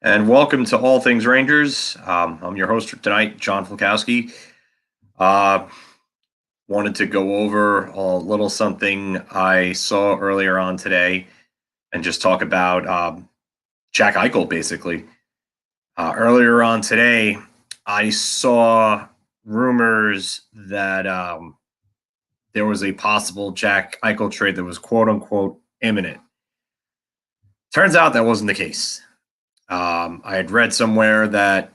And welcome to All Things Rangers. I'm your host for tonight, John Flakowski. Uh, Wanted to go over a little something I saw earlier on today and just talk about Jack Eichel, basically. Earlier on today, I saw rumors that there was a possible Jack Eichel trade that was quote unquote imminent. Turns out that wasn't the case. I had read somewhere that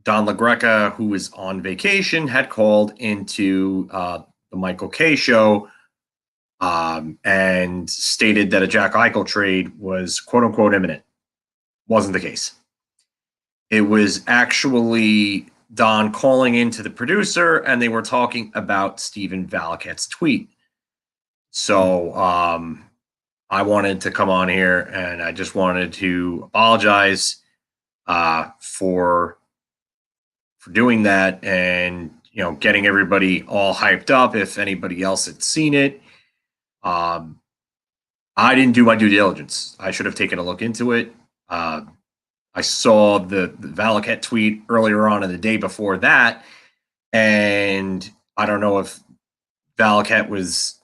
Don LaGreca, who was on vacation, had called into the Michael Kay show and stated that a Jack Eichel trade was quote unquote imminent. Wasn't the case. It was actually Don calling into the producer, and they were talking about Stephen Valaket's tweet. So I wanted to come on here, and I just wanted to apologize for doing that, and getting everybody all hyped up. If anybody else had seen it, I didn't do my due diligence. I should have taken a look into it. I saw the Valaket tweet earlier on in the day before that, and I don't know if Valaket was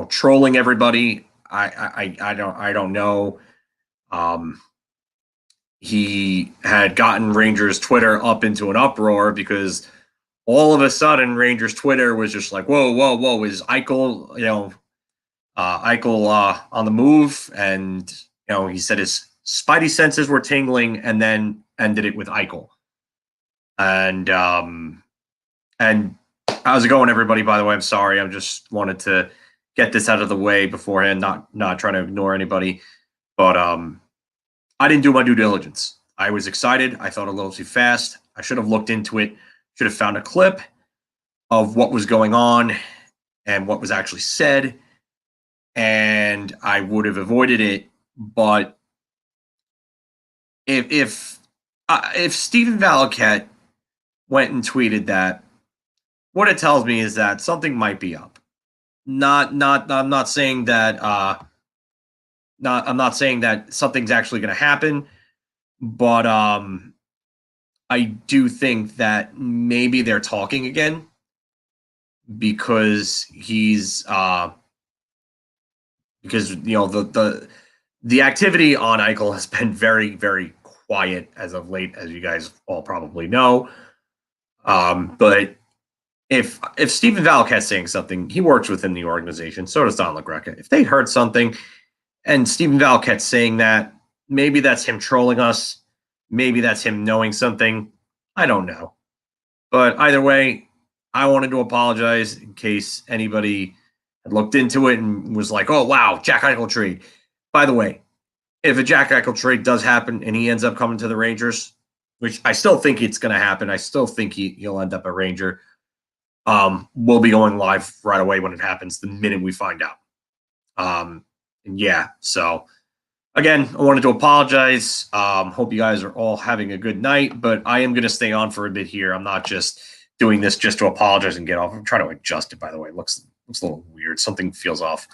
trolling everybody. I don't know. He had gotten Rangers Twitter up into an uproar because all of a sudden Rangers Twitter was just like, whoa, is Eichel, Eichel on the move? And he said his spidey senses were tingling, and then ended it with Eichel. And how's it going, everybody? By the way, I'm sorry. I just wanted to get this out of the way beforehand, not trying to ignore anybody. But I didn't do my due diligence. I was excited. I thought a little too fast. I should have looked into it. Should have found a clip of what was going on and what was actually said, and I would have avoided it. But if Stephen Valaket went and tweeted that, what it tells me is that something might be up. I'm not saying that I'm not saying that something's actually going to happen, but I do think that maybe they're talking again, because he's because the activity on Eichel has been very, very quiet as of late, as you guys all probably know. But if Stephen Valaket's saying something, he works within the organization. So does Don LaGreca. If they heard something, and Stephen Valaket's saying that, maybe that's him trolling us. Maybe that's him knowing something. I don't know. But either way, I wanted to apologize in case anybody had looked into it and was like, oh, wow, Jack Eichel trade. By the way, if a Jack Eichel trade does happen and he ends up coming to the Rangers, which I still think it's going to happen, I still think he'll end up a Ranger, we'll be going live right away when it happens, the minute we find out. And yeah, so again, I wanted to apologize. Hope you guys are all having a good night, but I am going to stay on for a bit here. I'm not just doing this just to apologize and get off. I'm trying to adjust it, by the way. It looks a little weird. Something feels off,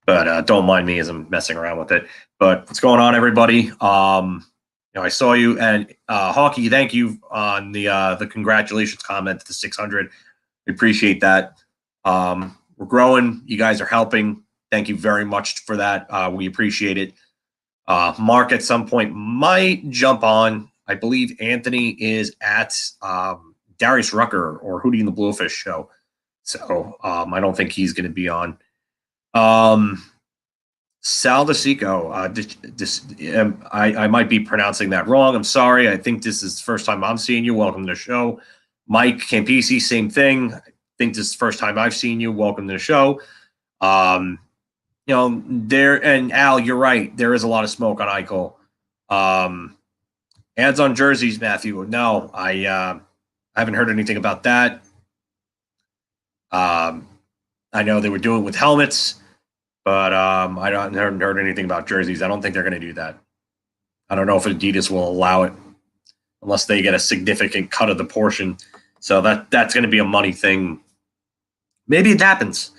but don't mind me as I'm messing around with it. But what's going on, everybody? I saw you, and Hawkey, thank you on the congratulations comment to the 600. We appreciate that. We're growing. You guys are helping. Thank you very much for that. We appreciate it. Mark at some point might jump on. I believe Anthony is at Darius Rucker or Hootie and the Bluefish show. So I don't think he's going to be on. Sal DeSico, I might be pronouncing that wrong. I'm sorry. I think this is the first time I'm seeing you. Welcome to the show. Mike Campisi, same thing. I think this is the first time I've seen you. Welcome to the show. There, and Al, you're right. There is a lot of smoke on Eichel. Ads on jerseys, Matthew. No, I haven't heard anything about that. I know they were doing it with helmets, but I haven't heard anything about jerseys. I don't think they're going to do that. I don't know if Adidas will allow it unless they get a significant cut of the portion. So that's going to be a money thing. Maybe it happens.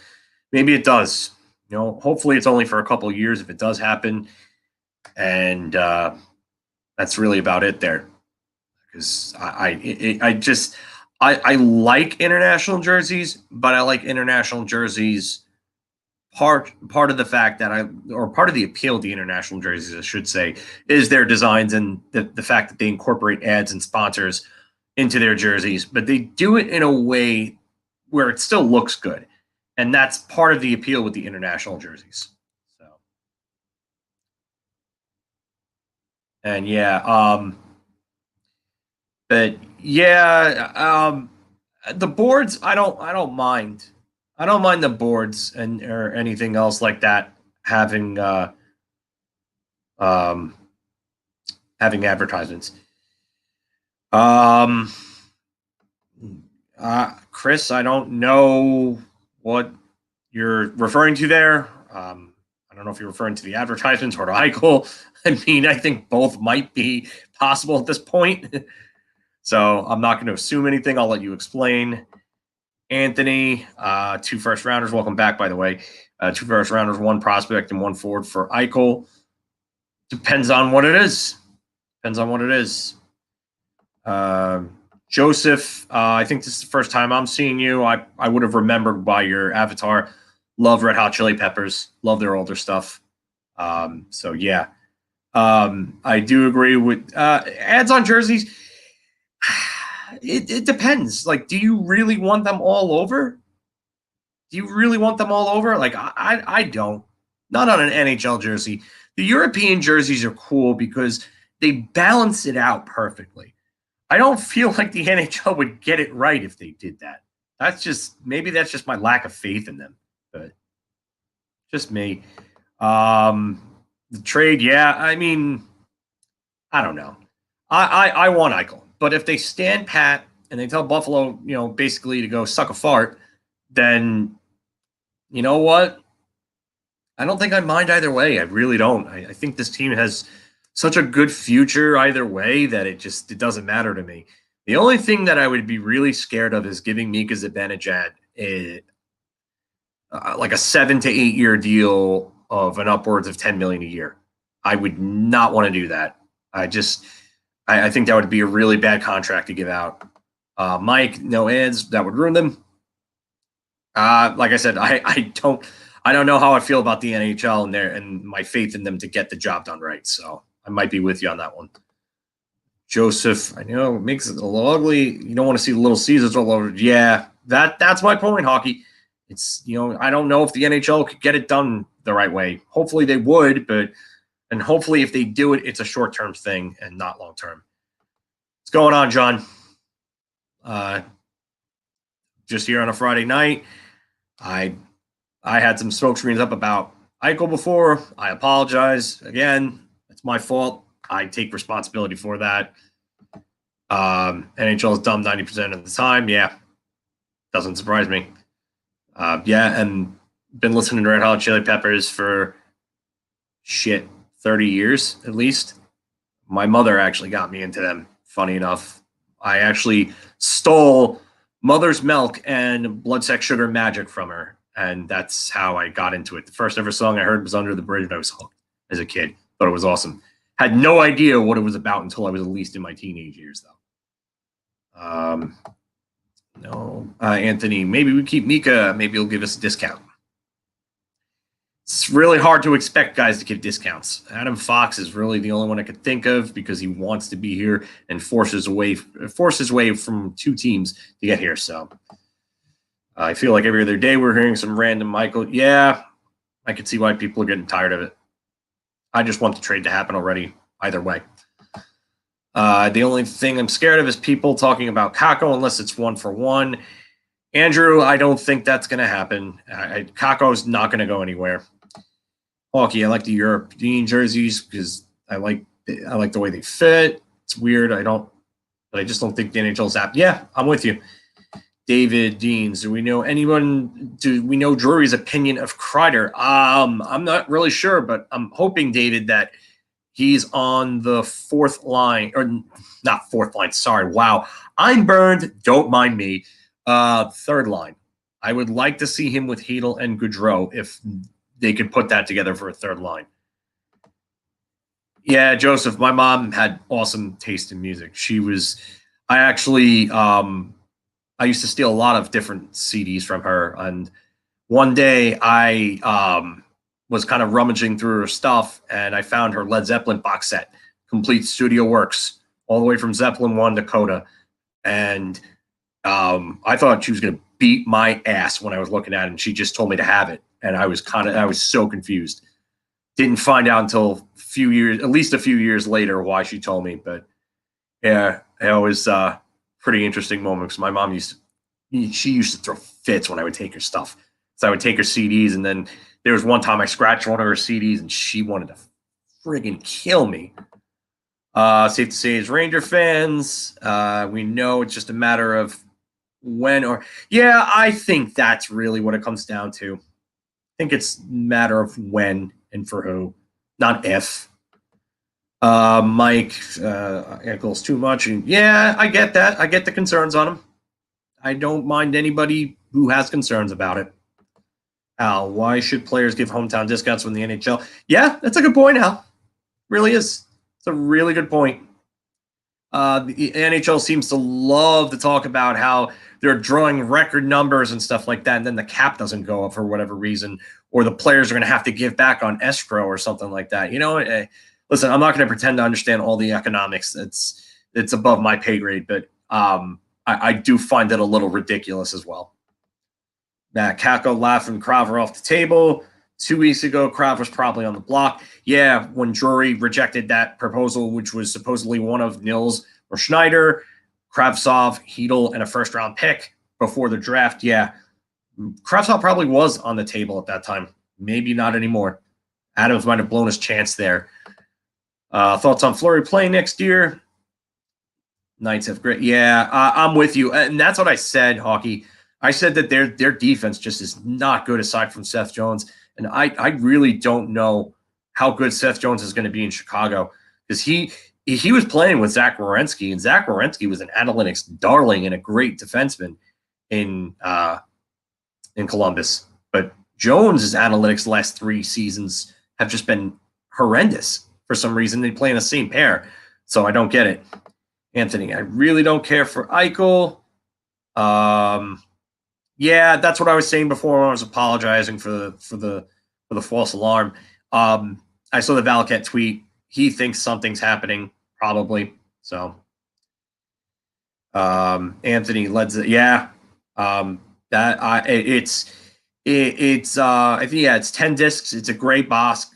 Maybe it does. Hopefully it's only for a couple of years if it does happen. And That's really about it there. Because I like international jerseys, but I like international jerseys part of the fact that or part of the appeal of the international jerseys, I should say, is their designs and the fact that they incorporate ads and sponsors into their jerseys, but they do it in a way where it still looks good. And that's part of the appeal with the international jerseys. So, and yeah, but yeah, the boards, I don't mind. I don't mind the boards and or anything else like that having um having advertisements. Um Chris, I don't know what you're referring to there. I don't know if you're referring to the advertisements or to Eichel. I mean, I think both might be possible at this point. So I'm not going to assume anything. I'll let you explain. Anthony, 2 first rounders. Welcome back, by the way. 2 first rounders, 1 prospect, and 1 forward for Eichel. Depends on what it is. Depends on what it is. Joseph, I think this is the first time I'm seeing you. I would have remembered by your avatar. Love Red Hot Chili Peppers. Love their older stuff. So, yeah. I do agree with ads on jerseys. It depends. Like, do you really want them all over? Do you really want them all over? Like, I don't. Not on an NHL jersey. The European jerseys are cool because they balance it out perfectly. I don't feel like the NHL would get it right if they did that. Maybe that's just my lack of faith in them, but just me. The trade, yeah. I mean, I don't know. I want Eichel, but if they stand pat and they tell Buffalo, basically to go suck a fart, then you know what? I don't think I mind either way. I really don't. I think this team has such a good future either way that it doesn't matter to me. The only thing that I would be really scared of is giving Mika Zibanejad like a 7 to 8 year deal of an upwards of $10 million a year. I would not want to do that. I think that would be a really bad contract to give out. Mike, no ads, that would ruin them. Like I said, I don't know how I feel about the NHL and my faith in them to get the job done right. So I might be with you on that one. Joseph, I know it makes it a little ugly. You don't want to see the Little Caesars all over. Yeah, that's my point, hockey. It's, I don't know if the NHL could get it done the right way. Hopefully they would, and hopefully if they do it, it's a short-term thing and not long-term. What's going on, John? Just here on a Friday night. I had some smoke screens up about Eichel before. I apologize. Again, it's my fault. I take responsibility for that. NHL is dumb 90% of the time. Yeah, doesn't surprise me. Yeah, and been listening to Red Hot Chili Peppers for 30 years at least. My mother actually got me into them. Funny enough, I actually stole Mother's Milk and Blood, Sex, Sugar, Magic from her, and that's how I got into it. The first ever song I heard was Under the Bridge, and I was hooked as a kid. Thought it was awesome. Had no idea what it was about until I was at least in my teenage years, though. No, Anthony, maybe we keep Mika. Maybe he'll give us a discount. It's really hard to expect guys to give discounts. Adam Fox is really the only one I could think of because he wants to be here and force his way from 2 teams to get here. So I feel like every other day we're hearing some random Michael. Yeah, I could see why people are getting tired of it. I just want the trade to happen already, either way. The only thing I'm scared of is people talking about Kakko unless it's 1-for-1. Andrew, I don't think that's going to happen. Kakko's not going to go anywhere. Hockey, I like the European jerseys because I like the way they fit. It's weird. But I just don't think the NHL's app. Yeah, I'm with you. David Deans, do we know Drury's opinion of Kreider? I'm not really sure, but I'm hoping, David, that he's on the 4th line, or not 4th line. Sorry. Wow. I'm burned. Don't mind me. 3rd line. I would like to see him with Hedel and Gaudreau if they could put that together for a 3rd line. Yeah, Joseph, my mom had awesome taste in music. I actually, I used to steal a lot of different CDs from her. And one day I was kind of rummaging through her stuff and I found her Led Zeppelin box set, complete studio works, all the way from Zeppelin 1 to Coda. And I thought she was going to beat my ass when I was looking at it. And she just told me to have it. And I was so confused. Didn't find out until at least a few years later, why she told me. But yeah, it was pretty interesting moment because my mom she used to throw fits when I would take her stuff. So I would take her CDs, and then there was one time I scratched one of her CDs, and she wanted to friggin' kill me. Safe to say, as Ranger fans, we know it's just a matter of when yeah, I think that's really what it comes down to. I think it's a matter of when and for who, not if. Mike, Eichels too much. And yeah, I get that. I get the concerns on him. I don't mind anybody who has concerns about it. Al, why should players give hometown discounts when the NHL? Yeah, that's a good point, Al. Really is. It's a really good point. The NHL seems to love to talk about how they're drawing record numbers and stuff like that, and then the cap doesn't go up for whatever reason, or the players are going to have to give back on escrow or something like that. Listen, I'm not going to pretend to understand all the economics. It's above my pay grade, but I do find it a little ridiculous as well. Matt Kako laughing Crowder off the table. 2 weeks ago, Crowder was probably on the block. Yeah, when Drury rejected that proposal, which was supposedly one of Nils or Schneider, Kravtsov, Hedel, and a first-round pick before the draft. Yeah, Kravtsov probably was on the table at that time. Maybe not anymore. Adams might have blown his chance there. Thoughts on Fleury playing next year? Knights have great. Yeah, I'm with you. And that's what I said, Hockey. I said that their defense just is not good aside from Seth Jones. And I really don't know how good Seth Jones is going to be in Chicago because he was playing with Zach Werenski, and Zach Werenski was an analytics darling and a great defenseman in Columbus. But Jones' analytics the last 3 seasons have just been horrendous for some reason. They play in the same pair, so I don't get it. Anthony, I really don't care for Eichel. Yeah, that's what I was saying before when I was apologizing for the false alarm. I saw the Valcat tweet. He thinks something's happening, probably. So, Anthony leds it. Yeah, it's I think it's 10 discs. It's a gray box,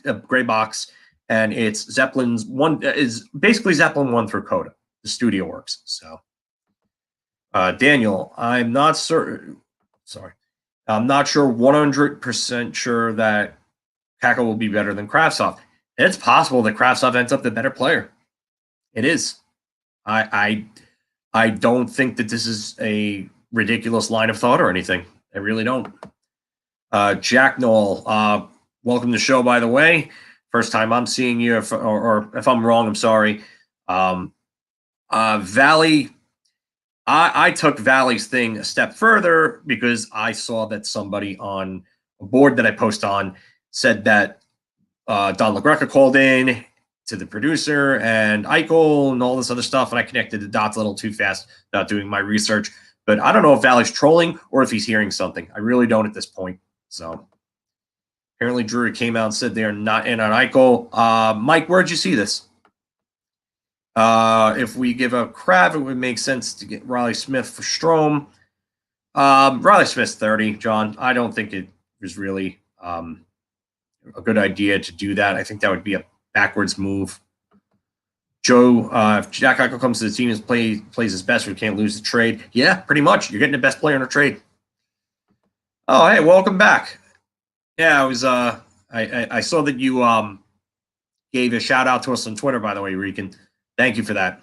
and it's Zeppelin's one is basically Zeppelin 1 through Coda, the studio works. So, Daniel, I'm not certain. Sorry. I'm not sure 100% sure that Kako will be better than Kravtsov. It's possible that Kravtsov ends up the better player. It is. I don't think that this is a ridiculous line of thought or anything. I really don't. Jack Knoll, welcome to the show, by the way. First time I'm seeing you, or if I'm wrong, I'm sorry. Valley, I took Valley's thing a step further because I saw that somebody on a board that I post on said that Don LaGreca called in to the producer and Eichel and all this other stuff, and I connected the dots a little too fast without doing my research. But I don't know if Valley's trolling or if he's hearing something. I really don't at this point. So apparently Drury came out and said they're not in on Eichel. Mike, where'd you see this? If we give up Krav, it would make sense to get Riley Smith for Strome. Riley Smith's 30, John. I don't think it was really a good idea to do that. I think that would be a backwards move. Joe, if Jack Eichel comes to the team and plays his best, we can't lose the trade. Yeah, pretty much. You're getting the best player in a trade. Oh, hey, welcome back. Yeah, I was. I saw that you gave a shout out to us on Twitter, by the way, Rican. Thank you for that.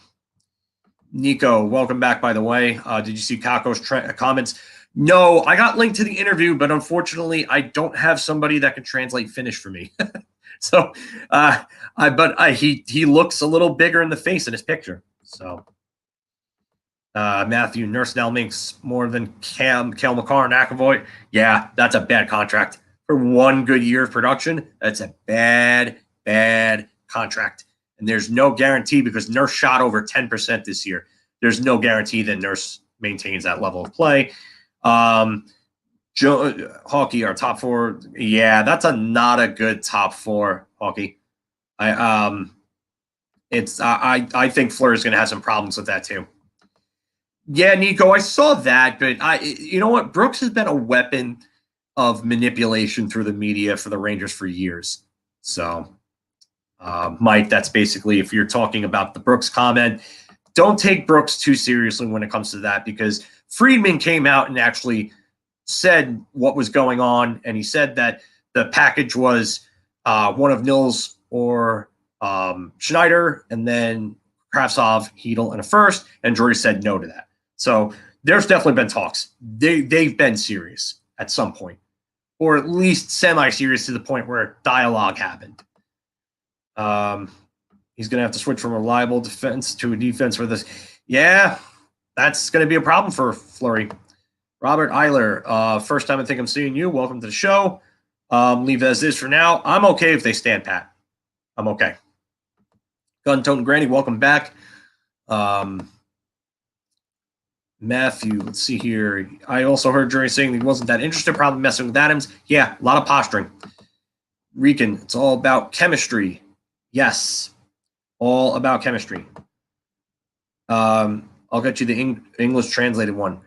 Nico, welcome back, by the way. Did you see Kako's comments? No, I got linked to the interview, but unfortunately, I don't have somebody that can translate Finnish for me. So, he looks a little bigger in the face in his picture. So, Matthew, Nurse now makes more than Kel McCarr and Akavoy. Yeah, that's a bad contract. For 1 good year of production, that's a bad contract. And there's no guarantee because Nurse shot over 10% this year. There's no guarantee that Nurse maintains that level of play. Hockey, our top four. Yeah, that's not a good top four, Hockey. I think Fleury's going to have some problems with that too. Yeah, Nico, I saw that, but you know what? Brooks has been a weapon of manipulation through the media for the Rangers for years. So, Mike, that's basically, if you're talking about the Brooks comment, don't take Brooks too seriously when it comes to that, because Friedman came out and actually said what was going on, and he said that the package was one of Nils or Schneider, and then Kravtsov, Hedel, and a first, and Drury said no to that. So there's definitely been talks. They've been serious at some point, or at least semi-serious to the point where dialogue happened. He's going to have to switch from a reliable defense to a defense for this. Yeah, that's going to be a problem for Fleury. Robert Eiler, first time I think I'm seeing you. Welcome to the show. Leave as is for now. I'm okay if they stand pat. I'm okay. Gun Toten Granny, welcome back. Matthew, let's see here. I also heard Drury saying he wasn't that interested, probably messing with Adams. Yeah, a lot of posturing. Rican, it's all about chemistry. Yes, all about chemistry. I'll get you the English translated one.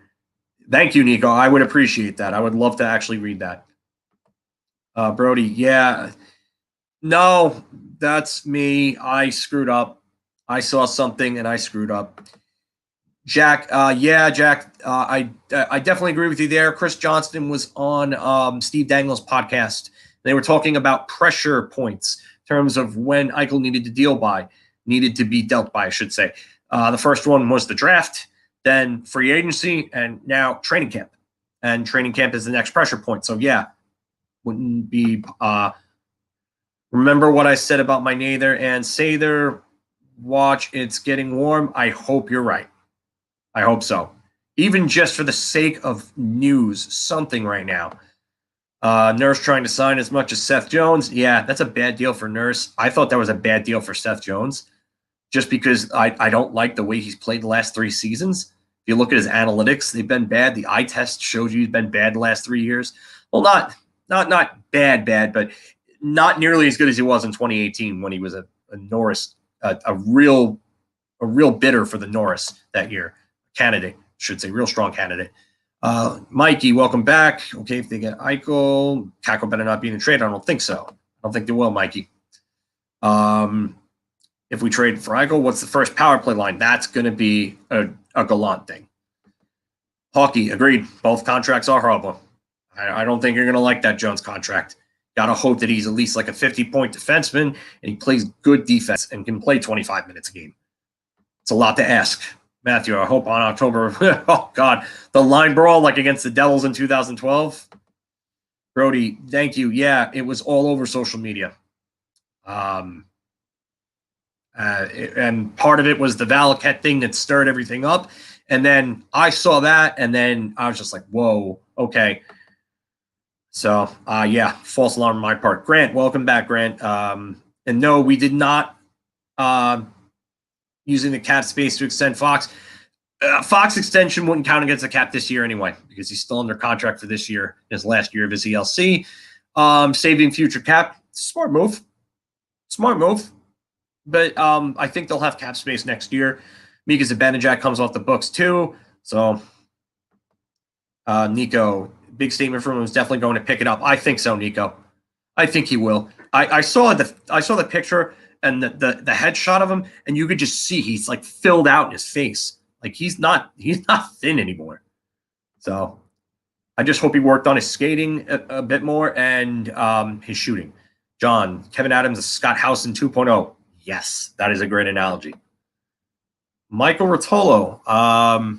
Thank you, Nico. I would appreciate that. I would love to actually read that. Brody, yeah. No, that's me. I screwed up. I saw something and I screwed up. Jack, Jack, I definitely agree with you there. Chris Johnston was on Steve Dangle's podcast. They were talking about pressure points in terms of when Eichel needed to be dealt by, I should say. The first one was the draft, then free agency, and now training camp. And training camp is the next pressure point. So, yeah, wouldn't be remember what I said about my Nather and Sather. Watch, it's getting warm. I hope you're right. I hope so. Even just for the sake of news, something right now. Nurse trying to sign as much as Seth Jones. Yeah, that's a bad deal for Nurse. I thought that was a bad deal for Seth Jones just because I don't like the way he's played the last 3 seasons. If you look at his analytics, they've been bad. The eye test shows you he's been bad the last 3 years. Well, not bad, but not nearly as good as he was in 2018 when he was a Norris, a real bidder for the Norris that year. Candidate, should say, real strong candidate. Mikey, welcome back. Okay, if they get Eichel, Kako better not be in the trade. I don't think so. I don't think they will, Mikey. If we trade for Eichel, what's the first power play line? That's going to be a Gallant thing. Hockey, agreed. Both contracts are horrible. I don't think you're going to like that Jones contract. Got to hope that he's at least like a 50-point defenseman and he plays good defense and can play 25 minutes a game. It's a lot to ask. Matthew, I hope on October. Oh, God. The line brawl like against the Devils in 2012. Brody, thank you. Yeah, it was all over social media. And part of it was the Valaket thing that stirred everything up. And then I saw that, and then I was just like, whoa, okay. So, yeah, false alarm on my part. Grant, welcome back, Grant. And no, we did not using the cap space to extend Fox. Fox extension wouldn't count against the cap this year anyway, because he's still under contract for this year, his last year of his ELC. Saving future cap, smart move. But I think they'll have cap space next year. Mika Zibanejad comes off the books too. So, Nico, big statement from him, is definitely going to pick it up. I think so, Nico. I think he will. I saw the picture and the headshot of him, and you could just see he's like filled out in his face. Like he's not thin anymore. So I just hope he worked on his skating a bit more and his shooting. John, Kevin Adams is Scott Howson 2.0. Yes, that is a great analogy. Michael Rotolo,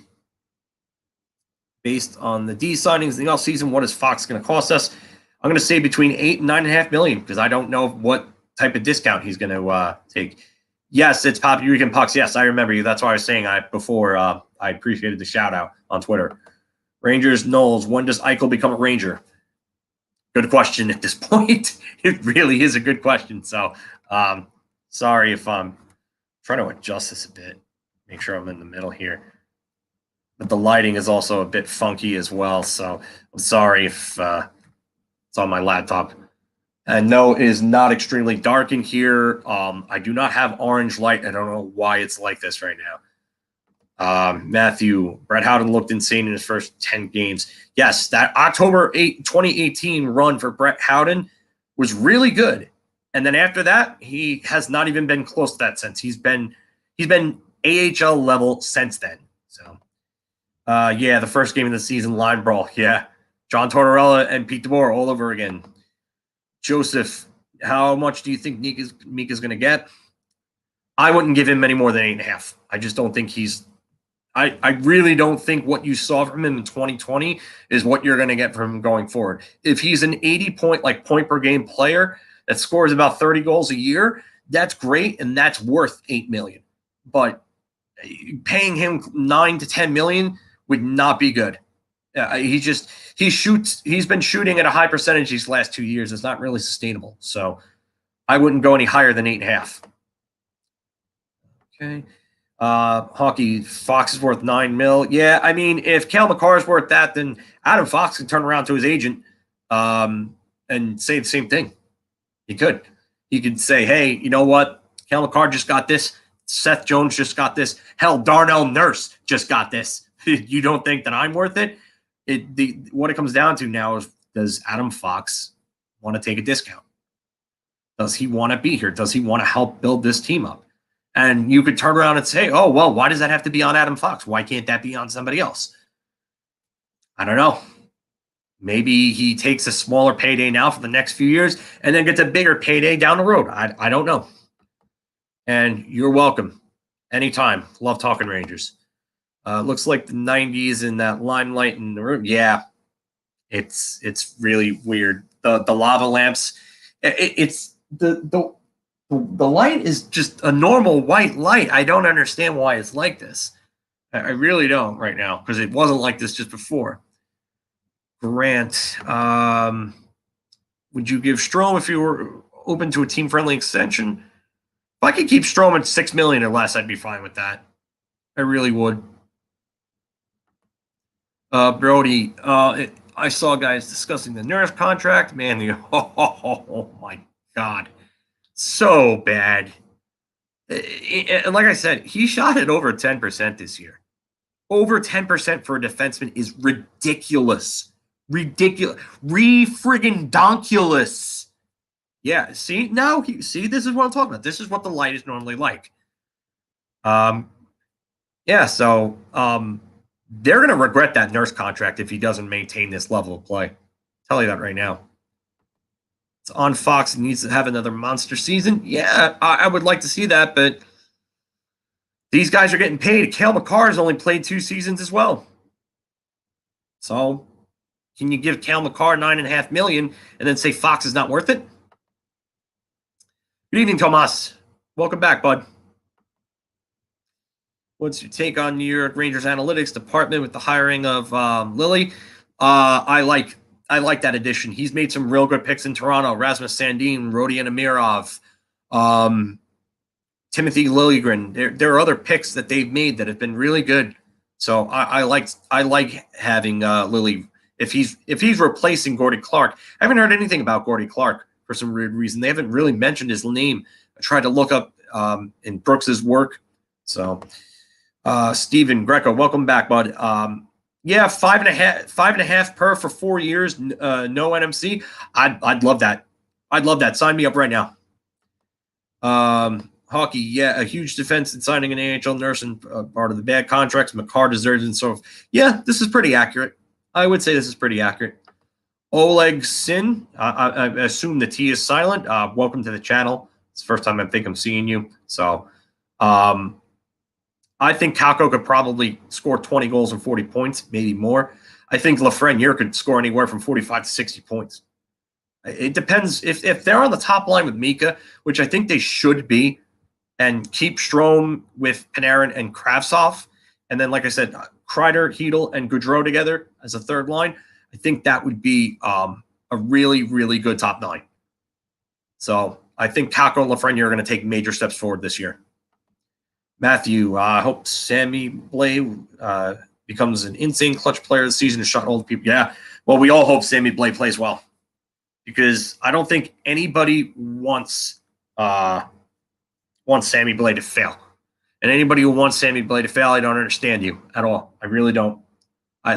based on the D signings in the offseason, what is Fox going to cost us? I'm going to say between $8 and $9.5 million because I don't know what type of discount he's going to take. Yes, it's Pop Eureka Pucks. Yes, I remember you. That's why I was saying before I appreciated the shout out on Twitter. Rangers, Knowles, when does Eichel become a Ranger? Good question at this point. It really is a good question. So sorry if I'm Try to adjust this a bit. Make sure I'm in the middle here. But the lighting is also a bit funky as well, so I'm sorry if it's on my laptop. And no, it is not extremely dark in here. I do not have orange light. I don't know why it's like this right now. Matthew, Brett Howden looked insane in his first 10 games. Yes, that October 8, 2018 run for Brett Howden was really good. And then after that, he has not even been close to that since. He's been AHL level since then. So, yeah, the first game of the season, line brawl. Yeah, John Tortorella and Pete DeBoer all over again. Joseph, how much do you think Mika's going to get? I wouldn't give him any more than 8.5. I just don't think he's. I really don't think what you saw from him in 2020 is what you're going to get from him going forward. If he's an 80-point per game player that scores about 30 goals a year, that's great, and that's worth $8 million. But paying him $9 to $10 million would not be good. He's been shooting at a high percentage these last 2 years. It's not really sustainable. So I wouldn't go any higher than 8.5. Okay. Hockey, Fox is worth $9 million. Yeah, I mean, if Cale Makar is worth that, then Adam Fox can turn around to his agent and say the same thing. He could. He could say, hey, you know what? Cale Makar just got this. Seth Jones just got this. Hell, Darnell Nurse just got this. You don't think that I'm worth it? What it comes down to now is, does Adam Fox want to take a discount? Does he want to be here? Does he want to help build this team up? And you could turn around and say, oh, well, why does that have to be on Adam Fox? Why can't that be on somebody else? I don't know. Maybe he takes a smaller payday now for the next few years and then gets a bigger payday down the road. I don't know. And you're welcome. Anytime. Love talking Rangers. Looks like the 90s in that limelight in the room. Yeah, it's really weird. The lava lamps. It's the light is just a normal white light. I don't understand why it's like this. I really don't right now, because it wasn't like this just before. Grant, would you give Strome if you were open to a team-friendly extension? If I could keep Strome at $6 million or less, I'd be fine with that. I really would. Brody, I saw guys discussing the Nurse contract. Man, oh my God. So bad. And like I said, he shot it over 10% this year. Over 10% for a defenseman is ridiculous. Ridiculous. Re-friggin' donkulous. Yeah, see? Now, see, this is what I'm talking about. This is what the light is normally like. Yeah, so they're going to regret that Nurse contract if he doesn't maintain this level of play. I'll tell you that right now. It's on Fox and needs to have another monster season. Yeah, I would like to see that, but these guys are getting paid. Cale Makar has only played 2 seasons as well. So can you give Cale Makar $9.5 million and then say Fox is not worth it? Good evening, Tomas. Welcome back, bud. What's your take on New York Rangers analytics department with the hiring of Lilly? I like that addition. He's made some real good picks in Toronto. Rasmus Sandin, Rodion Amirov, Timothy Liljegren. There are other picks that they've made that have been really good. So I like having Lilly. If he's replacing Gordy Clark. I haven't heard anything about Gordy Clark for some weird reason. They haven't really mentioned his name. I tried to look up in Brooks's work. So Steven Greco, welcome back, bud. Yeah, 5.5 per for 4 years. No NMC. I'd love that. I'd love that. Sign me up right now. Hockey, yeah, a huge defense in signing an AHL nurse and part of the bad contracts. Makar deserves and so. Yeah, this is pretty accurate. I would say this is pretty accurate. Oleg Sin, I assume the T is silent. Welcome to the channel. It's the first time I think I'm seeing you. So, I think Kakko could probably score 20 goals and 40 points, maybe more. I think Lafreniere could score anywhere from 45 to 60 points. It depends if they're on the top line with Mika, which I think they should be, and keep Strome with Panarin and Kravtsov, and then, like I said, Kreider, Hedl, and Gaudreau together as a third line. I think that would be a really, really good top 9. So I think Kakko and Lafreniere are going to take major steps forward this year. Matthew, I hope Sammy Blais becomes an insane clutch player this season to shut all the people. Yeah, well, we all hope Sammy Blais plays well because I don't think anybody wants Sammy Blais to fail. And anybody who wants Sammy Blais to fail, I don't understand you at all. I really don't.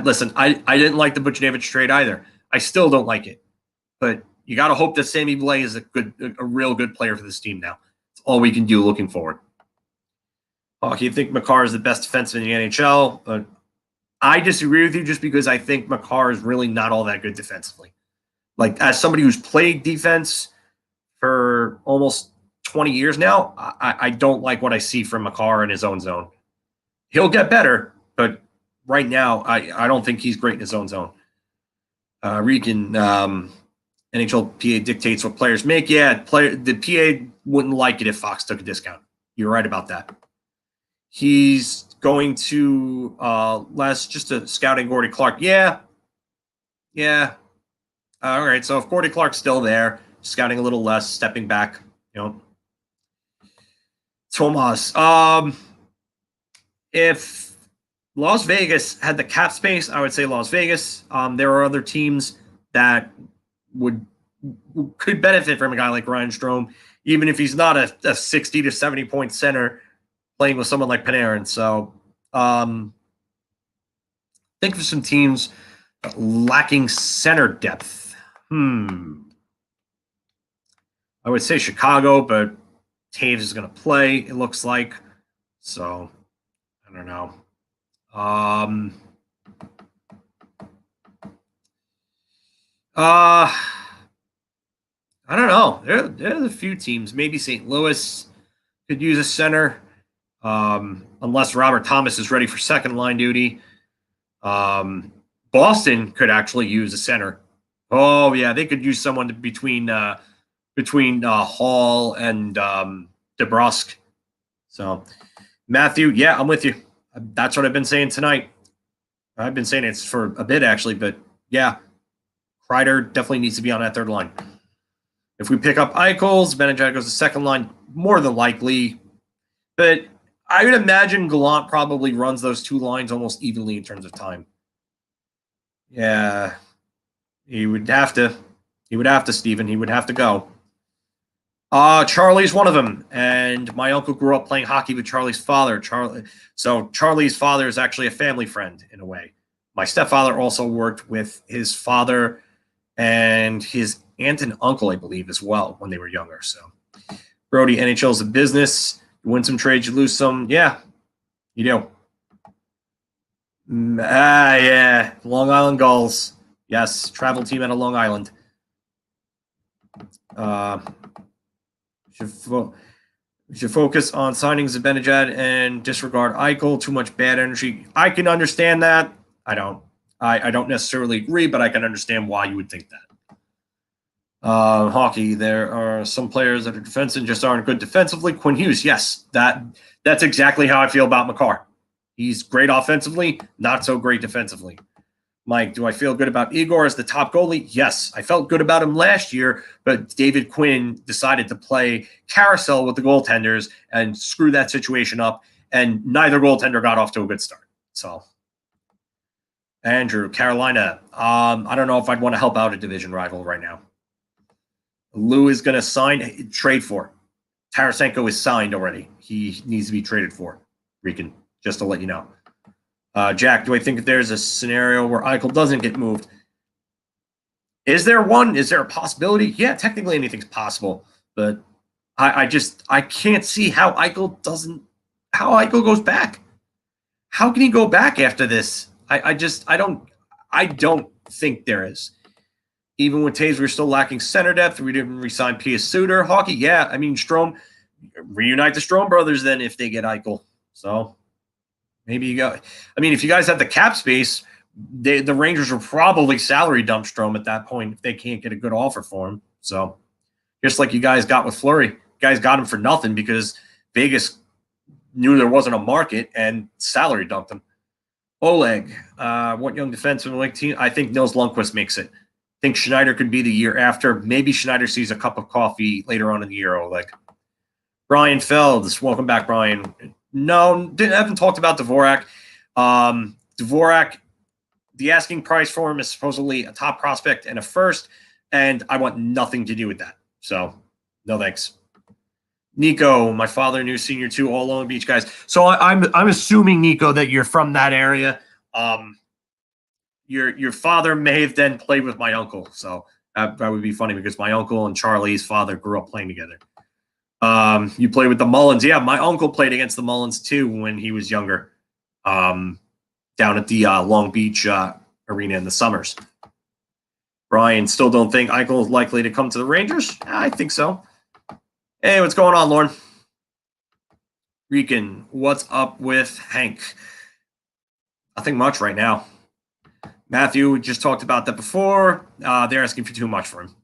Listen, I didn't like the Buchnevich trade either. I still don't like it. But you got to hope that Sammy Blais is a real good player for this team now. That's all we can do looking forward. You think Makar is the best defenseman in the NHL? But I disagree with you just because I think Makar is really not all that good defensively. Like, as somebody who's played defense for almost 20 years now, I don't like what I see from Makar in his own zone. He'll get better, but right now, I don't think he's great in his own zone. Regan, NHL PA dictates what players make. Yeah, the PA wouldn't like it if Fox took a discount. You're right about that. He's going to just a scouting Gordy Clark. Yeah. All right. So if Gordy Clark's still there, scouting a little less, stepping back, Tomas. If Las Vegas had the cap space, I would say Las Vegas. There are other teams that could benefit from a guy like Ryan Strome, even if he's not a 60 to 70 point center playing with someone like Panarin. So think of some teams lacking center depth. I would say Chicago, but Taves is going to play, it looks like. So I don't know. I don't know. There's a few teams. Maybe St. Louis could use a center, unless Robert Thomas is ready for second line duty. Boston could actually use a center. Oh yeah, they could use someone between Hall and DeBrusque. So Matthew, yeah, I'm with you. That's what I've been saying tonight. I've been saying it for a bit actually, but yeah, Kreider definitely needs to be on that third line. If we pick up Eichel, Zibanejad goes to second line, more than likely. But I would imagine Gallant probably runs those two lines almost evenly in terms of time. Yeah, he would have to. Steven. He would have to go. Charlie's one of them, and my uncle grew up playing hockey with Charlie's father. So Charlie's father is actually a family friend in a way. My stepfather also worked with his father and his aunt and uncle, I believe, as well when they were younger. So Brody, NHL is a business. You win some trades, you lose some. Yeah, you do. Yeah, Long Island Gulls. Yes, travel team out of Long Island. Should focus on signing Zibanejad and disregard Eichel. Too much bad energy. I can understand that. I don't necessarily agree, but I can understand why you would think that. Hockey, there are some players that are defensive and just aren't good defensively. Quinn Hughes, yes, that's exactly how I feel about Makar. He's great offensively, not so great defensively. Mike, do I feel good about Igor as the top goalie? Yes, I felt good about him last year, but David Quinn decided to play carousel with the goaltenders and screw that situation up, and neither goaltender got off to a good start. So, Andrew, Carolina, I don't know if I'd want to help out a division rival right now. Lou is going to trade for. Tarasenko is signed already. He needs to be traded for. Rican, just to let you know. Jack, do I think there's a scenario where Eichel doesn't get moved? Is there one? Is there a possibility? Yeah, technically anything's possible, but I can't see how Eichel goes back. How can he go back after this? I don't think there is. Even with Taves, we're still lacking center depth. We didn't resign P.S. Suter. Hockey, yeah. I mean, Strome, reunite the Strome brothers then if they get Eichel. So maybe you go. I mean, if you guys have the cap space, the Rangers will probably salary dump Strome at that point if they can't get a good offer for him. So just like you guys got with Fleury, you guys got him for nothing because Vegas knew there wasn't a market and salary dumped him. Oleg, what young defenseman like team? I think Nils Lundqvist makes it. I think Schneider could be the year after. Maybe Schneider sees a cup of coffee later on in the year. Oleg. Brian Felds, welcome back, Brian. No, haven't talked about Dvorak. Dvorak, the asking price for him is supposedly a top prospect and a first, and I want nothing to do with that. So, no thanks. Nico, my father knew senior two, all Long Beach guys. So I'm assuming, Nico, that you're from that area. Your father may have then played with my uncle, so that would be funny because my uncle and Charlie's father grew up playing together. You played with the Mullins. Yeah, my uncle played against the Mullins too when he was younger, down at the Long Beach arena in the summers. Brian, still don't think Eichel is likely to come to the Rangers? I think so. Hey, what's going on, Lauren? Rican, what's up with Hank? Nothing much right now. Matthew, we just talked about that before. They're asking for too much for him.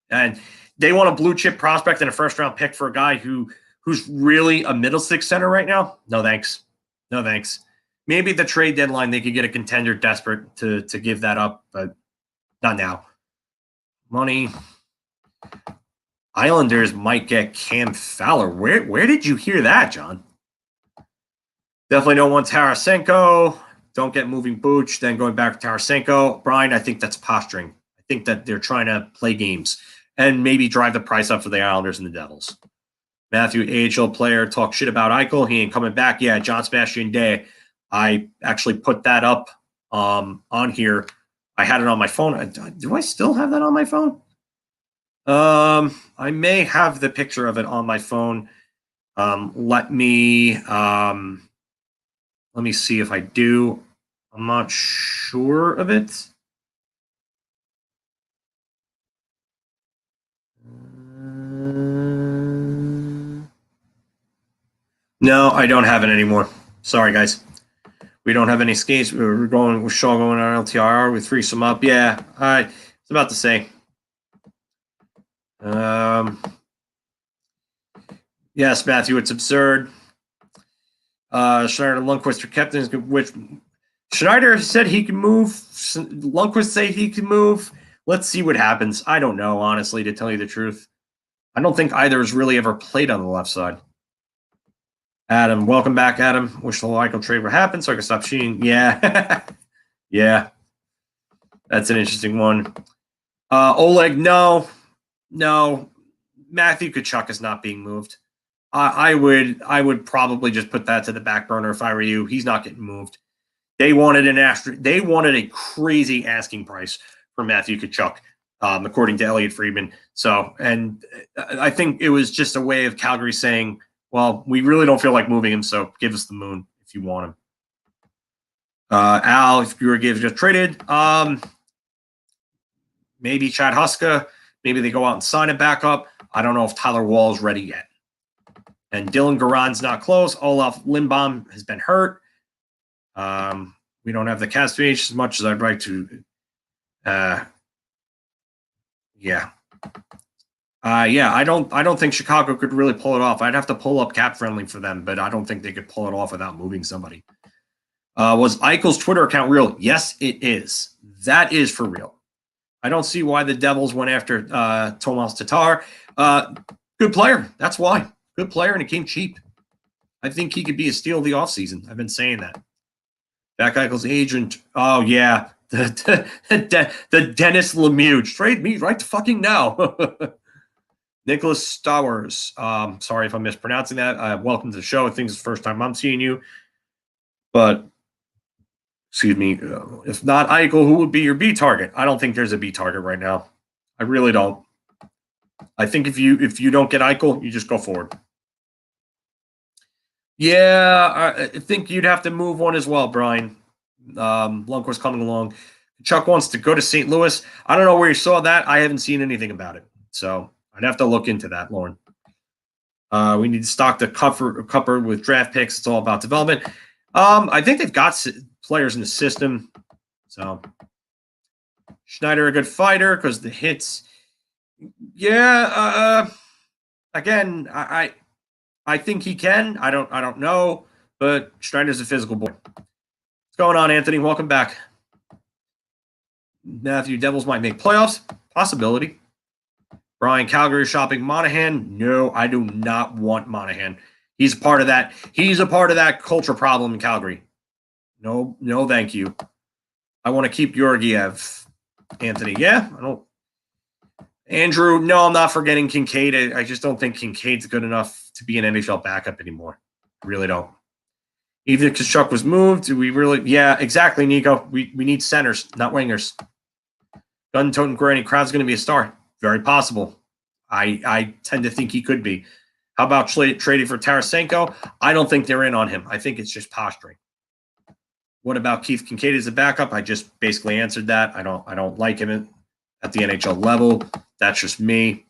And they want a blue chip prospect and a first round pick for a guy who's really a middle six center right now. No thanks. No thanks. Maybe at the trade deadline they could get a contender desperate to give that up, but not now. Money. Islanders might get Cam Fowler. Where did you hear that, John? Definitely don't want Tarasenko. Don't get moving Booch, then going back to Tarasenko. Brian, I think that's posturing. I think that they're trying to play games and maybe drive the price up for the Islanders and the Devils. Matthew, AHL player, talk shit about Eichel. He ain't coming back. Yeah, John Sebastian Day. I actually put that up on here. I had it on my phone. Do I still have that on my phone? I may have the picture of it on my phone. Let me see if I do. I'm not sure of it. No, I don't have it anymore. Sorry, guys. We don't have any skates. We're going with Shaw going on LTR. We threesome up. Yeah, I was about to say. Yes, Matthew, it's absurd. Schneider and Lundqvist are captains, which Schneider said he can move. Lundqvist say he can move. Let's see what happens. I don't know, honestly, to tell you the truth. I don't think either has really ever played on the left side. Adam, welcome back, Adam. Wish the Eichel trade would happen so I can stop cheating. Yeah. Yeah. That's an interesting one. Oleg, no. Matthew Tkachuk is not being moved. I would probably just put that to the back burner if I were you. He's not getting moved. They wanted a crazy asking price for Matthew Tkachuk, according to Elliot Friedman. So, and I think it was just a way of Calgary saying, well, we really don't feel like moving him, so give us the moon if you want him. Al, if you were just traded, maybe Chad Huska, maybe they go out and sign it back up. I don't know if Tyler Wall's ready yet. And Dylan Garon's not close. Olaf Lindbaum has been hurt. We don't have the cap space as much as I'd like to. Yeah. I don't think Chicago could really pull it off. I'd have to pull up cap friendly for them, but I don't think they could pull it off without moving somebody. Was Eichel's Twitter account real? Yes, it is. That is for real. I don't see why the Devils went after Tomas Tatar. Good player. That's why. Good player, and it came cheap. I think he could be a steal of the offseason. I've been saying that. Jack Eichel's agent. Oh, yeah. The Dennis Lemieux. Trade me right fucking now. Nicholas Stowers. Sorry if I'm mispronouncing that. Welcome to the show. I think it's the first time I'm seeing you. But, excuse me, if not Eichel, who would be your B target? I don't think there's a B target right now. I really don't. I think if you don't get Eichel, you just go forward. Yeah, I think you'd have to move one as well, Brian. Lundqvist coming along. Chuck wants to go to St. Louis. I don't know where you saw that. I haven't seen anything about it. So I'd have to look into that, Lauren. We need to stock the cupboard with draft picks. It's all about development. I think they've got players in the system. So Schneider, a good fighter because the hits. Yeah. Again, I think he can. I don't know, but Schneider's a physical boy. What's going on, Anthony? Welcome back. Matthew, Devils might make playoffs. Possibility. Brian, Calgary shopping Monahan. No, I do not want Monahan. He's a part of that. He's a part of that culture problem in Calgary. No, thank you. I want to keep Georgiev. Anthony, yeah, I don't. Andrew, no, I'm not forgetting Kincaid. I just don't think Kincaid's good enough to be an NHL backup anymore. I really don't. Even if Tkachuk was moved, do we really? Yeah, exactly, Nico. We need centers, not wingers. Gun-toting Granny Crowd's going to be a star. Very possible. I tend to think he could be. How about trading for Tarasenko? I don't think they're in on him. I think it's just posturing. What about Keith Kincaid as a backup? I just basically answered that. I don't like him at the NHL level. That's just me.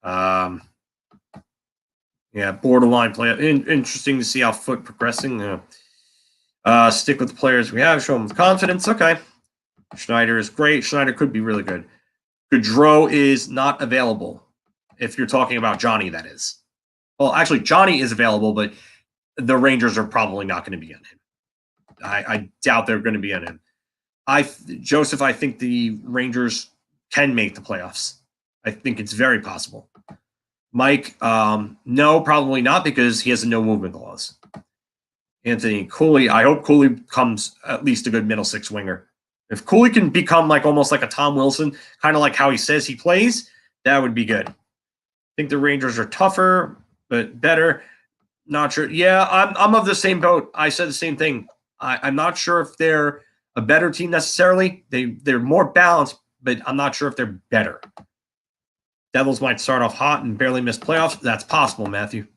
Yeah, borderline play. Interesting to see how Foot progressing. Stick with the players we have. Show them confidence. Okay. Schneider is great. Schneider could be really good. Gaudreau is not available. If you're talking about Johnny, that is. Well, actually, Johnny is available, but the Rangers are probably not going to be on him. I doubt they're going to be on him. Joseph, I think the Rangers can make the playoffs. I think it's very possible. Mike, no, probably not because he has a no movement clause. Anthony, Cooley, I hope Cooley becomes at least a good middle six winger. If Cooley can become almost like a Tom Wilson, kind of like how he says he plays, that would be good. I think the Rangers are tougher, but better. Not sure. Yeah, I'm of the same boat. I said the same thing. I'm not sure if they're a better team necessarily. They're more balanced, but I'm not sure if they're better. Devils might start off hot and barely miss playoffs. That's possible, Matthew.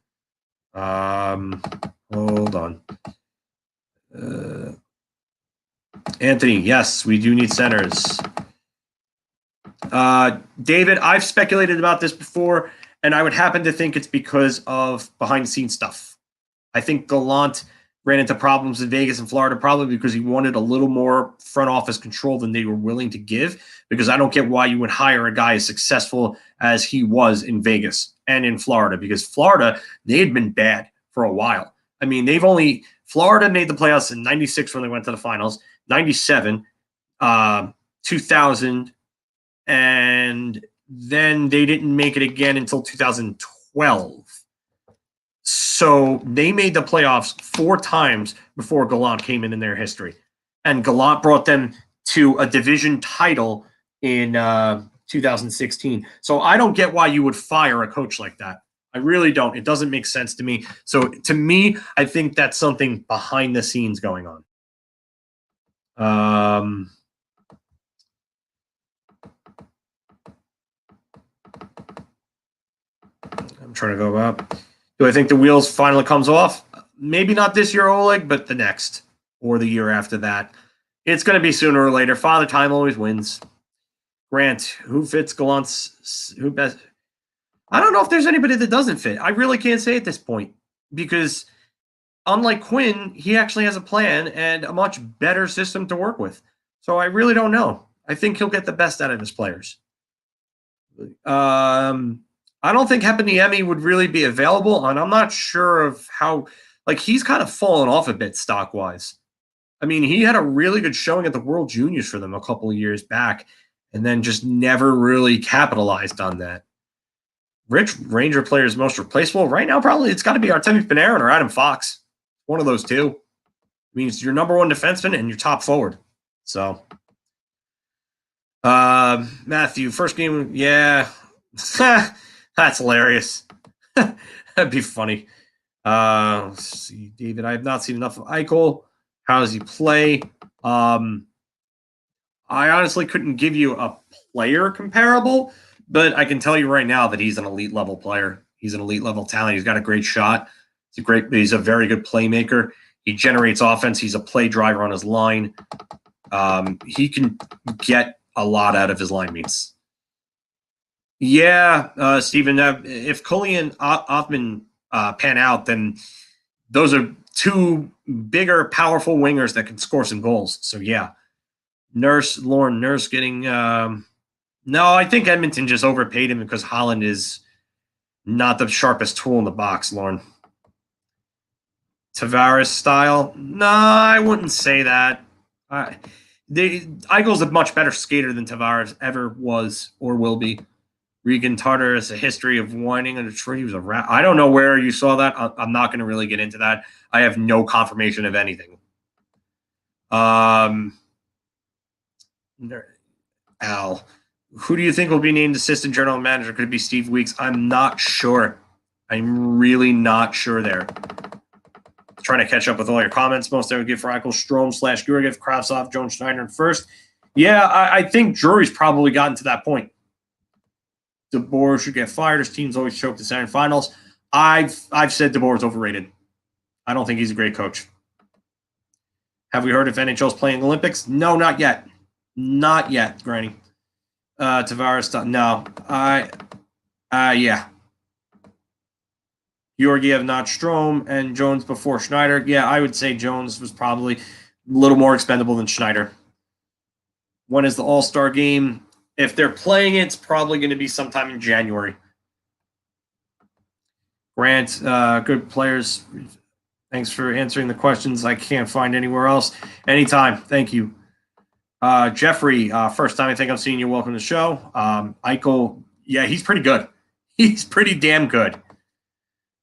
Hold on. Anthony, yes, we do need centers. David, I've speculated about this before, and I would happen to think it's because of behind-the-scenes stuff. I think Gallant ran into problems in Vegas and Florida probably because he wanted a little more front office control than they were willing to give, because I don't get why you would hire a guy as successful as he was in Vegas and in Florida, because Florida, they had been bad for a while. I mean, Florida made the playoffs in 96 when they went to the finals, 97, 2000, and then they didn't make it again until 2012. So they made the playoffs 4 times before Gallant came in their history. And Gallant brought them to a division title in 2016. So I don't get why you would fire a coach like that. I really don't. It doesn't make sense to me. So to me, I think that's something behind the scenes going on. I'm trying to go up. Do I think the wheels finally comes off? Maybe not this year, Oleg, but the next or the year after that. It's going to be sooner or later. Father Time always wins. Grant, who fits Gallant's? Who best? I don't know if there's anybody that doesn't fit. I really can't say at this point because unlike Quinn, he actually has a plan and a much better system to work with. So I really don't know. I think he'll get the best out of his players. I don't think Heponiemi would really be available, and I'm not sure of how. He's kind of fallen off a bit stock-wise. I mean, he had a really good showing at the World Juniors for them a couple of years back, and then just never really capitalized on that. Rich Ranger players most replaceable right now, probably it's got to be Artemi Panarin or Adam Fox. One of those two. I mean, it's your number one defenseman and your top forward. So, Matthew, first game, yeah. That's hilarious. That'd be funny. Let's see, David. I have not seen enough of Eichel. How does he play? I honestly couldn't give you a player comparable, but I can tell you right now that he's an elite level player. He's an elite level talent. He's got a great shot. He's a very good playmaker. He generates offense. He's a play driver on his line. He can get a lot out of his line mates. Yeah, Stephen, if Coley and Othman pan out, then those are 2 bigger, powerful wingers that can score some goals. So, yeah. Lauren Nurse getting no, I think Edmonton just overpaid him because Holland is not the sharpest tool in the box, Lauren. Tavares style? No, I wouldn't say that. Eichel's a much better skater than Tavares ever was or will be. Regan Tartar has a history of whining on Detroit. He was a rat. I don't know where you saw that. I'm not going to really get into that. I have no confirmation of anything. Al, who do you think will be named assistant general manager? Could it be Steve Weeks? I'm not sure. I'm really not sure there. Trying to catch up with all your comments. Most I would give for Eichel, Strome / Georgiev, Kravtsov, Jones, Schneider, and first. Yeah, I think Drury's probably gotten to that point. DeBoer should get fired. His team's always choked the semifinals. I've said DeBoer's overrated. I don't think he's a great coach. Have we heard if NHL's playing Olympics? No, not yet. Not yet, Granny. Tavares, no. Yeah. Georgiev, not Strome, and Jones before Schneider. Yeah, I would say Jones was probably a little more expendable than Schneider. When is the All-Star game? If they're playing it, it's probably going to be sometime in January. Grant, good players. Thanks for answering the questions I can't find anywhere else. Anytime. Thank you. Jeffrey, first time I think I've seen you. Welcome to the show. Eichel, yeah, he's pretty good. He's pretty damn good.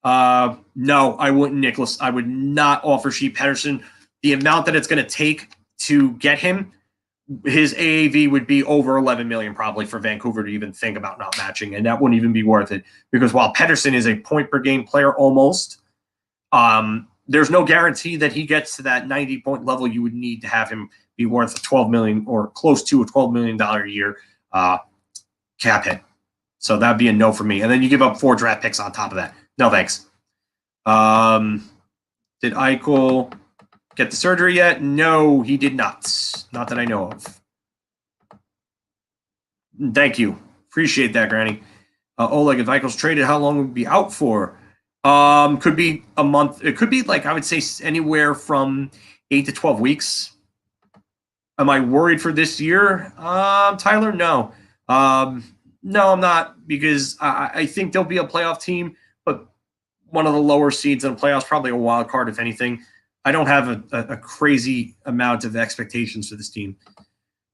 No, I wouldn't, Nicholas. I would not offer Sheep Pedersen. The amount that it's going to take to get him, his AAV would be over 11 million probably for Vancouver to even think about not matching, and that wouldn't even be worth it because while Pedersen is a point per game player almost, there's no guarantee that he gets to that 90-point level you would need to have him be worth $12 million or close to a $12 million a year cap hit. So that'd be a no for me. And then you give up 4 draft picks on top of that. No thanks. Did Eichel get the surgery yet? No, he did not. Not that I know of. Thank you. Appreciate that, Granny. Oleg, if Eichel's traded, how long would he be out for? Could be a month. It could be like, I would say anywhere from 8 to 12 weeks. Am I worried for this year? Tyler, no. No, I'm not, because I think they'll be a playoff team, but one of the lower seeds in the playoffs, probably a wild card, if anything. I don't have a crazy amount of expectations for this team.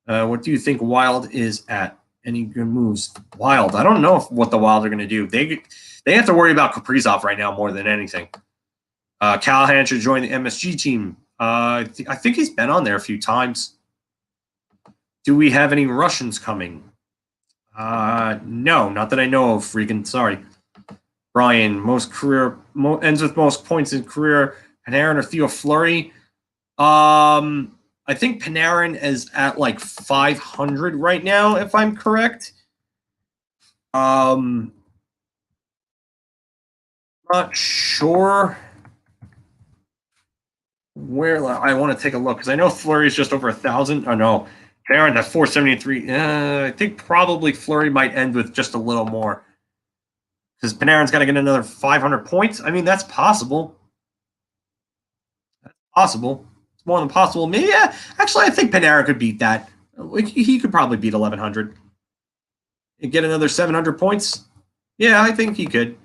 What do you think Wild is at? Any good moves? Wild. I don't know what the Wild are going to do. They have to worry about Kaprizov right now more than anything. Callahan should join the MSG team. I think he's been on there a few times. Do we have any Russians coming? No, not that I know of, Regan. Sorry. Brian, ends with most points in career. Panarin or Theo Fleury? I think Panarin is at like 500 right now, if I'm correct. Not sure where. I want to take a look because I know Fleury is just over 1,000. Oh no, Panarin at 473. I think probably Fleury might end with just a little more because Panarin's got to get another 500 points. I mean, that's possible. That's possible. It's more than possible. Maybe, yeah. Actually, I think Panarin could beat that. He could probably beat 1,100 and get another 700 points. Yeah, I think he could.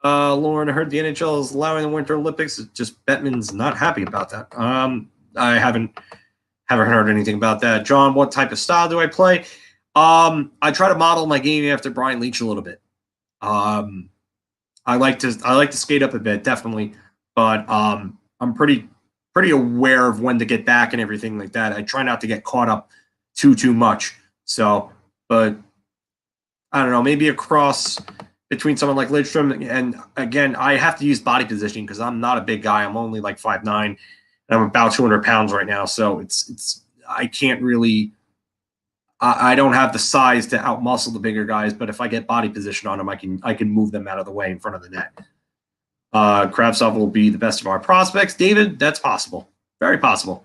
Lauren, I heard the NHL is allowing the Winter Olympics. It's just Bettman's not happy about that. I haven't heard anything about that. John, what type of style do I play? I try to model my game after Brian Leach a little bit. I like to skate up a bit, definitely, but I'm pretty aware of when to get back and everything like that. I try not to get caught up too much. So, but I don't know, maybe a cross between someone like Lidstrom, and again, I have to use body positioning because I'm not a big guy. I'm only like 5'9", and I'm about 200 pounds right now. So it's I can't really. I don't have the size to outmuscle the bigger guys, but if I get body position on them, I can move them out of the way in front of the net. Kravtsov will be the best of our prospects. David, that's possible. Very possible.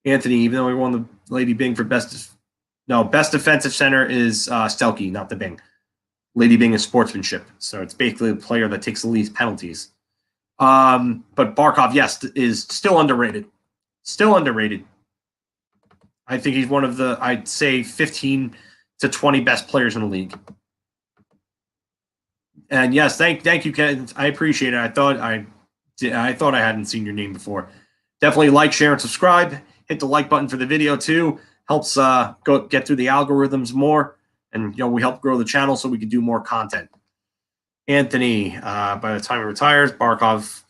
Anthony, even though we won the Lady Bing for best defensive center is Stelke, not the Bing. Lady Bing is sportsmanship, so it's basically the player that takes the least penalties. But Barkov, yes, is still underrated. Still underrated. I think he's one of the, I'd say, 15 to 20 best players in the league. And yes, thank you, Ken. I appreciate it. I thought I hadn't seen your name before. Definitely like, share, and subscribe. Hit the like button for the video too. Helps go get through the algorithms more. And we help grow the channel so we can do more content. Anthony, by the time he retires, Barkov.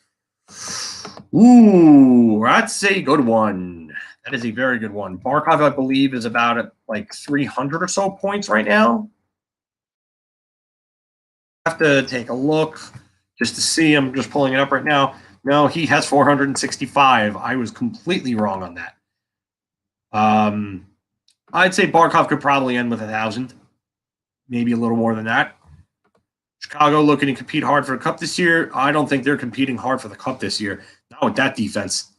Ooh, I'd say good one. That is a very good one. Barkov, I believe, is about at like 300 or so points right now. I have to take a look just to see. I'm just pulling it up right now. No, he has 465. I was completely wrong on that. I'd say Barkov could probably end with 1,000, maybe a little more than that. Chicago looking to compete hard for the Cup this year. I don't think they're competing hard for the Cup this year. Not with that defense.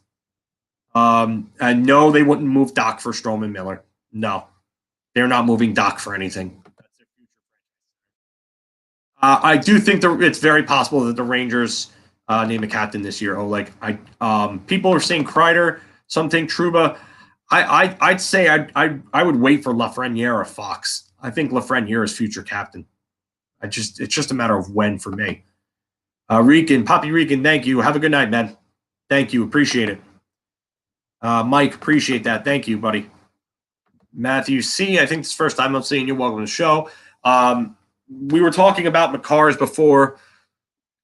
And no, they wouldn't move Doc for Stroman Miller. No, they're not moving Doc for anything. I do think it's very possible that the Rangers name a captain this year. People are saying Kreider, some think Trouba. I'd say I would wait for Lafreniere or Fox. I think Lafreniere is future captain. It's just a matter of when for me. Rican, Poppy Rican, thank you. Have a good night, man. Thank you. Appreciate it. Mike, appreciate that. Thank you, buddy. Matthew C, I think it's the first time I'm seeing you. Welcome to the show. We were talking about Makars before.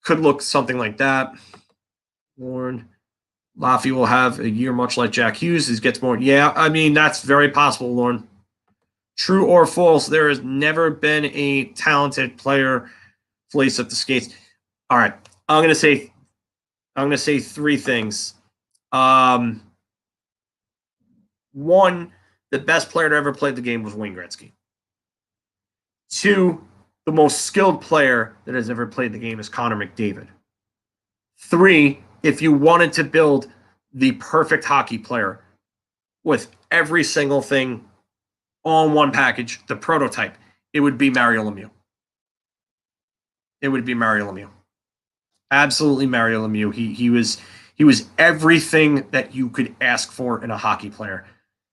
Could look something like that. Warren. Laffy will have a year much like Jack Hughes. He gets more. Yeah, I mean, that's very possible, Lauren. True or false, there has never been a talented player flace up the skates. All right. I'm gonna say three things. One, the best player to ever play the game was Wayne Gretzky. Two, the most skilled player that has ever played the game is Connor McDavid. Three, if you wanted to build the perfect hockey player with every single thing all in one package, the prototype, it would be Mario Lemieux. It would be Mario Lemieux. Absolutely Mario Lemieux. He was everything that you could ask for in a hockey player.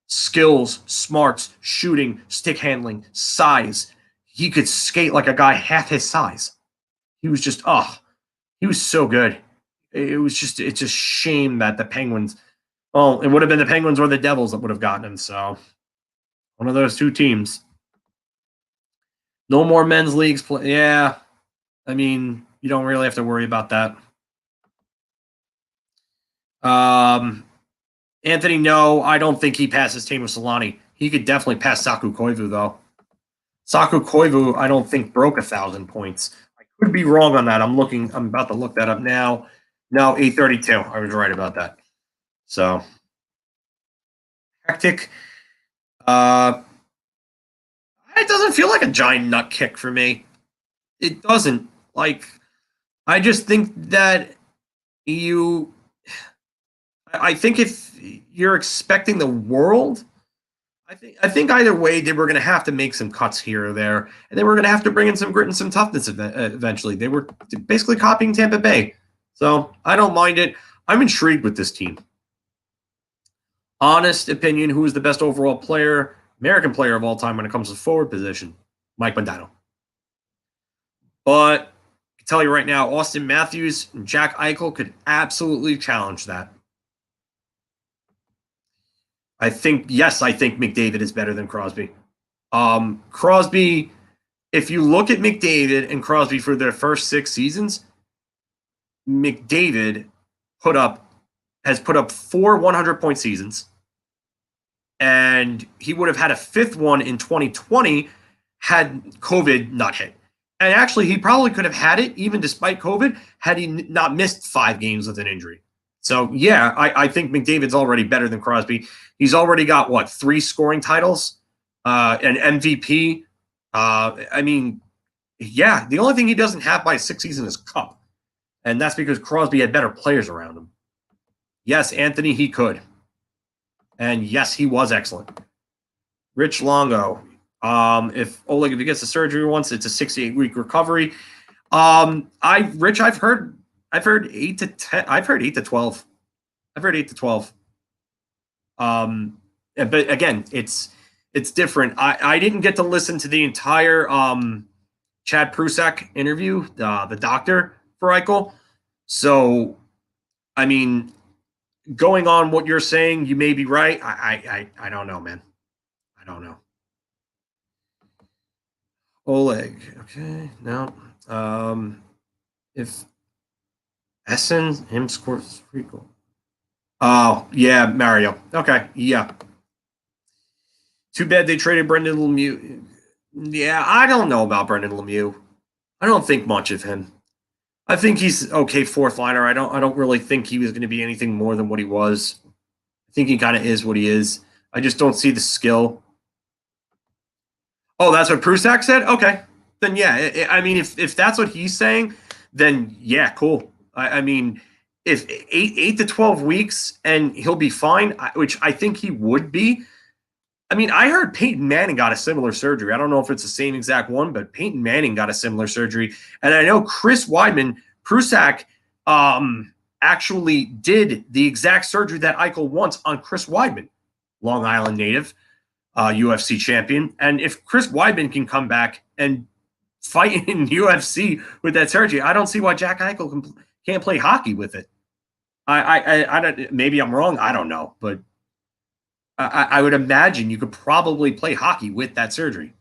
Skills, smarts, shooting, stick handling, size. He could skate like a guy half his size. He was just, he was so good. It's a shame that the Penguins, it would have been the Penguins or the Devils that would have gotten him. So one of those two teams. No more men's leagues play. Yeah. I mean, you don't really have to worry about that. Anthony, no, I don't think he passes Teemu Solani. He could definitely pass Saku Koivu, though. Saku Koivu, I don't think broke 1,000 points. I could be wrong on that. I'm about to look that up now. No, 832. I was right about that. So, hectic. It doesn't feel like a giant nut kick for me. It doesn't. I just think that I think if you're expecting the world, I think either way they were going to have to make some cuts here or there, and they were going to have to bring in some grit and some toughness eventually. They were basically copying Tampa Bay. So I don't mind it. I'm intrigued with this team. Honest opinion, who is the best overall player, American player of all time when it comes to forward position? Mike Modano. But I can tell you right now, Austin Matthews and Jack Eichel could absolutely challenge that. I think McDavid is better than Crosby. Crosby, if you look at McDavid and Crosby for their first 6 seasons, McDavid has put up 4 100-point seasons, and he would have had a 5th one in 2020 had COVID not hit. And actually, he probably could have had it even despite COVID had he not missed 5 games with an injury. So, yeah, I think McDavid's already better than Crosby. He's already got, 3 scoring titles, an MVP. I mean, yeah, the only thing he doesn't have by 6 seasons is Cup. And that's because Crosby had better players around him. Yes, Anthony, he could. And yes, he was excellent. Rich Longo. If he gets the surgery once, it's a 68-week recovery. I've heard 8 to 10. I've heard 8 to 12. I've heard 8 to 12. But again, it's different. I didn't get to listen to the entire Chad Prusak interview, the doctor for Eichel. So, I mean, going on what you're saying, you may be right. I don't know, man. I don't know. Oleg. Okay, no. If Essen, him scores 3 goals. Oh, yeah, Mario. Okay, yeah. Too bad they traded Brendan Lemieux. Yeah, I don't know about Brendan Lemieux. I don't think much of him. I think he's okay fourth liner. I don't really think he was going to be anything more than what he was. I think he kind of is what he is. I just don't see the skill. Oh, that's what Prusak said? Okay. Then yeah, I mean if that's what he's saying, then yeah, cool. I mean, if 8 to 12 weeks and he'll be fine, which I think he would be. I mean, I heard Peyton Manning got a similar surgery. I don't know if it's the same exact one, but Peyton Manning got a similar surgery. And I know Chris Weidman, Prusak, actually did the exact surgery that Eichel wants on Chris Weidman, Long Island native, UFC champion. And if Chris Weidman can come back and fight in UFC with that surgery, I don't see why Jack Eichel can't play hockey with it. I don't. Maybe I'm wrong. I don't know, but I would imagine you could probably play hockey with that surgery.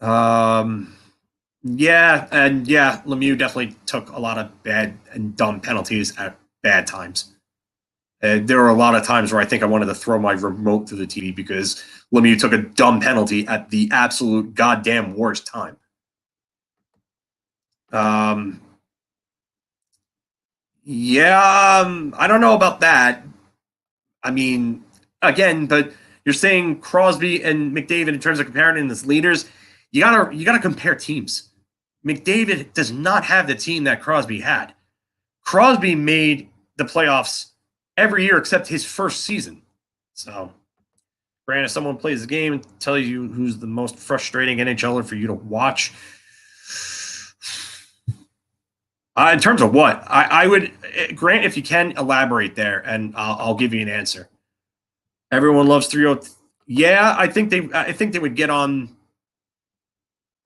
Yeah, and yeah, Lemieux definitely took a lot of bad and dumb penalties at bad times. There were a lot of times where I think I wanted to throw my remote to the TV because Lemieux took a dumb penalty at the absolute goddamn worst time. Yeah, I don't know about that. I mean, again, but you're saying Crosby and McDavid in terms of comparing them as leaders. You gotta compare teams. McDavid does not have the team that Crosby had. Crosby made the playoffs every year except his first season. So, Brandon, if someone plays the game and tells you who's the most frustrating NHLer for you to watch, in terms of what, I would Grant, if you can elaborate there, and I'll give you an answer. Everyone loves 3-0. Yeah, I think they would get on.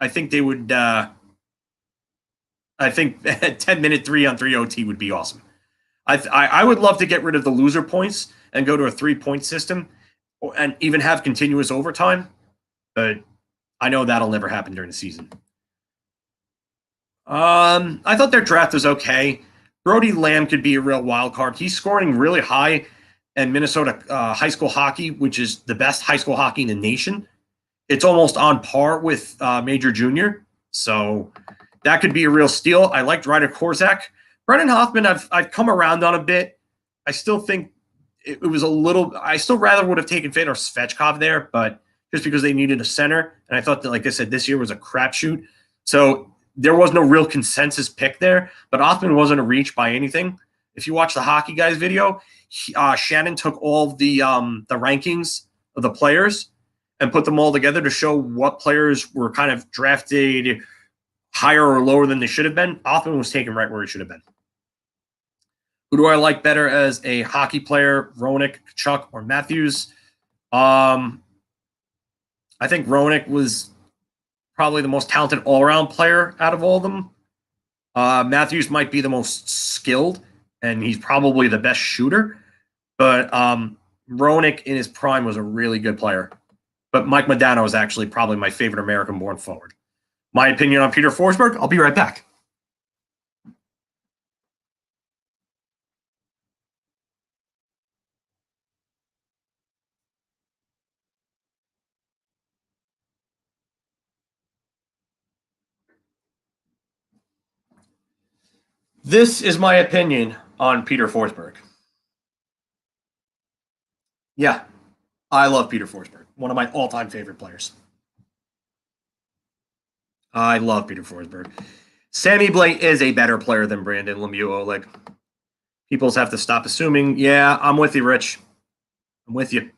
I think they would. I think 10-minute 3-on-3 OT would be awesome. I would love to get rid of the loser points and go to a 3-point system, and even have continuous overtime. But I know that'll never happen during the season. I thought their draft was okay. Brody Lamb could be a real wild card. He's scoring really high in Minnesota high school hockey, which is the best high school hockey in the nation. It's almost on par with Major Junior. So that could be a real steal. I liked Ryder Korzak. Brennan Hoffman, I've come around on a bit. I still think it was a little. I still rather would have taken Fedor Svechkov there, but just because they needed a center, and I thought that, like I said, this year was a crapshoot. So there was no real consensus pick there. But Hoffman wasn't a reach by anything. If you watch the Hockey Guys video, Shannon took all the rankings of the players and put them all together to show what players were kind of drafted higher or lower than they should have been. Hoffman was taken right where he should have been. Who do I like better as a hockey player, Roenick, Tkachuk, or Matthews? I think Roenick was probably the most talented all-around player out of all of them. Matthews might be the most skilled, and he's probably the best shooter. But Roenick in his prime was a really good player. But Mike Modano is actually probably my favorite American-born forward. My opinion on Peter Forsberg, I'll be right back. This is my opinion on Peter Forsberg. Yeah, I love Peter Forsberg. One of my all-time favorite players. I love Peter Forsberg. Sammy Blais is a better player than Brandon Lemieux Oleg. People have to stop assuming. Yeah, I'm with you, Rich. I'm with you.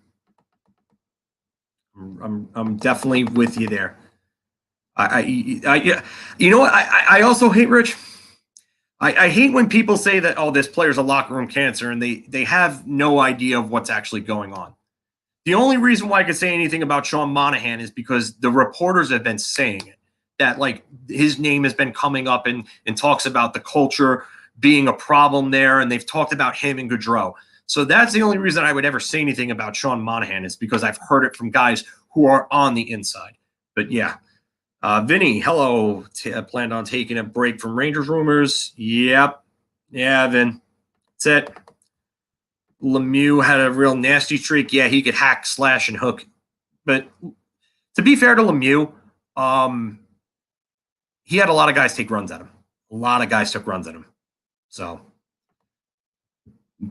I'm definitely with you there. You know what? I also hate, Rich. I hate when people say that, oh, this player's a locker room cancer, and they have no idea of what's actually going on. The only reason why I could say anything about Sean Monahan is because the reporters have been saying it, that like his name has been coming up and talks about the culture being a problem there, and they've talked about him and Gaudreau. So that's the only reason I would ever say anything about Sean Monahan, is because I've heard it from guys who are on the inside. But yeah. Vinny, hello. Planned on taking a break from Rangers rumors. Yep. Yeah, Vin. That's it. Lemieux had a real nasty streak. Yeah, he could hack, slash, and hook. But to be fair to Lemieux, he had a lot of guys take runs at him. A lot of guys took runs at him. So,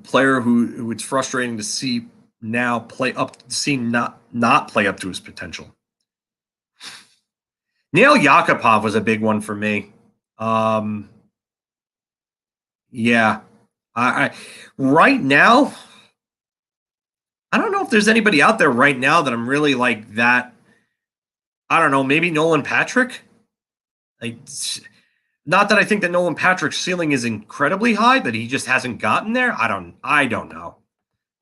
player who it's frustrating to see now play up, see not play up to his potential. Neil Yakupov was a big one for me. Yeah, I right now, I don't know if there's anybody out there right now that I'm really like that. I don't know, maybe Nolan Patrick. Like, not that I think that Nolan Patrick's ceiling is incredibly high, but he just hasn't gotten there. I don't know.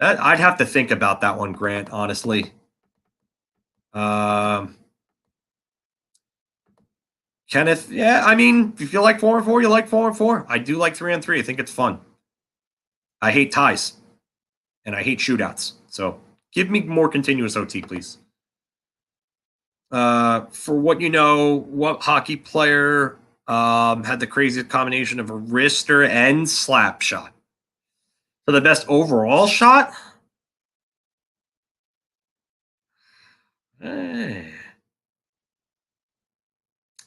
I'd have to think about that one, Grant. Honestly, Kenneth. Yeah, I mean, if you like 4-4, you like 4-4. I do like 3-on-3. I think it's fun. I hate ties, and I hate shootouts. So give me more continuous OT, please. For what you know, what hockey player had the craziest combination of a wrister and slap shot? For the best overall shot?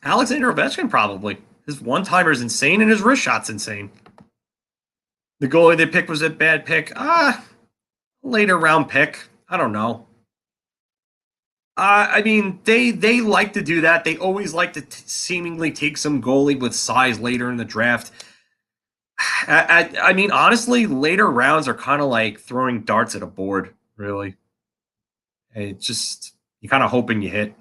Alexander Ovechkin, probably. His one-timer is insane, and his wrist shot's insane. The goalie they picked was a bad pick. Later round pick. I don't know. I mean, they like to do that. They always like to seemingly take some goalie with size later in the draft. I mean, honestly, later rounds are kind of like throwing darts at a board, really. It's just, you're kind of hoping you hit.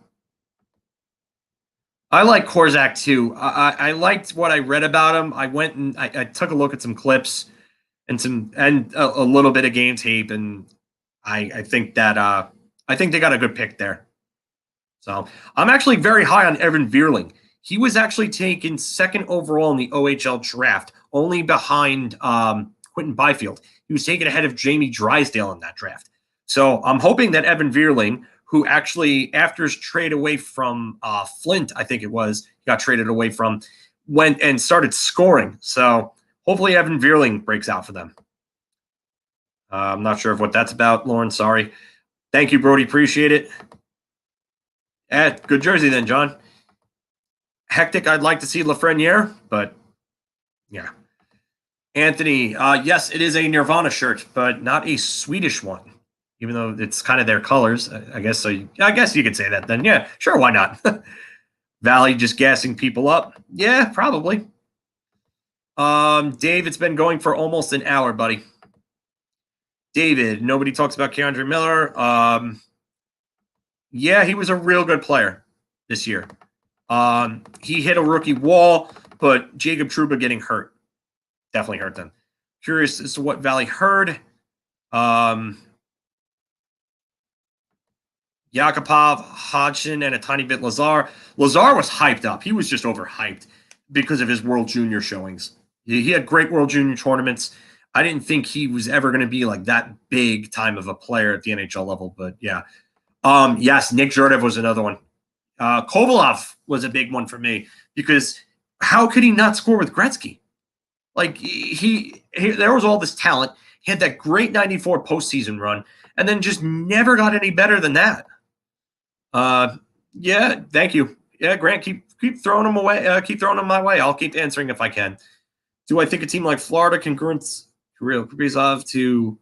I like Korzak too. I liked what I read about him. I went and I took a look at some clips and a little bit of game tape, and I think that I think they got a good pick there. So I'm actually very high on Evan Vierling. He was actually taken second overall in the OHL draft, only behind Quentin Byfield. He was taken ahead of Jamie Drysdale in that draft. So I'm hoping that Evan Vierling, who actually, after his trade away from Flint, I think it was, he got traded away from, went and started scoring. So hopefully Evan Vierling breaks out for them. I'm not sure of what that's about, Lauren. Sorry. Thank you, Brody. Appreciate it. Good jersey then, John. Hectic, I'd like to see Lafreniere, but yeah. Anthony, yes, it is a Nirvana shirt, but not a Swedish one, even though it's kind of their colors, I guess. So I guess you could say that then. Yeah, sure, why not? Valley just gassing people up. Yeah, probably. Dave, it's been going for almost an hour, buddy. David, nobody talks about Keandre Miller. Yeah, he was a real good player this year. He hit a rookie wall, but Jacob Trouba getting hurt definitely hurt them. Curious as to what Valley heard. Yakupov, Hodgson, and a tiny bit Lazar. Lazar was hyped up. He was just overhyped because of his World Junior showings. He had great World Junior tournaments. I didn't think he was ever going to be like that big time of a player at the NHL level, but yeah. Yes, Nick Zherdev was another one. Kovalov was a big one for me because how could he not score with Gretzky? Like he there was all this talent. He had that great 94 postseason run and then just never got any better than that. Yeah, thank you. Yeah, Grant, keep throwing them away. Keep throwing them my way. I'll keep answering if I can. Do I think a team like Florida can convince Kirill Kaprizov to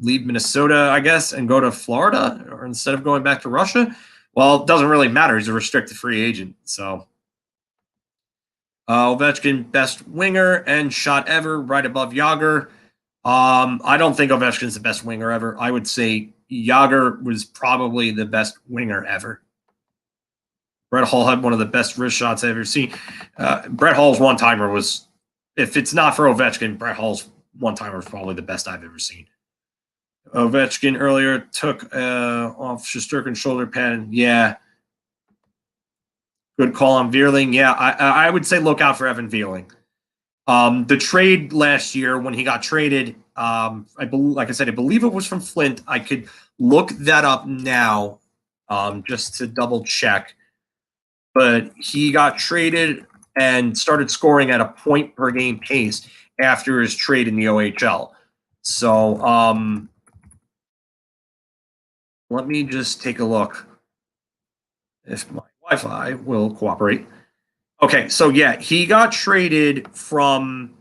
leave Minnesota, I guess, and go to Florida or instead of going back to Russia? Well, it doesn't really matter. He's a restricted free agent. So Ovechkin, best winger and shot ever, right above Yager. I don't think Ovechkin's the best winger ever. I would say Yager was probably the best winger ever. Brett Hull had one of the best wrist shots I've ever seen. Brett Hull's one-timer was, if it's not for Ovechkin, Brett Hull's one-timer is probably the best I've ever seen. Ovechkin earlier took off Shesterkin's shoulder pad. Yeah. Good call on Vierling. Yeah, I would say look out for Evan Vierling. The trade last year when he got traded, like I said, I believe it was from Flint. I could look that up now. just to double check. But he got traded and started scoring at a point per game pace after his trade in the OHL. So let me just take a look if my Wi-Fi will cooperate. Okay, so yeah, he got traded from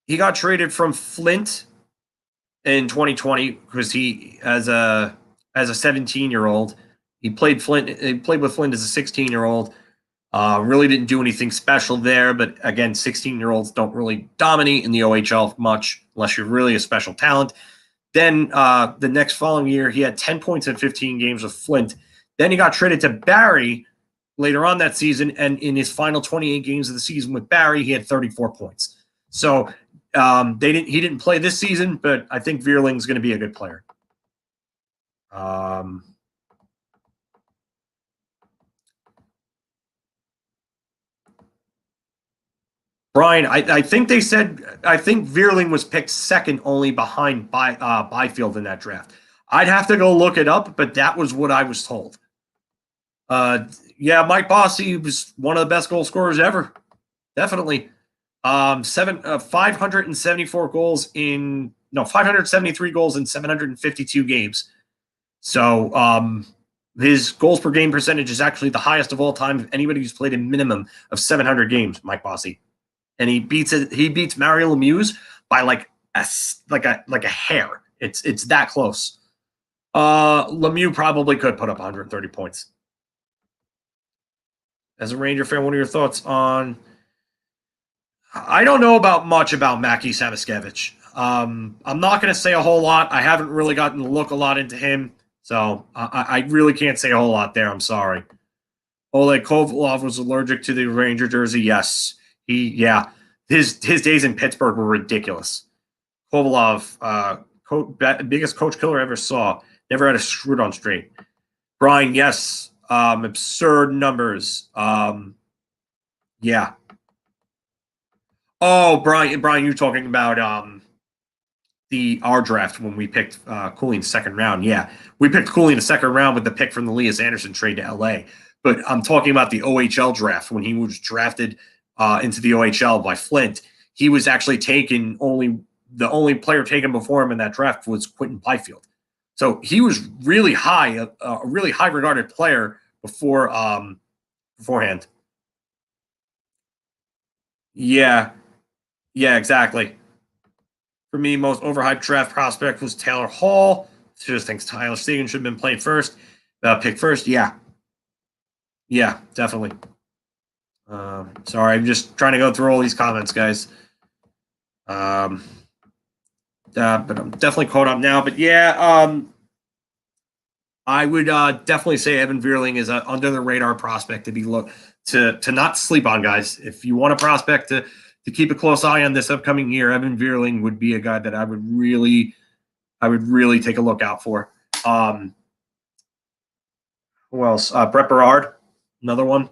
Flint in 2020 because he as a 17-year-old, he played with Flint as a 16-year-old. Really didn't do anything special there, but again, 16-year-olds don't really dominate in the OHL much unless you're really a special talent. Then the next following year, he had 10 points in 15 games with Flint. Then he got traded to Barrie later on that season, and in his final 28 games of the season with Barrie, he had 34 points. So he didn't play this season, but I think Vierling's going to be a good player. Brian, I think Vierling was picked second only behind Byfield in that draft. I'd have to go look it up, but that was what I was told. Yeah, Mike Bossy was one of the best goal scorers ever. Definitely. 573 goals in 752 games. So his goals per game percentage is actually the highest of all time of anybody who's played a minimum of 700 games, Mike Bossy. And he beats Mario Lemieux by like a hair. It's that close. Lemieux probably could put up 130 points. As a Ranger fan, what are your thoughts on? I don't know much about Mackie Samoskevich. I'm not going to say a whole lot. I haven't really gotten to look a lot into him, so I really can't say a whole lot there. I'm sorry. Oleg Kovalov was allergic to the Ranger jersey. Yes, his days in Pittsburgh were ridiculous. Kovalov, biggest coach killer I ever saw. Never had a screwed on straight. Brian, yes, absurd numbers. Yeah. Oh, Brian, you're talking about our draft when we picked Cooley in the second round. Yeah, we picked Cooley in the second round with the pick from the Elias Anderson trade to LA. But I'm talking about the OHL draft when he was drafted into the OHL by Flint. He was actually taken the only player taken before him in that draft was Quentin Byfield. So he was really high, a really high regarded player beforehand. Yeah, exactly. For me, most overhyped draft prospect was Taylor Hall. Just thinks Tyler Seguin should have been picked first. Yeah, definitely. Sorry, I'm just trying to go through all these comments, guys. But I'm definitely caught up now. But yeah, I would definitely say Evan Vierling is an under the radar prospect to be to not sleep on, guys. If you want a prospect to keep a close eye on this upcoming year, Evan Vierling would be a guy that I would really take a look out for. Who else? Brett Berard, another one.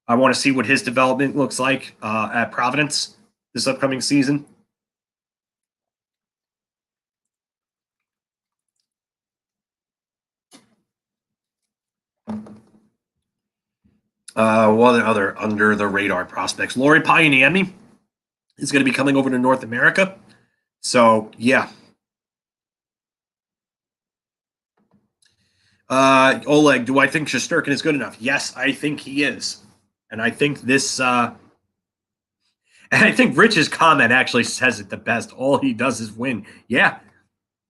I want to see what his development looks like at Providence this upcoming season. What other under the radar prospects? Lori Payuniemi is going to be coming over to North America. So, yeah. Oleg, do I think Shesterkin is good enough? Yes, I think he is. And I think and I think Rich's comment actually says it the best. All he does is win. Yeah.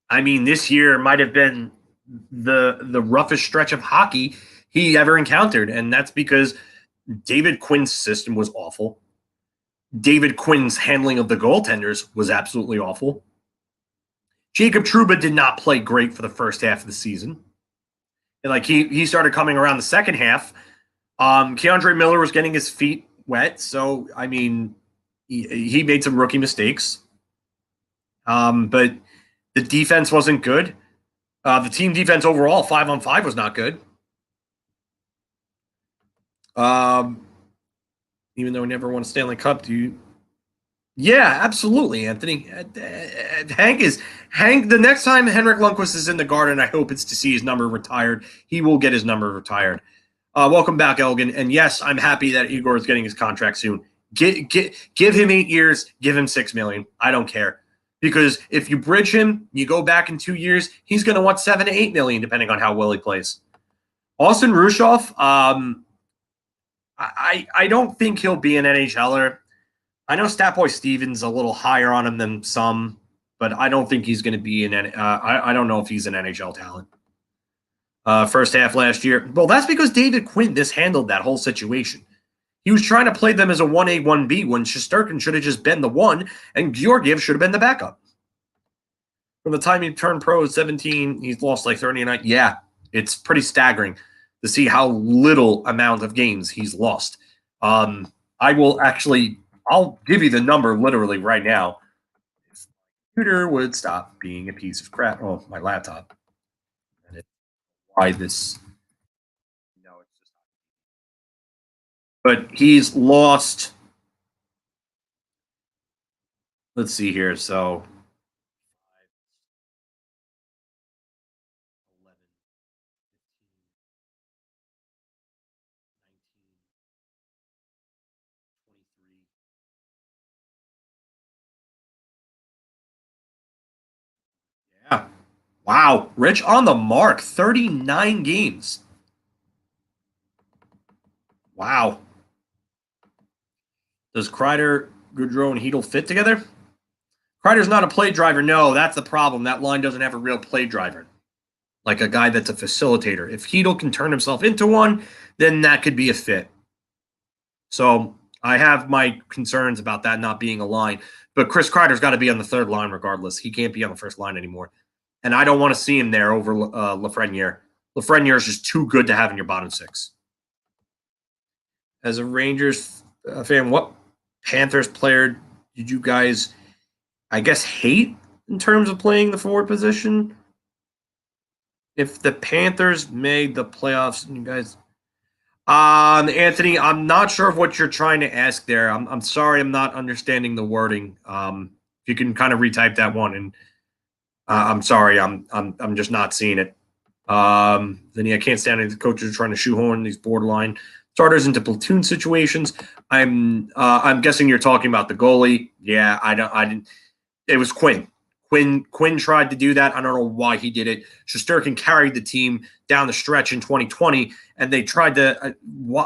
I mean, this year might have been the roughest stretch of hockey he ever encountered. And that's because David Quinn's system was awful. David Quinn's handling of the goaltenders was absolutely awful. Jacob Trouba did not play great for the first half of the season. And like he started coming around the second half. Keandre Miller was getting his feet wet. So, I mean, he made some rookie mistakes. But the defense wasn't good. The team defense overall, 5-on-5, was not good. Even though we never won a Stanley Cup, Yeah, absolutely, Anthony. Hank. The next time Henrik Lundqvist is in the Garden, I hope it's to see his number retired. He will get his number retired. Welcome back, Elgin. And yes, I'm happy that Igor is getting his contract soon. Give him 8 years. Give him $6 million. I don't care, because if you bridge him, you go back in 2 years, he's going to want 7 to 8 million, depending on how well he plays. Austin Rushoff. I don't think he'll be an NHLer. I know Statboy Stevens a little higher on him than some, but I don't think he's going to be an. I don't know if he's an NHL talent. First half last year. Well, that's because David Quinn mishandled that whole situation. He was trying to play them as a 1A, 1B when Shesterkin should have just been the one, and Georgiev should have been the backup. From the time he turned pro at 17, he's lost like 39. Yeah, it's pretty staggering to see how little amount of games he's lost. I'll give you the number literally right now. If my computer would stop being a piece of crap. Oh, my laptop. And why this? No, it's just. But he's lost. Let's see here. So 11, 15, 19, 23. Yeah. Wow. Rich on the mark. 39 games. Wow. Does Kreider, Goodrow, and Hedel fit together? Kreider's not a play driver. No, that's the problem. That line doesn't have a real play driver, like a guy that's a facilitator. If Hedel can turn himself into one, then that could be a fit. So I have my concerns about that not being a line. But Chris Kreider's got to be on the third line regardless. He can't be on the first line anymore. And I don't want to see him there over Lafreniere. Lafreniere is just too good to have in your bottom six. As a Rangers fan, what Panthers player did you guys, I guess, hate in terms of playing the forward position? If the Panthers made the playoffs, and you guys, Anthony, I'm not sure of what you're trying to ask there. I'm sorry, I'm not understanding the wording. If you can kind of retype that one, and I'm sorry, I'm just not seeing it. Then I can't stand it. The coaches are trying to shoehorn these borderline starters into platoon situations. I'm guessing you're talking about the goalie. Yeah, I didn't. It was Quinn. Quinn tried to do that. I don't know why he did it. Shesterkin carried the team down the stretch in 2020, and they tried to.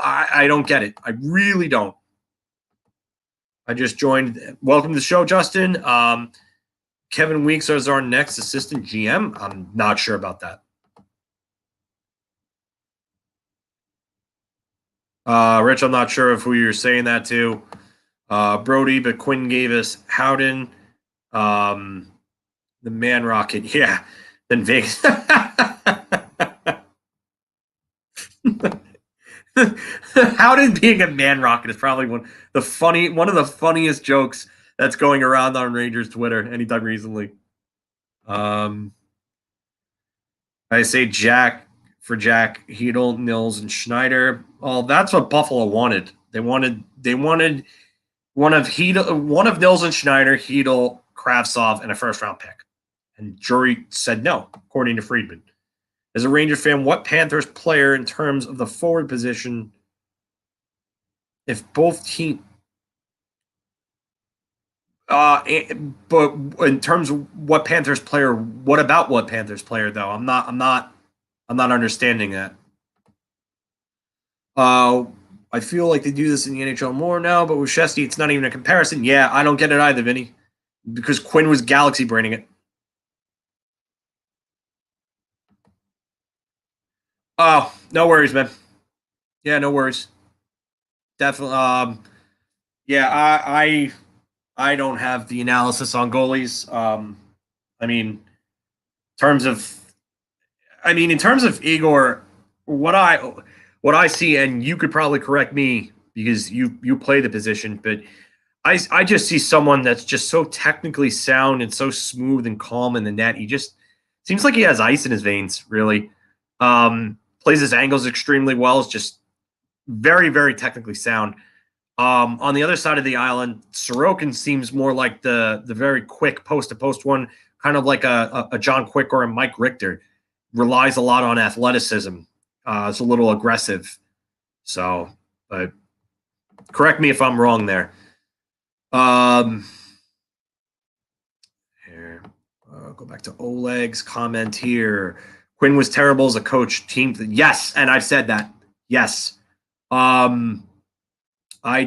I don't get it. I really don't. I just joined. Welcome to the show, Justin. Kevin Weeks is our next assistant GM. I'm not sure about that. Rich, I'm not sure of who you're saying that to. Brody, but Quinn gave us Howden. The Man Rocket, yeah. Then Vegas. Howden being a Man Rocket is probably one of the funniest jokes that's going around on Rangers Twitter anytime recently. I say Jack for Jack, Hedel, Nils, and Schneider. Oh, that's what Buffalo wanted. They wanted one of Nils and Schneider, Hedel, Kravtsov, and a first-round pick. And jury said no, according to Friedman. As a Ranger fan, what Panthers player in terms of the forward position, if both teams, but in terms of what Panthers player, what about what Panthers player though? I'm not understanding that. I feel like they do this in the NHL more now, but with Shesty, it's not even a comparison. Yeah, I don't get it either, Vinny, because Quinn was Galaxy branding it. Oh, no worries, man. Yeah, no worries. Definitely. Yeah, I don't have the analysis on goalies. I mean, in terms of Igor, what I see, and you could probably correct me because you play the position, but I just see someone that's just so technically sound and so smooth and calm in the net. He just seems like he has ice in his veins, really. Plays his angles extremely well. Is just very, very technically sound. On the other side of the island, Sorokin seems more like the very quick post-to-post one, kind of like a John Quick or a Mike Richter. Relies a lot on athleticism. It's a little aggressive. So, but correct me if I'm wrong there. Here, go back to Oleg's comment here. Quinn was terrible as a coach. Team, yes, and I've said that. Yes. I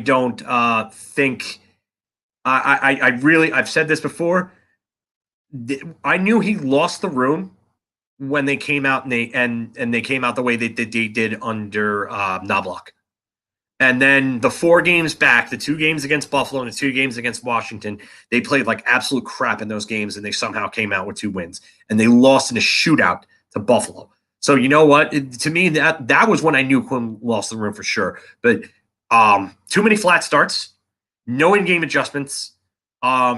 don't think I really I've said this before. I knew he lost the room when they came out and they came out the way they did under Knobloch. And then the 4 games back, the 2 games against Buffalo and the 2 games against Washington, they played like absolute crap in those games, and they somehow came out with 2 wins. And they lost in a shootout to Buffalo. So you know what? To me, that was when I knew Quinn lost the room for sure. But too many flat starts, no in-game adjustments.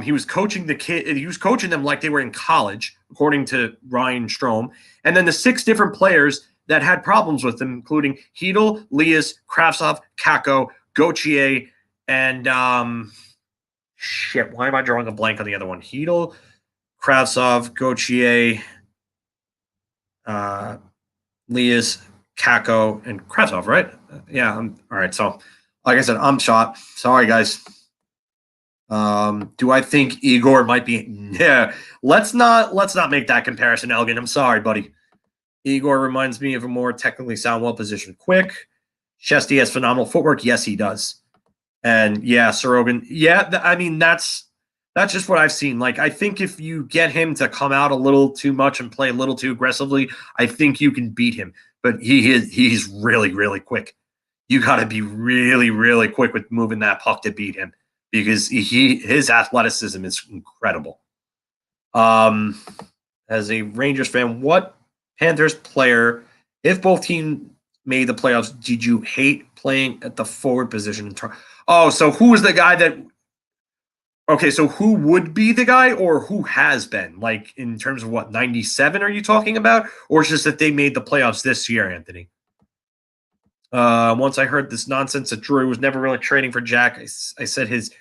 He was coaching the kid. He was coaching them like they were in college, according to Ryan Strome. And then the 6 different players that had problems with him, including Hedel, Lias, Kravtsov, Kakko, Gauthier, and why am I drawing a blank on the other one? Hedel, Kravtsov, Gauthier, Lias, Kakko, and Kravtsov, right? Yeah. All right. So, like I said, I'm shot. Sorry, guys. Do I think Igor might be? Yeah. Let's not make that comparison, Elgin. I'm sorry, buddy. Igor reminds me of a more technically sound, well-positioned Quick. Shesty has phenomenal footwork. Yes, he does. And yeah, Sorokin. Yeah, I mean that's just what I've seen. Like I think if you get him to come out a little too much and play a little too aggressively, I think you can beat him. But he's really, really quick. You got to be really, really quick with moving that puck to beat him because his athleticism is incredible. As a Rangers fan, what Panthers player, if both teams made the playoffs, did you hate playing at the forward position? Oh, so who was the guy that? Okay, so who would be the guy, or who has been? Like in terms of what 97? Are you talking about, or it's just that they made the playoffs this year, Anthony? Once I heard this nonsense that Drury was never really trading for Jack, I said his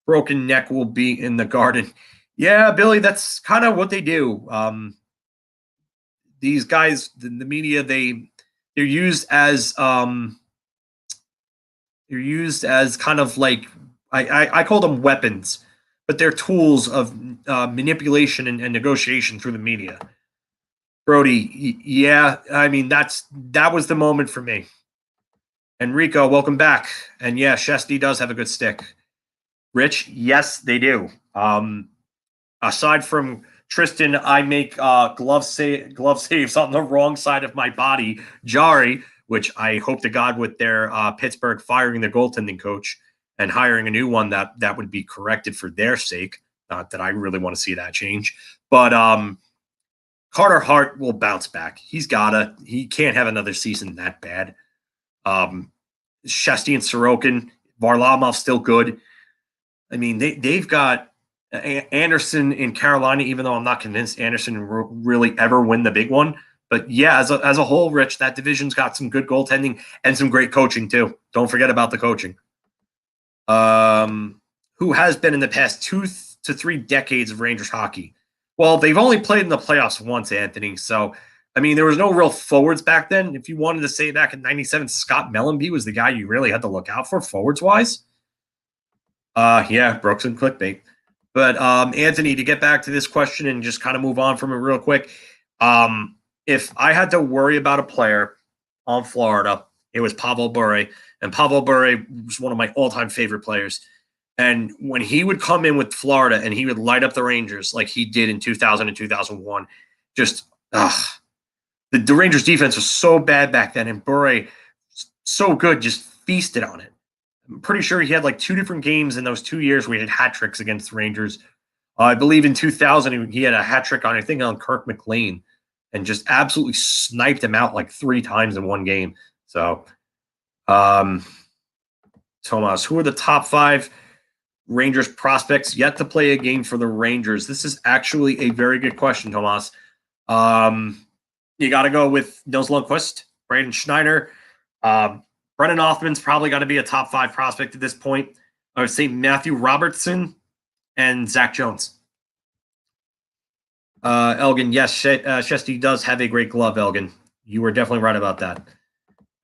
broken neck will be in the Garden. Yeah, Billy, that's kind of what they do. These guys, the media, they're used as kind of like I call them weapons, but they're tools of manipulation and negotiation through the media. Brody, yeah, I mean that was the moment for me. Enrico, welcome back. And yeah, Shesty does have a good stick. Rich, yes, they do. Aside from Tristan, I make glove saves on the wrong side of my body. Jari, which I hope to God with their Pittsburgh firing their goaltending coach and hiring a new one that would be corrected for their sake. Not that I really want to see that change. But Carter Hart will bounce back. He can't have another season that bad. Shesty and Sorokin, Varlamov's still good. I mean, they've got Anderson in Carolina, even though I'm not convinced Anderson will really ever win the big one. But yeah, as a whole, Rich, that division's got some good goaltending and some great coaching too. Don't forget about the coaching. Who has been in the past 2 to 3 decades of Rangers hockey? Well, they've only played in the playoffs once, Anthony. So, I mean, there was no real forwards back then. If you wanted to say back in '97, Scott Mellenby was the guy you really had to look out for forwards-wise. Yeah, Brooks and clickbait. But Anthony, to get back to this question and just kind of move on from it real quick, if I had to worry about a player on Florida, it was Pavel Bure. And Pavel Bure was one of my all-time favorite players. And when he would come in with Florida and he would light up the Rangers like he did in 2000 and 2001, just the Rangers defense was so bad back then, and Bure so good, just feasted on it. I'm pretty sure he had like 2 different games in those 2 years where he had hat tricks against the Rangers. I believe in 2000 he had a hat trick on Kirk McLean, and just absolutely sniped him out like 3 times in one game. So, Tomas, who are the top 5 Rangers prospects yet to play a game for the Rangers? This is actually a very good question, Tomas. You got to go with Nils Lundqvist, Braden Schneider, Brennan Othman's probably got to be a top 5 prospect at this point. I would say Matthew Robertson and Zach Jones. Elgin, yes, Shesty does have a great glove, Elgin. You were definitely right about that.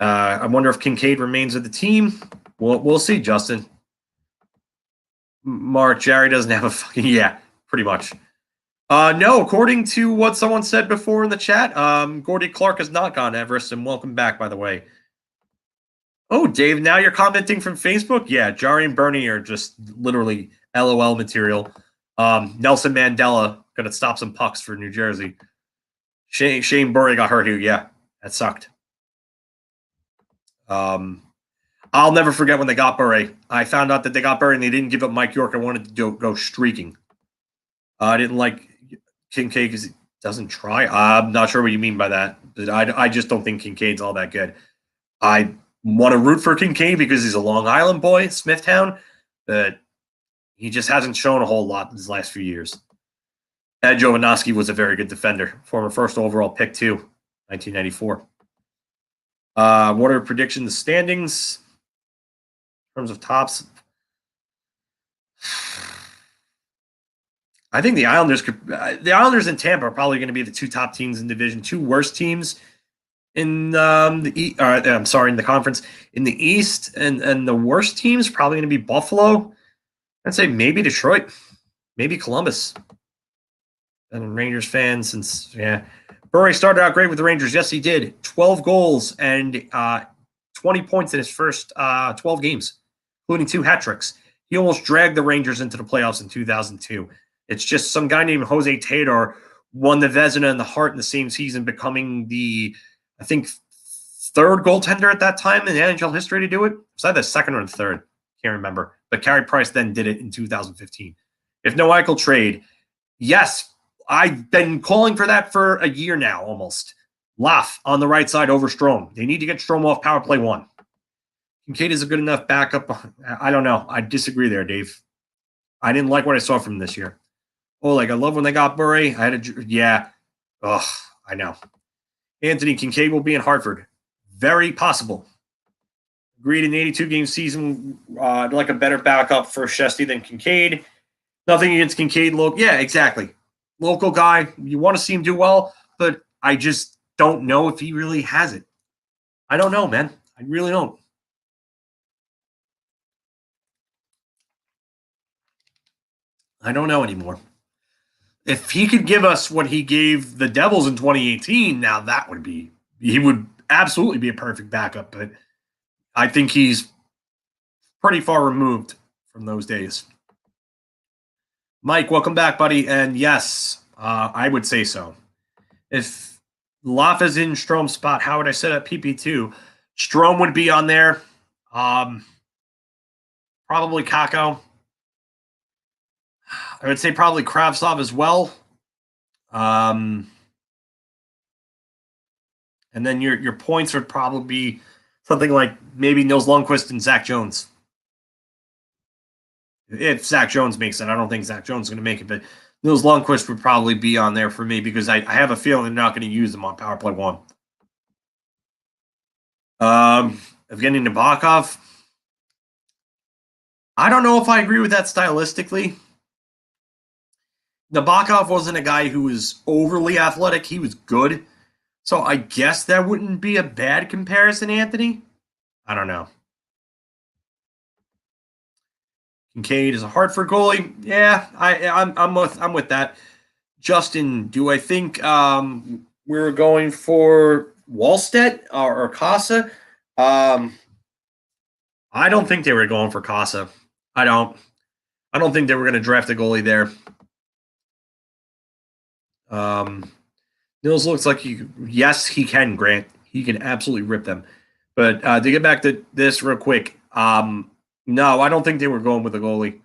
I wonder if Kincaid remains with the team. We'll see, Justin. Mark, Jerry doesn't have a fucking... Yeah, pretty much. No, according to what someone said before in the chat, Gordy Clark has not gone to Everest, and welcome back, by the way. Oh, Dave, now you're commenting from Facebook? Yeah, Jari and Bernie are just literally LOL material. Nelson Mandela going to stop some pucks for New Jersey. Shane Burry got hurt here. Yeah, that sucked. I'll never forget when they got Burry. I found out that they got Burry and they didn't give up Mike York. I wanted to go streaking. I didn't like Kincaid because he doesn't try. I'm not sure what you mean by that. I just don't think Kincaid's all that good. I want to root for Kincaid because he's a Long Island boy, Smithtown, but he just hasn't shown a whole lot these last few years. Ed Jovanovski was a very good defender, former first overall pick too, 1994. What are predictions? Standings in terms of tops? I think the Islanders and Tampa are probably going to be the 2 top teams in Division, 2 worst teams in in the conference. In the East, and the worst teams probably going to be Buffalo. I'd say maybe Detroit, maybe Columbus. And Rangers fans, since Burry started out great with the Rangers. Yes, he did. 12 goals and 20 points in his first 12 games, including 2 hat tricks. He almost dragged the Rangers into the playoffs in 2002. It's just some guy named Jose Tador won the Vezina and the Hart in the same season, becoming the, I think, 3rd goaltender at that time in NHL history to do it. Was either 2nd or 3rd. Can't remember. But Carey Price then did it in 2015. If no Eichel trade, yes, I've been calling for that for a year now almost. Laff on the right side over Strome. They need to get Strome off power play 1. Kincaid is a good enough backup. I don't know. I disagree there, Dave. I didn't like what I saw from him this year. Oh, I love when they got Burry. Ugh, I know. Anthony, Kincaid will be in Hartford. Very possible. Agreed, in the 82-game season, I'd like a better backup for Shesty than Kincaid. Nothing against Kincaid. Yeah, exactly. Local guy. You want to see him do well, but I just don't know if he really has it. I don't know, man. I really don't. I don't know anymore. If he could give us what he gave the Devils in 2018, now that would be, he would absolutely be a perfect backup, but I think he's pretty far removed from those days. Mike, welcome back, buddy. And yes, I would say so. If Laff is in Strome's spot, how would I set up PP2? Strome would be on there. Probably Kakko. I would say probably Kravtsov as well. And then your points would probably be something like maybe Nils Lundqvist and Zach Jones. If Zach Jones makes it. I don't think Zach Jones is going to make it, but Nils Lundqvist would probably be on there for me because I have a feeling they're not going to use him on power play 1. Evgeny Nabokov. I don't know if I agree with that stylistically. Nabokov wasn't a guy who was overly athletic. He was good. So I guess that wouldn't be a bad comparison, Anthony. I don't know. Kincaid is a Hartford goalie. Yeah, I'm with that. Justin, do I think we're going for Wallstedt or Casa? I don't think they were going for Casa. I don't think they were going to draft a goalie there. Nils looks like yes, he can, Grant. He can absolutely rip them. But to get back to this real quick, no, I don't think they were going with a goalie.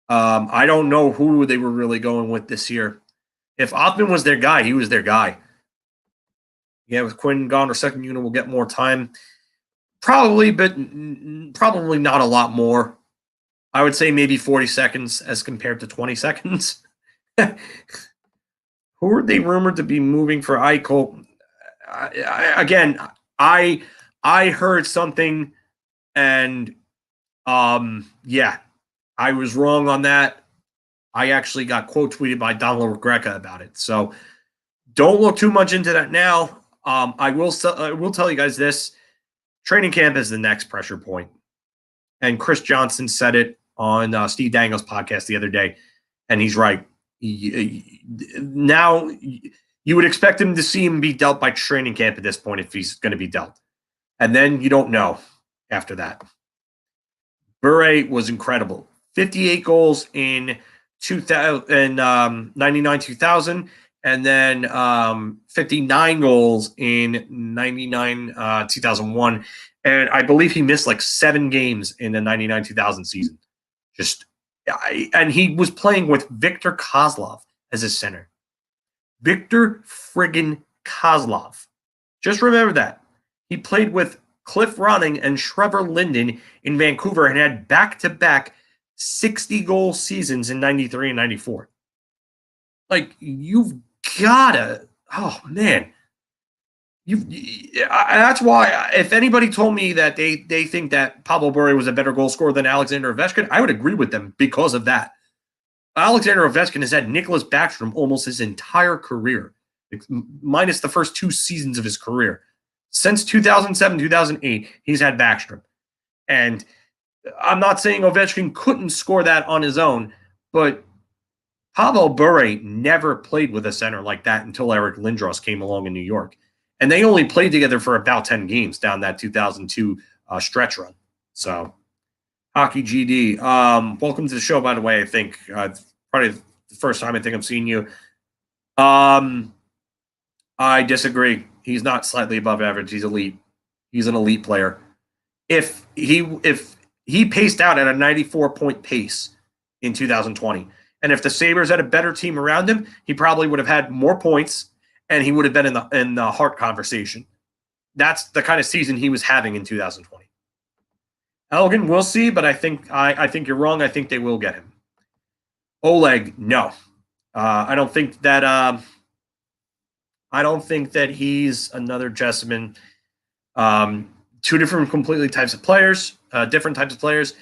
I don't know who they were really going with this year. If Othman was their guy, he was their guy. Yeah, with Quinn gone, our second unit will get more time. Probably, but probably not a lot more. I would say maybe 40 seconds as compared to 20 seconds. Who are they rumored to be moving for Eichel? I I heard something, and yeah, I was wrong on that. I actually got quote tweeted by Donald Greca about it. So don't look too much into that now. I will tell you guys this: training camp is the next pressure point, and Chris Johnson said it on Steve Dangle's podcast the other day, and he's right. Now you would expect him to see him be dealt by training camp at this point if he's going to be dealt, and then you don't know after that. Bure was incredible. 58 goals in 99 2000, and then 59 goals in 99 2001. And I believe he missed like 7 games in the 99 2000 season. And he was playing with Viktor Kozlov as his center. Viktor friggin' Kozlov. Just remember that. He played with Cliff Ronning and Trevor Linden in Vancouver and had back-to-back 60-goal seasons in 93 and 94. Like, you've gotta, oh man. That's why if anybody told me that they think that Pavel Bure was a better goal scorer than Alexander Ovechkin, I would agree with them because of that. Alexander Ovechkin has had Nicholas Backstrom almost his entire career, minus the first 2 seasons of his career. Since 2007, 2008, he's had Backstrom. And I'm not saying Ovechkin couldn't score that on his own, but Pavel Bure never played with a center like that until Eric Lindros came along in New York. And they only played together for about 10 games down that 2002 stretch run. So, Hockey GD, welcome to the show, by the way. I think probably the first time I think I'm seeing you. I disagree. He's not slightly above average. He's elite. He's an elite player. If he paced out at a 94-point pace in 2020, and if the Sabres had a better team around him, he probably would have had more points, and he would have been in the Hart conversation. That's the kind of season he was having in 2020. Elgin, we'll see, but I think you're wrong. I think they will get him. Oleg, no. I don't think that he's another Jessamine. 2 different completely types of players, different types of players.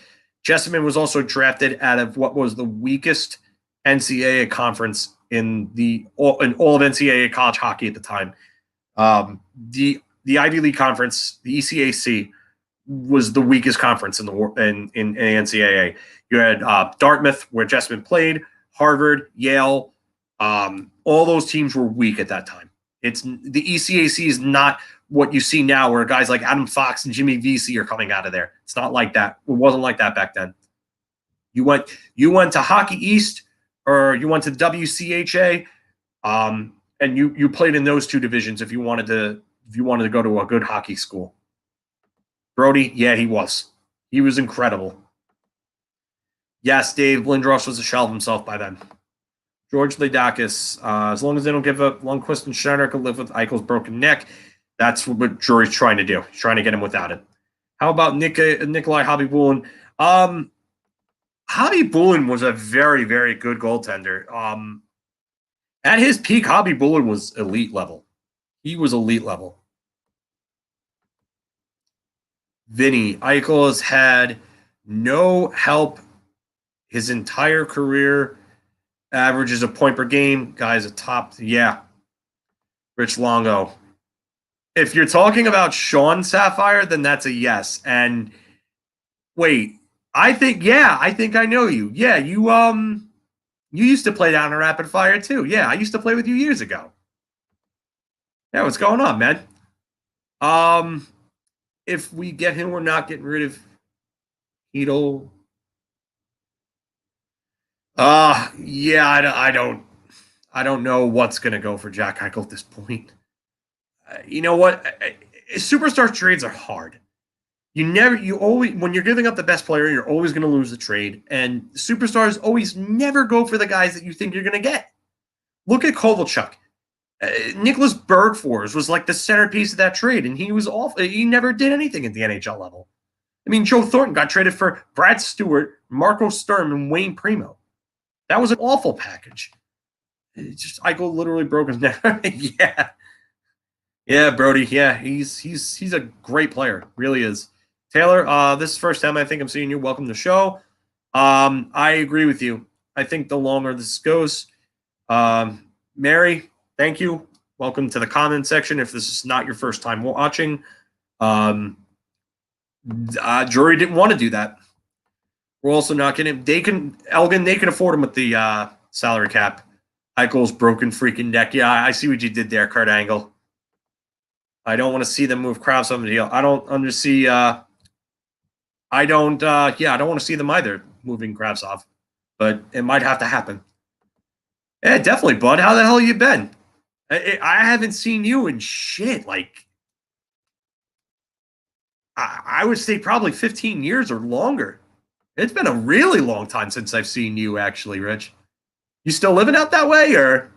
Jessamine was also drafted out of what was the weakest NCAA conference in all of NCAA college hockey at the time. The Ivy League Conference, the ECAC, was the weakest conference in NCAA. You had Dartmouth, where Jessamine played, Harvard, Yale. All those teams were weak at that time. The ECAC is not what you see now, where guys like Adam Fox and Jimmy Vesey are coming out of there. It's not like that. It wasn't like that back then. You went to Hockey East, or you went to WCHA, and you played in those 2 divisions if you wanted to go to a good hockey school. Brody, yeah, he was. He was incredible. Yes, Dave Lindros was a shell of himself by then. George Leidakis, as long as they don't give up, Lundqvist and Schneider could live with Eichel's broken neck. That's what Drury's trying to do. He's trying to get him without it. How about Nikolai Khabibulin? Khabibulin was a very, very good goaltender. At his peak, Khabibulin was elite level. He was elite level. Vinny, Eichel has had no help his entire career. Averages a point per game. Guy's a top. Yeah. Rich Longo. If you're talking about Sean Sapphire, then that's a yes. And wait, I think I know you. Yeah, you used to play down in Rapid Fire too. Yeah, I used to play with you years ago. Yeah, what's going on, man? If we get him, we're not getting rid of Heedle. Yeah, I don't know what's gonna go for Jack Eichel at this point. You know what? Superstar trades are hard. You always, when you're giving up the best player, you're always going to lose the trade. And superstars always never go for the guys that you think you're going to get. Look at Kovalchuk. Nicholas Bergfors was like the centerpiece of that trade, and he was awful. He never did anything at the NHL level. I mean, Joe Thornton got traded for Brad Stewart, Marco Sturm, and Wayne Primo. That was an awful package. Eichel literally broke his neck. Yeah. Yeah, Brody. Yeah, he's a great player. Really is. Taylor, this is the first time I think I'm seeing you. Welcome to the show. I agree with you. I think the longer this goes, Mary, thank you. Welcome to the comment section. If this is not your first time watching, um, Drury didn't want to do that. We're also not going to. They can Elgin. They can afford him with the salary cap. Eichel's broken freaking neck. Yeah, I see what you did there, Kurt Angle. I don't want to see them move Krabs on the deal. I don't undersee. I don't. Yeah, I don't want to see them either moving Krabs off, but it might have to happen. Yeah, definitely, bud. How the hell you been? I haven't seen you in shit. Like, I would say probably 15 years or longer. It's been a really long time since I've seen you, actually, Rich. You still living out that way, or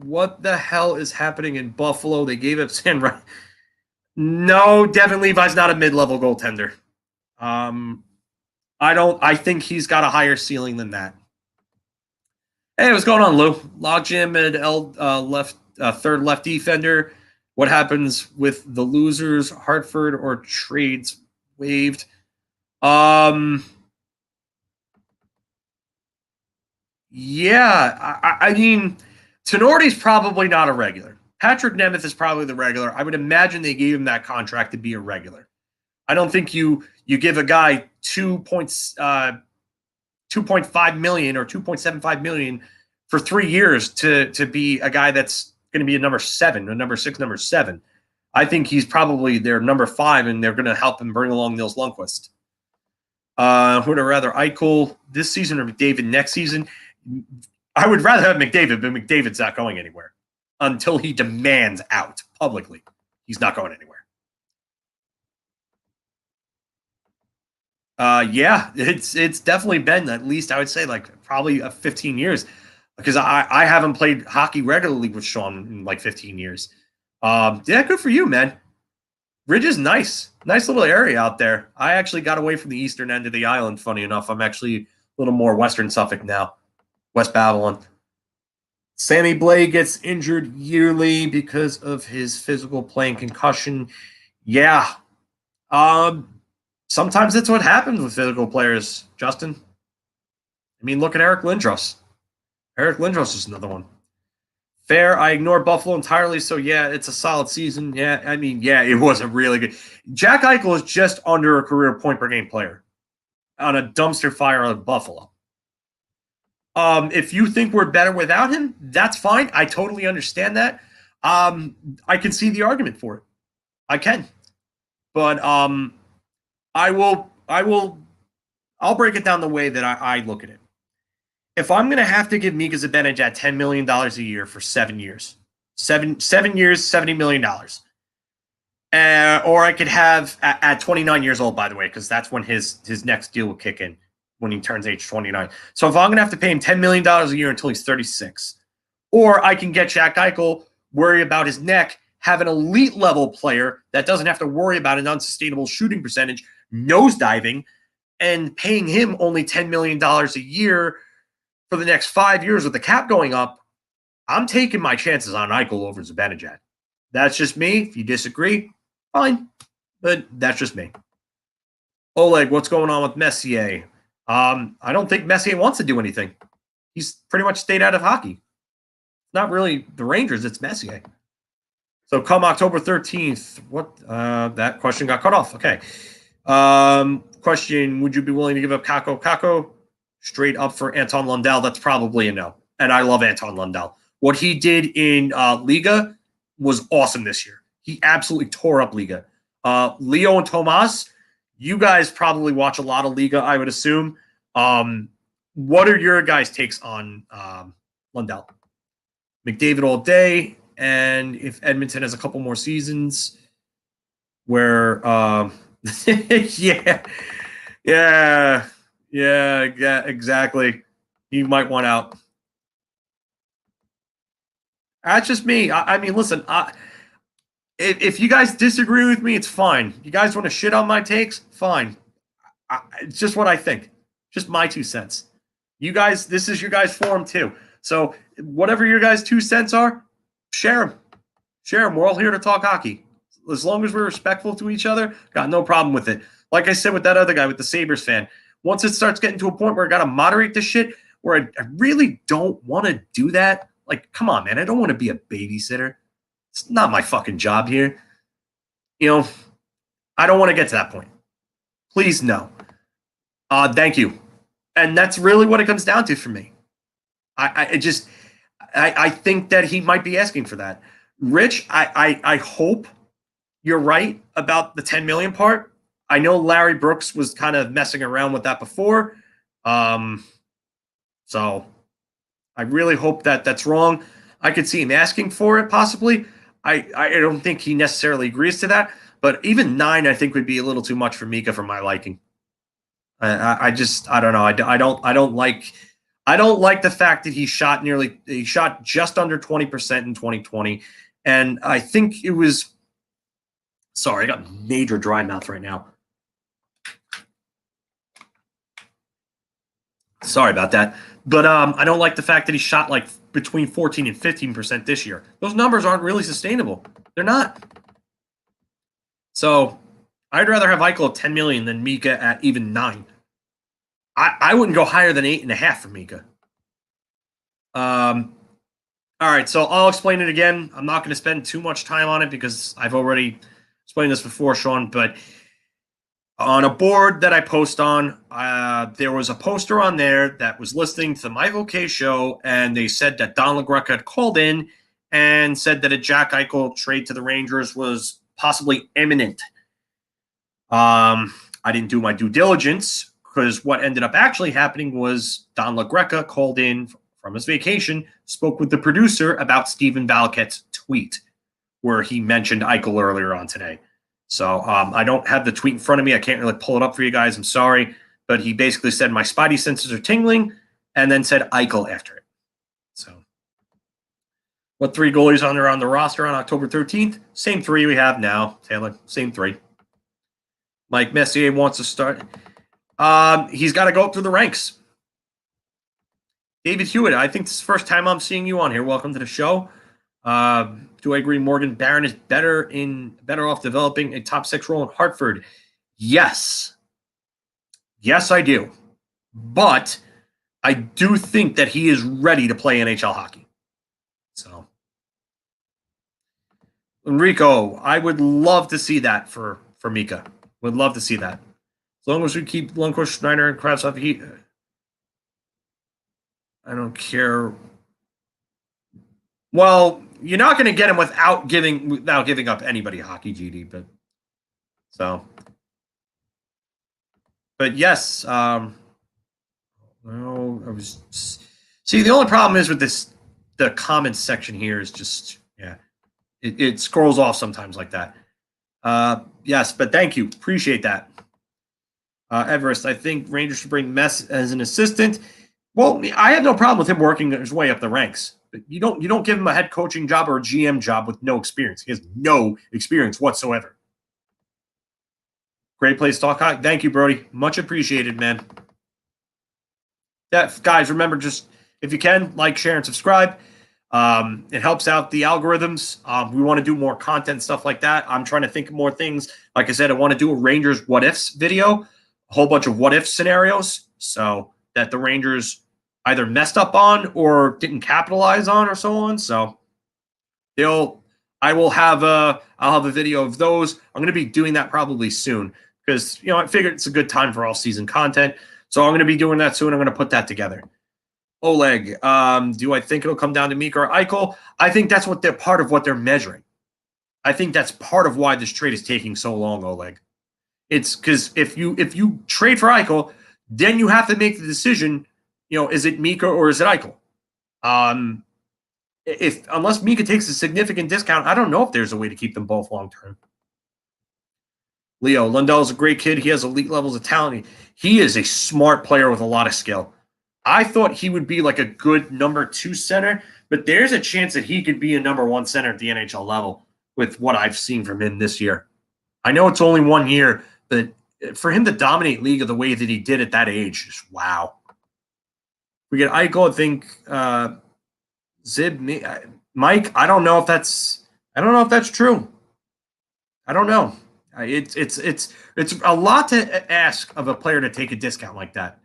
what the hell is happening in Buffalo? They gave up San. No, Devin Levi's not a mid-level goaltender. I don't. I think he's got a higher ceiling than that. Hey, what's going on, Lou? Logjam and third left defender. What happens with the losers? Hartford or trades waived? Yeah, I mean, Tenorti's probably not a regular. Patrick Nemeth is probably the regular. I would imagine they gave him that contract to be a regular. I don't think you give a guy 2.5 million or 2.75 million for 3 years to be a guy that's going to be a number 7, a number 6, number 7. I think he's probably their number 5, and they're going to help him bring along Nils Lundqvist. Who'd I rather, Eichel this season or McDavid next season? I would rather have McDavid, but McDavid's not going anywhere until he demands out publicly. He's not going anywhere. Yeah, it's definitely been at least I would say like probably 15 years because I haven't played hockey regularly with Sean in like 15 years. Yeah, good for you, man. Ridge is nice little area out there. I actually got away from the eastern end of the island. Funny enough, I'm actually a little more western Suffolk now, West Babylon. Sammy Blay gets injured yearly because of his physical play and concussion. Yeah. Sometimes that's what happens with physical players, Justin. I mean, look at Eric Lindros. Eric Lindros is another one. Fair. I ignore Buffalo entirely. So, yeah, it's a solid season. Yeah, I mean, yeah, it was a really good. Jack Eichel is just under a career point per game player on a dumpster fire of Buffalo. If you think we're better without him, that's fine. I totally understand that. I can see the argument for it. I can. But I'll break it down the way that I look at it. If I'm going to have to give Mika Zibanejad $10 million a year for 7 years, 7 years, $70 million. Or I could have at 29 years old, by the way, because that's when his next deal will kick in when he turns age 29. So if I'm going to have to pay him $10 million a year until he's 36, or I can get Jack Eichel, worry about his neck, have an elite level player that doesn't have to worry about an unsustainable shooting percentage, nosediving, and paying him only $10 million a year for the next 5 years with the cap going up, I'm taking my chances on Eichel over Zibanejad. That's just me. If you disagree, fine. But that's just me. Oleg, what's going on with Messier? I don't think Messier wants to do anything. He's pretty much stayed out of hockey. Not really the Rangers, it's Messier. So come October 13th, what? That question got cut off. Okay. Question, would you be willing to give up Kako straight up for Anton Lundell? That's probably a no. And I love Anton Lundell. What he did in Liga was awesome this year. He absolutely tore up Liga. Leo and Tomas, you guys probably watch a lot of Liga, I would assume. What are your guys' takes on Lundell? McDavid all day. And if Edmonton has a couple more seasons where yeah, exactly. You might want out. That's just me. I mean, listen, if you guys disagree with me, it's fine. You guys want to shit on my takes? Fine. It's just what I think. Just my 2 cents. You guys, this is your guys' forum too. So whatever your guys' 2 cents are, share them. Share them. We're all here to talk hockey. As long as we're respectful to each other, got no problem with it. Like I said with that other guy, with the Sabres fan, once it starts getting to a point where I got to moderate this shit, where I really don't want to do that. Like, come on, man. I don't want to be a babysitter. It's not my fucking job here. You know, I don't want to get to that point. Please, no. Thank you. And that's really what it comes down to for me. I think that he might be asking for that. Rich, I hope you're right about the 10 million part. I know Larry Brooks was kind of messing around with that before. So I really hope that that's wrong. I could see him asking for it possibly. I don't think he necessarily agrees to that, but even 9 I think would be a little too much for Mika for my liking. I don't know. I don't like the fact that he shot just under 20% in 2020. And I think it was, sorry, I got major dry mouth right now. Sorry about that. But I don't like the fact that he shot like between 14 and 15% this year. Those numbers aren't really sustainable. They're not. So I'd rather have Eichel at 10 million than Mika at even 9. I wouldn't go higher than 8.5 for Mika. All right, so I'll explain it again. I'm not going to spend too much time on it because I've already explained this before, Sean. But on a board that I post on, there was a poster on there that was listening to the Michael K show, and they said that Don LaGreca had called in and said that a Jack Eichel trade to the Rangers was possibly imminent. I didn't do my due diligence because what ended up actually happening was Don LaGreca called in from his vacation, spoke with the producer about Stephen Valaket's tweet where he mentioned Eichel earlier on today. So I don't have the tweet in front of me. I can't really pull it up for you guys. I'm sorry. But he basically said, my spidey senses are tingling, and then said Eichel after it. So what 3 goalies are on the roster on October 13th? Same 3 we have now, Taylor. Same 3. Mike Messier wants to start. He's got to go up through the ranks. David Hewitt, I think this is the first time I'm seeing you on here. Welcome to the show. Do I agree Morgan Barron is better off developing a top 6 role in Hartford? Yes. Yes, I do. But I do think that he is ready to play NHL hockey. So, Enrico, I would love to see that for Mika. Would love to see that. As long as we keep Lundqvist, Schneider, and Kravtsov, I don't care. Well, you're not going to get him without giving up anybody hockey, GD. But yes. Well, I was. See, the only problem is with this. The comments section here is just it scrolls off sometimes like that. Yes, but thank you, appreciate that. Everest, I think Rangers should bring Mess as an assistant. Well, I have no problem with him working his way up the ranks. But you don't give him a head coaching job or a GM job with no experience. He has no experience whatsoever. Great place to talk. Thank you, Brody. Much appreciated, man. Guys, remember, just if you can, like, share, and subscribe. It helps out the algorithms. We want to do more content, stuff like that. I'm trying to think of more things. Like I said, I want to do a Rangers what ifs video, a whole bunch of what if scenarios, so that the Rangers either messed up on or didn't capitalize on or so on. So I'll have a video of those. I'm going to be doing that probably soon because, I figured it's a good time for all season content. So I'm going to be doing that soon. I'm going to put that together. Oleg, do I think it'll come down to Mika or Eichel? I think that's part of what they're measuring. I think that's part of why this trade is taking so long, Oleg. It's because if you trade for Eichel, then you have to make the decision, is it Mika or is it Eichel? Unless Mika takes a significant discount, I don't know if there's a way to keep them both long term. Leo, Lundell's a great kid. He has elite levels of talent. He is a smart player with a lot of skill. I thought he would be like a good number 2 center, but there's a chance that he could be a number 1 center at the NHL level with what I've seen from him this year. I know it's only 1 year, but for him to dominate league the way that he did at that age, is wow. We get Eichel, I think Zib, Mike, I don't know if that's true. I don't know. It's a lot to ask of a player to take a discount like that.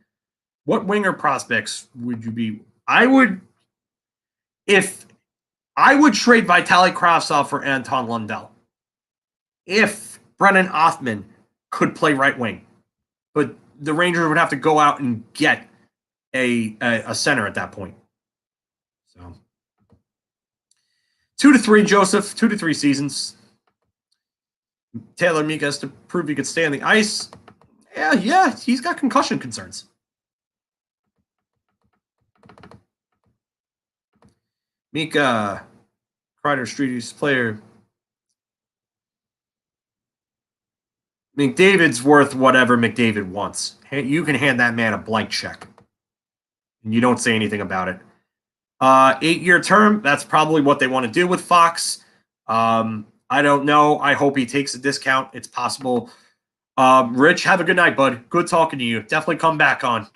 What winger prospects would you be? I would trade Vitaly Kravtsov for Anton Lundell if Brennan Othman could play right wing, but the Rangers would have to go out and get a center at that point. So 2 to 3, Joseph. 2 to 3 seasons. Taylor Mika has to prove he could stay on the ice. Yeah, he's got concussion concerns. Mika, Kreider Street's player. McDavid's worth whatever McDavid wants. You can hand that man a blank check. And you don't say anything about it. 8-year term, that's probably what they want to do with Fox. I don't know. I hope he takes a discount. It's possible. Rich, have a good night, bud. Good talking to you. Definitely come back on.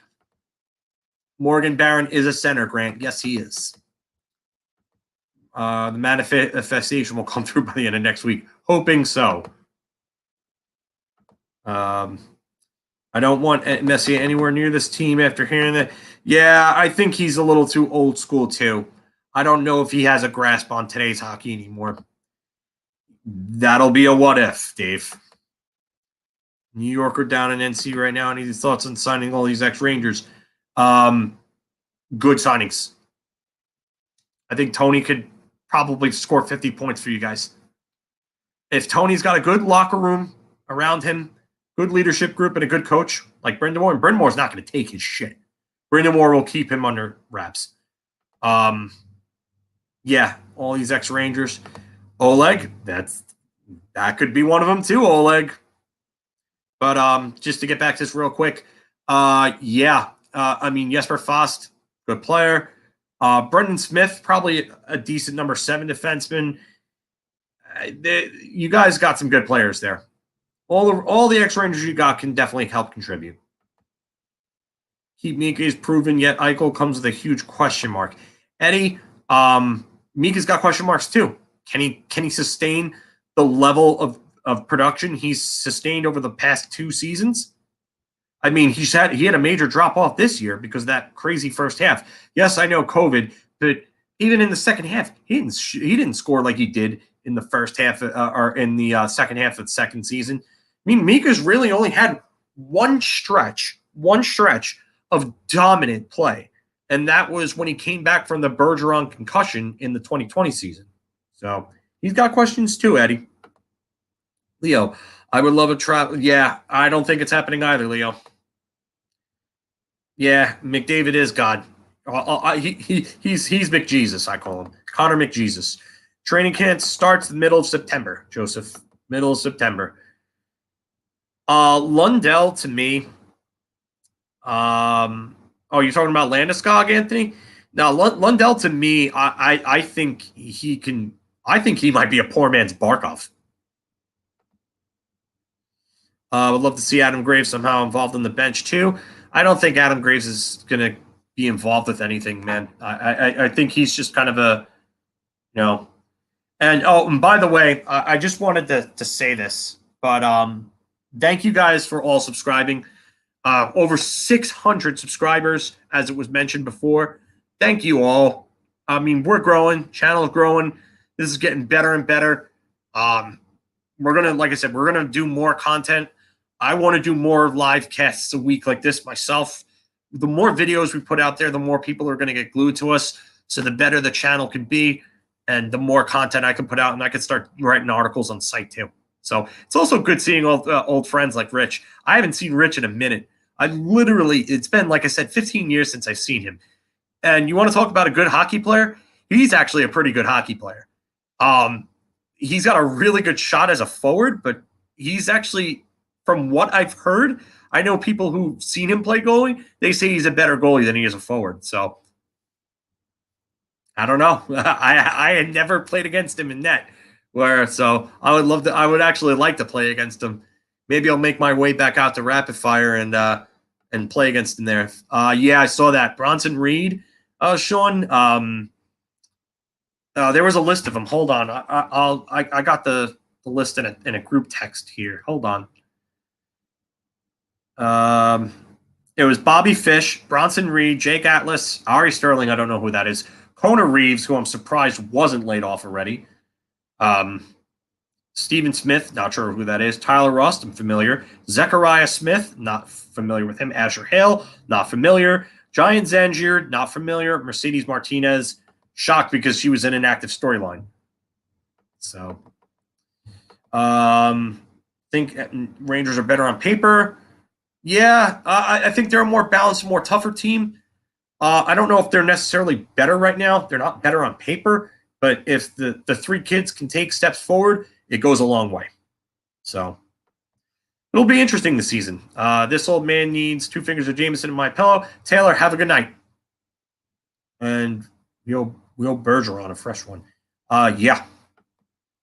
Morgan Barron is a center, Grant. Yes, he is. The manifestation will come through by the end of next week. Hoping so. I don't want Messi anywhere near this team after hearing that. Yeah, I think he's a little too old school, too. I don't know if he has a grasp on today's hockey anymore. That'll be a what if, Dave. New Yorker down in NC right now. Any thoughts on signing all these ex-Rangers? Good signings. I think Tony could probably score 50 points for you guys. If Tony's got a good locker room around him, good leadership group, and a good coach like Brendan Moore, and Brendan Moore's not going to take his shit. Brendan Moore will keep him under wraps. Yeah, all these ex-Rangers. Oleg, that could be one of them too, Oleg. But just to get back to this real quick, Jesper Fast, good player. Brendan Smith, probably a decent number 7 defenseman. You guys got some good players there. All the ex-Rangers you got can definitely help contribute. Keep Mika's proven, yet Eichel comes with a huge question mark. Eddie, Mika's got question marks too. Can he sustain the level of production he's sustained over the past 2 seasons? I mean, he had a major drop off this year because of that crazy first half. Yes, I know COVID, but even in the second half, he didn't score like he did in the first half or in the second half of the second season. I mean, Mika's really only had one stretch of dominant play, and that was when he came back from the Bergeron concussion in the 2020 season. So he's got questions too, Eddie. Leo, I would love a travel. Yeah, I don't think it's happening either, Leo. Yeah, McDavid is God. He's McJesus, I call him. Connor McJesus. Training camp starts the middle of September, Joseph. Middle of September. Lundell, to me. You're talking about Landeskog, Anthony? Now, Lundell, to me, I think he can. I think he might be a poor man's Barkov. Would love to see Adam Graves somehow involved on the bench too. I don't think Adam Graves is going to be involved with anything, man. I think he's just kind of a, And by the way, I just wanted to say this, but thank you guys for all subscribing. Over 600 subscribers, as it was mentioned before. Thank you all. I mean, we're growing. Channel is growing. This is getting better and better. We're going to, like I said, we're going to do more content. I want to do more live casts a week like this myself. The more videos we put out there, the more people are going to get glued to us. So the better the channel can be and the more content I can put out, and I can start writing articles on site too. So it's also good seeing old friends like Rich. I haven't seen Rich in a minute. It's been, like I said, 15 years since I've seen him. And you want to talk about a good hockey player? He's actually a pretty good hockey player. He's got a really good shot as a forward, but he's actually, from what I've heard, I know people who've seen him play goalie, they say he's a better goalie than he is a forward. So I don't know. I had never played against him in net. So I would actually like to play against him. Maybe I'll make my way back out to Rapid Fire and play against him there. Yeah, I saw that. Bronson Reed, Sean. There was a list of them. Hold on. I got the list in a group text here. Hold on. It was Bobby Fish, Bronson Reed, Jake Atlas, Ari Sterling. I don't know who that is. Kona Reeves, who I'm surprised wasn't laid off already. Steven Smith, not sure who that is. Tyler Rust, I'm familiar. Zechariah Smith, not familiar with him. Asher Hale, not familiar. Giant Zangier, not familiar. Mercedes Martinez, shocked because she was in an active storyline. So, think Rangers are better on paper. Yeah, I think they're a more balanced, more tougher team. I don't know if they're necessarily better right now. They're not better on paper, but if the three kids can take steps forward, it goes a long way. So it'll be interesting this season. This old man needs 2 fingers of Jameson in my pillow. Taylor, have a good night. And Will Bergeron, a fresh one. Yeah,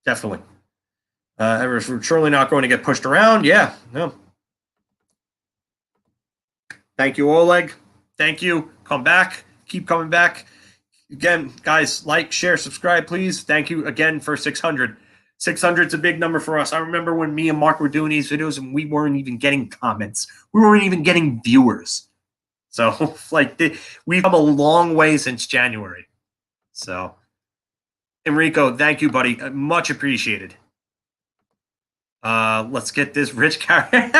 definitely. We're surely not going to get pushed around. Yeah, no. Thank you, Oleg. Thank you. Come back. Keep coming back. Again, guys, like, share, subscribe, please. Thank you again for 600. 600 is a big number for us. I remember when me and Mark were doing these videos and we weren't even getting comments. We weren't even getting viewers. So, we've come a long way since January. So, Enrico, thank you, buddy. Much appreciated. Let's get this Rich character.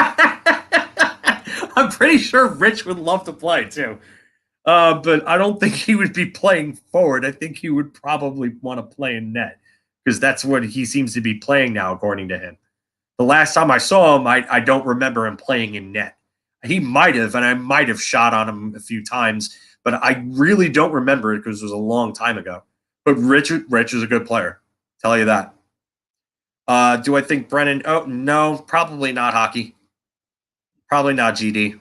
I'm pretty sure Rich would love to play too. But I don't think he would be playing forward. I think he would probably want to play in net because that's what he seems to be playing now, according to him. The last time I saw him, I don't remember him playing in net. He might have, and I might have shot on him a few times, but I really don't remember it because it was a long time ago. But Rich is a good player. Tell you that. Do I think Brennan? Oh, no, probably not hockey. Probably not GD.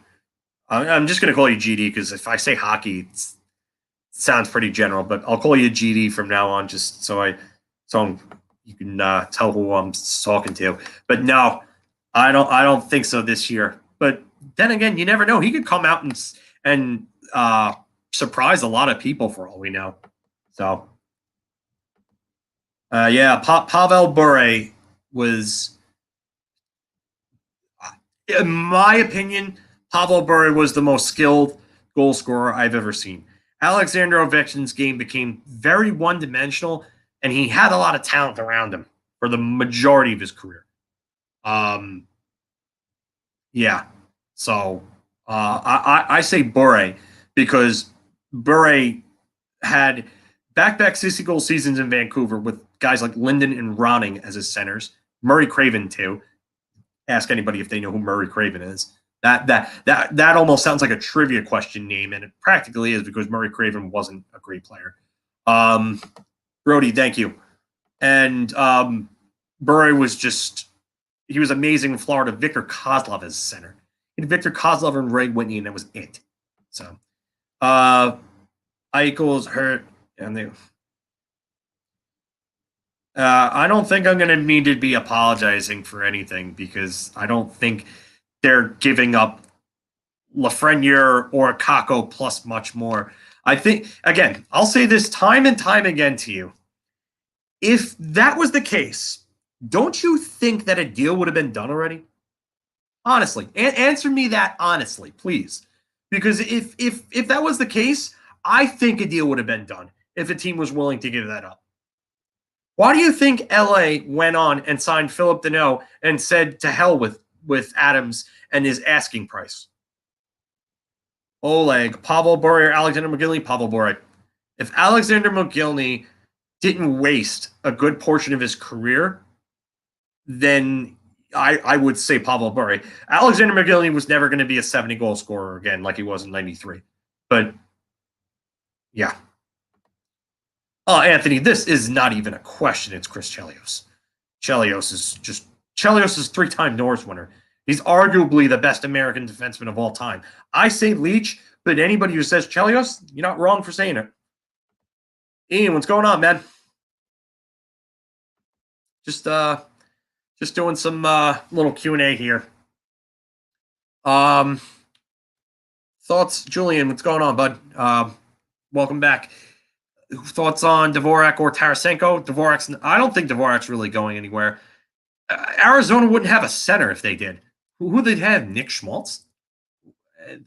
I'm just going to call you GD because if I say hockey, it sounds pretty general. But I'll call you GD from now on, just so you can tell who I'm talking to. But no, I don't think so this year. But then again, you never know. He could come out and surprise a lot of people for all we know. So, yeah, Pavel Bure was, in my opinion, Pavel Bure was the most skilled goal scorer I've ever seen. Alexander Ovechkin's game became very one-dimensional, and he had a lot of talent around him for the majority of his career. Yeah. So I say Bure because Bure had back-to-back 60-goal seasons in Vancouver with guys like Linden and Ronning as his centers. Murray Craven, too. Ask anybody if they know who Murray Craven is. That almost sounds like a trivia question name, and it practically is because Murray Craven wasn't a great player. Brody, thank you. And Bure was he was amazing in Florida. Victor Kozlov as center. And Victor Kozlov and Ray Whitney, and that was it. So Eichel's hurt, and I don't think I'm going to need to be apologizing for anything because I don't think they're giving up Lafreniere or Kakko plus much more. I think, again, I'll say this time and time again to you. If that was the case, don't you think that a deal would have been done already? Honestly, answer me that honestly, please. Because if that was the case, I think a deal would have been done if a team was willing to give that up. Why do you think LA went on and signed Philip Deneau and said to hell with Adams and his asking price? Oleg, Pavel Bure, Alexander McGillney, Pavel Bure. If Alexander McGillney didn't waste a good portion of his career, then I would say Pavel Bure. Alexander McGillney was never going to be a 70-goal scorer again like he was in 93. But, yeah. Anthony, this is not even a question. It's Chris Chelios. Chelios is 3-time Norris winner. He's arguably the best American defenseman of all time. I say Leach, but anybody who says Chelios, you're not wrong for saying it. Ian, what's going on, man? Just doing some little Q&A here. Thoughts, Julian? What's going on, bud? Welcome back. thoughts on Dvorak or Tarasenko? I don't think Dvorak's really going anywhere. Arizona wouldn't have a center if they did. Who they'd have? Nick Schmaltz?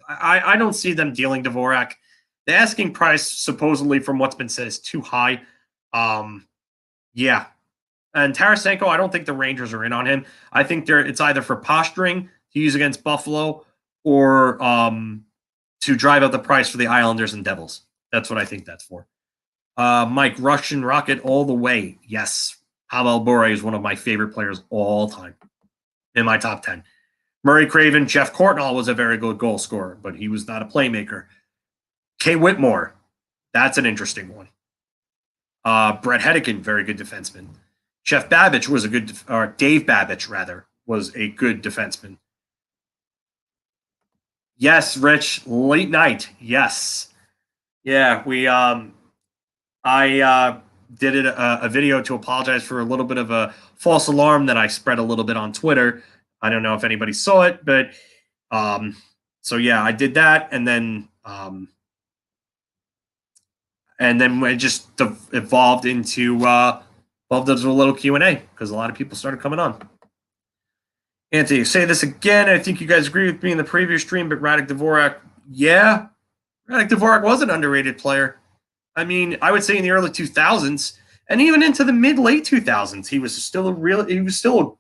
I don't see them dealing Dvorak. The asking price, supposedly, from what's been said, is too high. Yeah. And Tarasenko, I don't think the Rangers are in on him. I think it's either for posturing to use against Buffalo or to drive up the price for the Islanders and Devils. That's what I think that's for. Mike, Russian Rocket all the way. Yes. Pavel Bure is one of my favorite players all time in my top 10. Murray Craven, Jeff Courtnall was a very good goal scorer, but he was not a playmaker. Kay Whitmore, that's an interesting one. Brett Hedican, very good defenseman. Jeff Babich was a good, or Dave Babich, rather, was a good defenseman. Yes, Rich, late night. Yes. Yeah, I did a video to apologize for a little bit of a false alarm that I spread a little bit on Twitter. I don't know if anybody saw it, but so yeah, I did that, and then it just evolved into a little Q&A because a lot of people started coming on. Anthony, say this again. I think you guys agree with me in the previous stream, but Radek Dvorak, yeah, Radek Dvorak was an underrated player. I mean, I would say in the early 2000s and even into the mid-late 2000s, he was still a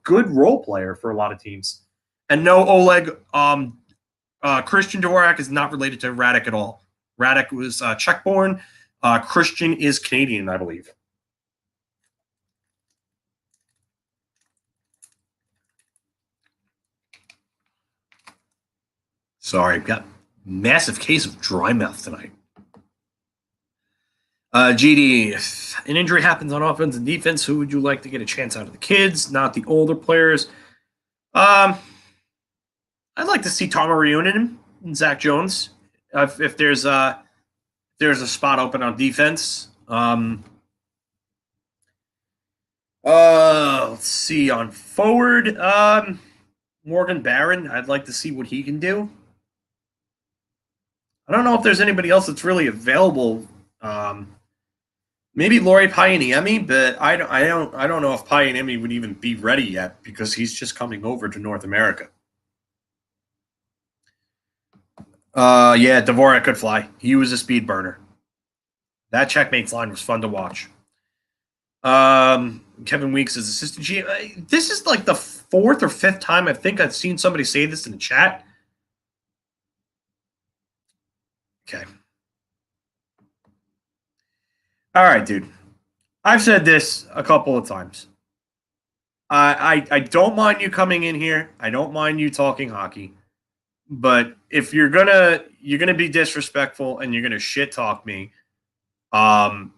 good role player for a lot of teams. And no, Oleg, Christian Dvorak is not related to Radek at all. Radek was Czech-born. Christian is Canadian, I believe. Sorry, I've got massive case of dry mouth tonight. GD, if an injury happens on offense and defense, who would you like to get a chance out of the kids, not the older players? I'd like to see Tom Reunanen and Zach Jones if there's a spot open on defense. Let's see on forward. Morgan Barron, I'd like to see what he can do. I don't know if there's anybody else that's really available. Maybe Lauri Pajaniemi, but I don't know if Pajaniemi would even be ready yet because he's just coming over to North America. Yeah, Dvorak could fly. He was a speed burner. That checkmates line was fun to watch. Kevin Weeks is assistant GM. This is like the fourth or fifth time I think I've seen somebody say this in the chat. Okay. All right, dude. I've said this a couple of times. I don't mind you coming in here. I don't mind you talking hockey. But if you're gonna be disrespectful and you're gonna shit talk me, then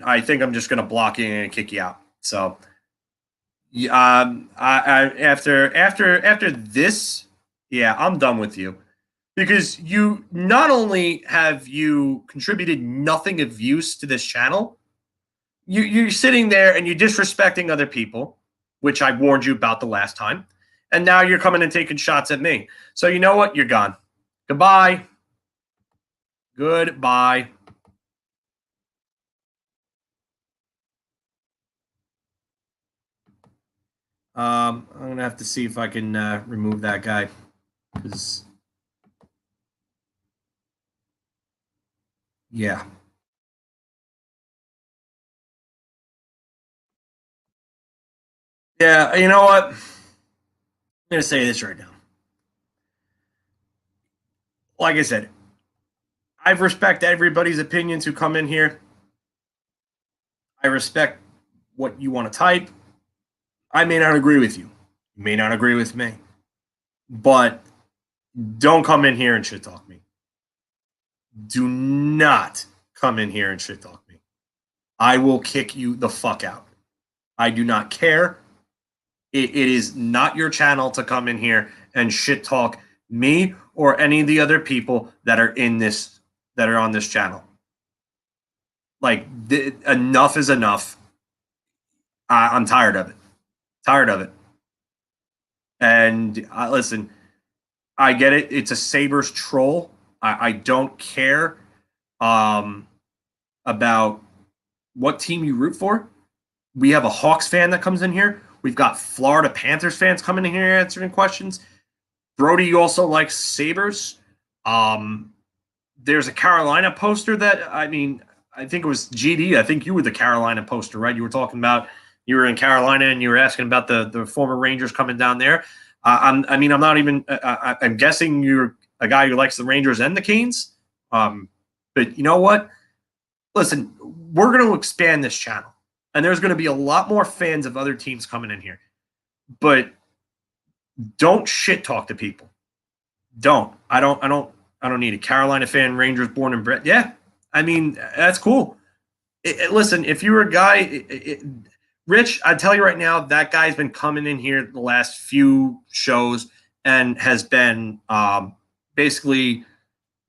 I think I'm just gonna block you and kick you out. So, after this, yeah, I'm done with you. Because you not only have you contributed nothing of use to this channel, you're sitting there and you're disrespecting other people, which I warned you about the last time, and now you're coming and taking shots at me. So you know what? You're gone. Goodbye. Goodbye. I'm gonna have to see if I can remove that guy because. Yeah. Yeah, you know what? I'm going to say this right now. Like I said, I respect everybody's opinions who come in here. I respect what you want to type. I may not agree with you. You may not agree with me. But don't come in here and shit talk me. Do not come in here and shit talk me. I will kick you the fuck out. I do not care. It is not your channel to come in here and shit talk me or any of the other people that are on this channel. Like, enough is enough. I'm tired of it. Tired of it. And listen, I get it. It's a Sabres troll. I don't care. about what team you root for. We have a Hawks fan that comes in here. We've got Florida Panthers fans coming in here answering questions. Brody also likes Sabres. There's a Carolina poster that, I mean, I think it was GD. I think you were the Carolina poster, right? You were talking about you were in Carolina and you were asking about the former Rangers coming down there. I'm not even. I'm guessing you're a guy who likes the Rangers and the Canes. But you know what? Listen, we're going to expand this channel, and there's going to be a lot more fans of other teams coming in here. But don't shit talk to people. Don't. I don't need a Carolina fan, Rangers born and bred. Yeah, I mean that's cool. Listen, if you're a guy, Rich, I tell you right now, that guy's been coming in here the last few shows and has been basically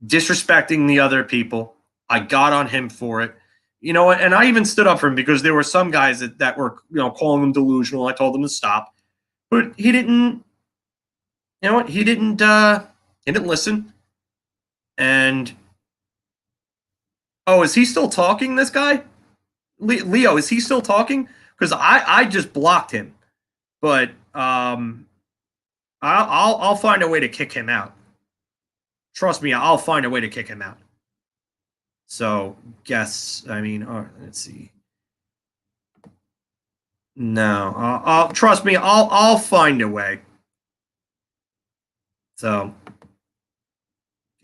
disrespecting the other people. I got on him for it. You know, and I even stood up for him because there were some guys that were, calling him delusional. I told them to stop. But he didn't, you know what? He didn't listen. And is he still talking, this guy? Leo, is he still talking? Because I just blocked him. But I'll find a way to kick him out. Trust me, I'll find a way to kick him out. So, let's see. No, I'll trust me, I'll find a way. So,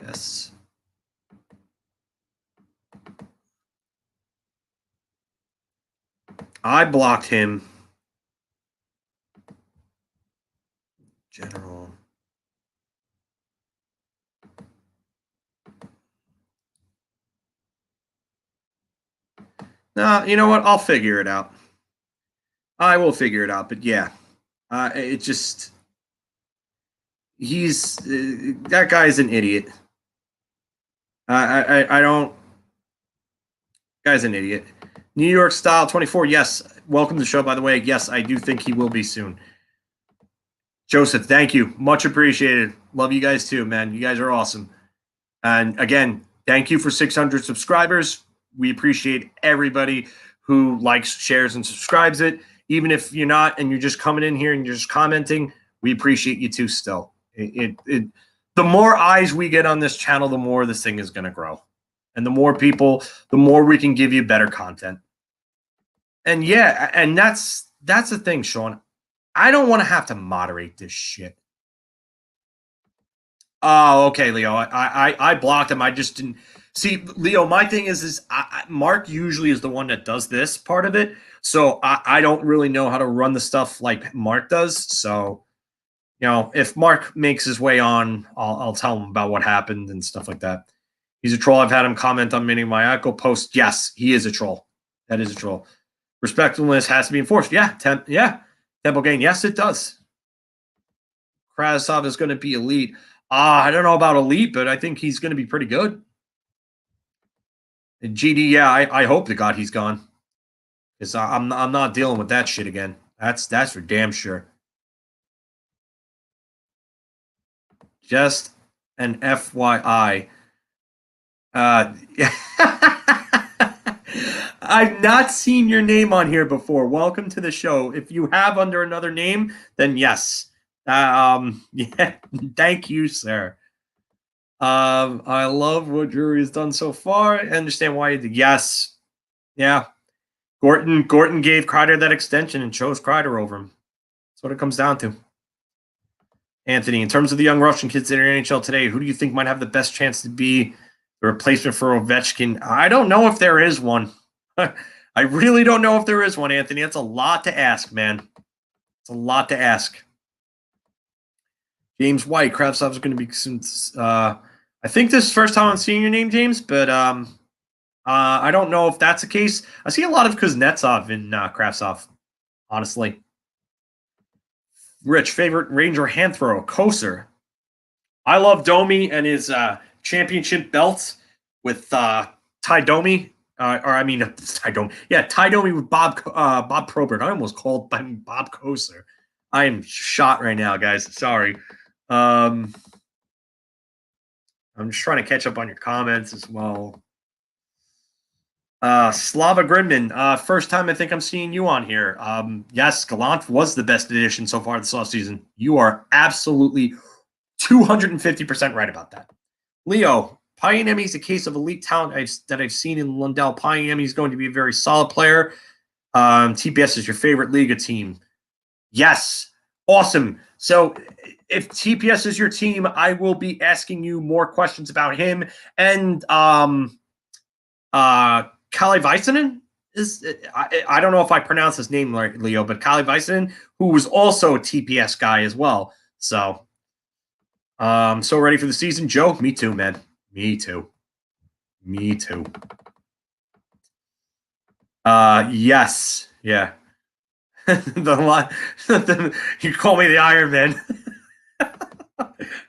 yes. I blocked him. General. No, you know what? I'll figure it out. I will figure it out. But yeah, it just he's that guy's an idiot. I don't. Guy's an idiot. New York Style 24. Yes, welcome to the show. By the way, yes, I do think he will be soon. Joseph, thank you, much appreciated. Love you guys too, man. You guys are awesome. And again, thank you for 600 subscribers. We appreciate everybody who likes, shares, and subscribes it. Even if you're not and you're just coming in here and you're just commenting, we appreciate you too still. The more eyes we get on this channel, the more this thing is going to grow. And the more people, the more we can give you better content. And yeah, and that's the thing, Sean. I don't want to have to moderate this shit. Oh, okay, Leo. I blocked him. I just didn't see, Leo. My thing is Mark usually is the one that does this part of it, so I don't really know how to run the stuff like Mark does. So, if Mark makes his way on, I'll tell him about what happened and stuff like that. He's a troll. I've had him comment on many of my Eichel posts. Yes, he is a troll. That is a troll. Respectfulness has to be enforced. Yeah, Temple Gain. Yes, it does. Krasov is going to be elite. I don't know about elite, but I think he's going to be pretty good. And GD, yeah, I hope to God he's gone, because I'm not dealing with that shit again. That's for damn sure. Just an FYI. I've not seen your name on here before. Welcome to the show. If you have under another name, then yes. Yeah, thank you, sir. I love what Drury has done so far. I understand why. Yes, yeah. Gorton gave Kreider that extension and chose Kreider over him. That's what it comes down to. Anthony, in terms of the young Russian kids in the NHL today, who do you think might have the best chance to be the replacement for Ovechkin? I don't know if there is one. I really don't know if there is one, Anthony. That's a lot to ask, man. It's a lot to ask. James White, Kravtsov is going to be since. I think this is the first time I'm seeing your name, James, but I don't know if that's the case. I see a lot of Kuznetsov in Kravtsov, honestly. Rich, favorite Ranger hand throw, Koser. I love Domi and his championship belt with Ty Domi. Ty Domi. Yeah, Ty Domi with Bob Probert. I almost called Bob Koser. I am shot right now, guys. Sorry. I'm just trying to catch up on your comments as well. Slava Gridman, first time I think I'm seeing you on here. Yes, Gallant was the best addition so far this offseason. You are absolutely 250% right about that. Leo, Pianemi is a case of elite talent that I've seen in Lundell. Pianemi is going to be a very solid player. TPS is your favorite Liga team. Yes, awesome. So if TPS is your team, I will be asking you more questions about him. And Kalle Väisänen is, I don't know if I pronounce his name right, Leo, but Kalle Väisänen, who was also a TPS guy as well. So so ready for the season, Joe? Me too, man. Me too. Me too. Yes. Yeah. You call me the Iron Man.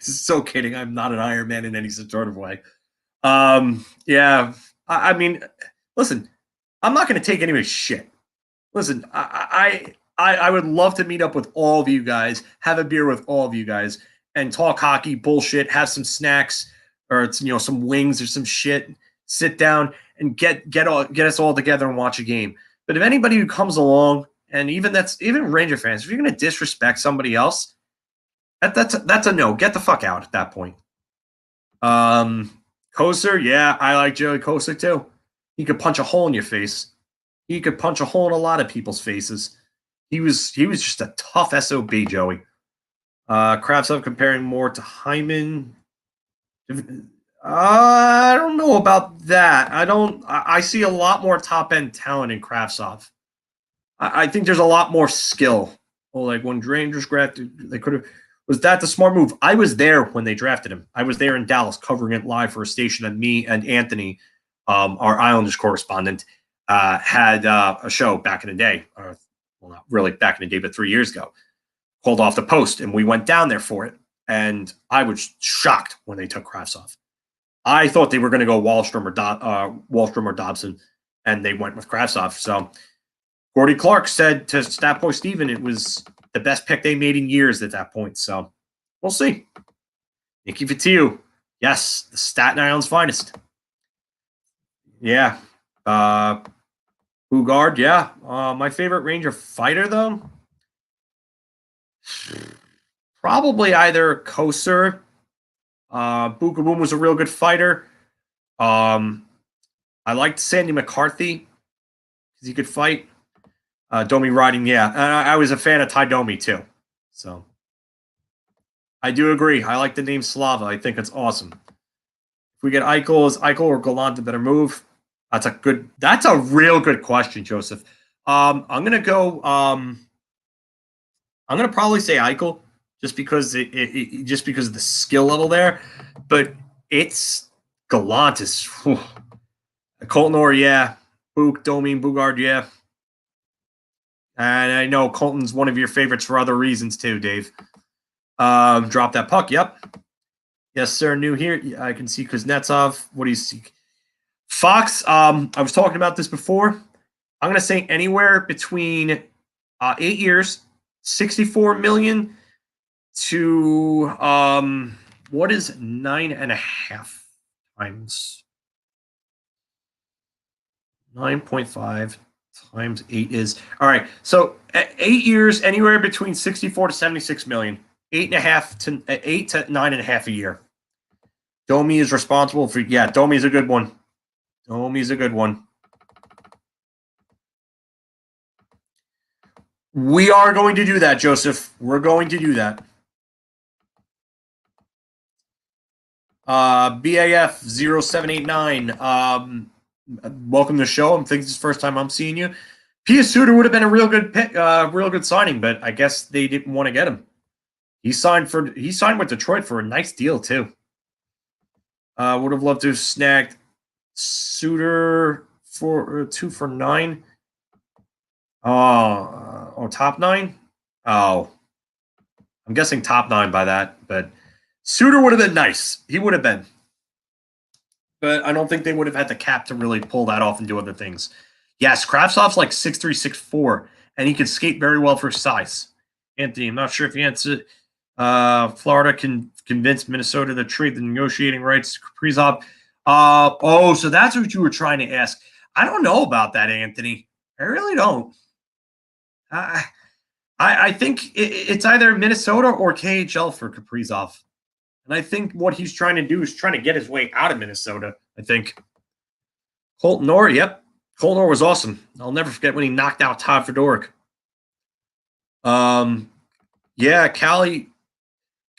So kidding. I'm not an Iron Man in any sort of way. Yeah. I mean, listen, I'm not going to take anybody's shit. Listen, I would love to meet up with all of you guys, have a beer with all of you guys, and talk hockey, bullshit, have some snacks or some wings or some shit. Sit down and get us all together and watch a game. But if anybody who comes along, and even Ranger fans, if you're going to disrespect somebody else, that's a no. Get the fuck out at that point. Koser, yeah, I like Joey Koser too. He could punch a hole in your face. He could punch a hole in a lot of people's faces. He was just a tough SOB, Joey. Kravtsov comparing more to Hyman. I don't know about that. I see a lot more top end talent in Kravtsov. I think there's a lot more skill. Well, like when Rangers drafted, they could have. Was that the smart move? I was there when they drafted him. I was there in Dallas covering it live for a station that me and Anthony, our Islanders correspondent, had a show back in the day. Well, not really back in the day, but 3 years ago, called Off the Post, and we went down there for it. And I was shocked when they took Kravtsov. I thought they were going to go Wallstrom or Dobson, and they went with Kravtsov. So Gordy Clark said to Statboy Steven it was the best pick they made in years at that point. So we'll see. Nicky Fatiu, yes, the Staten Island's finest. Yeah. Bugard, yeah. My favorite Ranger fighter, though, probably either Koser. Bukaboom was a real good fighter. I liked Sandy McCarthy because he could fight. Domi riding, yeah. I was a fan of Ty Domi, too. So I do agree. I like the name Slava. I think it's awesome. If we get Eichel, is Eichel or Gallant a better move? That's a real good question, Joseph. I'm gonna go. I'm gonna probably say Eichel just because just because of the skill level there, but it's Gallant is Colton Orr, yeah. Book, Domi, Bugard, yeah. And I know Colton's one of your favorites for other reasons too, Dave. Drop that puck. Yep. Yes, sir. New here. I can see Kuznetsov. What do you see? Fox. I was talking about this before. I'm going to say anywhere between 8 years, 64 million to what is 9.5 times 9.5 times 8 is all right. So 8 years, anywhere between 64 to 76 million. 8.5 to 8 to 9.5 a year. Domi is responsible for Domi is a good one. Domi's a good one. We are going to do that, Joseph. We're going to do that. BAF 0789. Welcome to the show. I think this is the first time I'm seeing you. Pia Suter would have been a real good pick, real good signing, but I guess they didn't want to get him. He signed with Detroit for a nice deal too. Would have loved to have snagged Suter for 2 for 9. Top 9? Oh, I'm guessing top 9 by that, but Suter would have been nice. He would have been. But I don't think they would have had the cap to really pull that off and do other things. Yes, Kravtsov's like 6'3", 6'4", and he can skate very well for size. Anthony, I'm not sure if he answered. Florida can convince Minnesota to trade the negotiating rights to Kaprizov. So that's what you were trying to ask. I don't know about that, Anthony. I really don't. I think it's either Minnesota or KHL for Kaprizov. And I think what he's trying to do is trying to get his way out of Minnesota, I think. Colton Orr, yep. Colton Orr was awesome. I'll never forget when he knocked out Todd Fedoruk. Yeah, Callie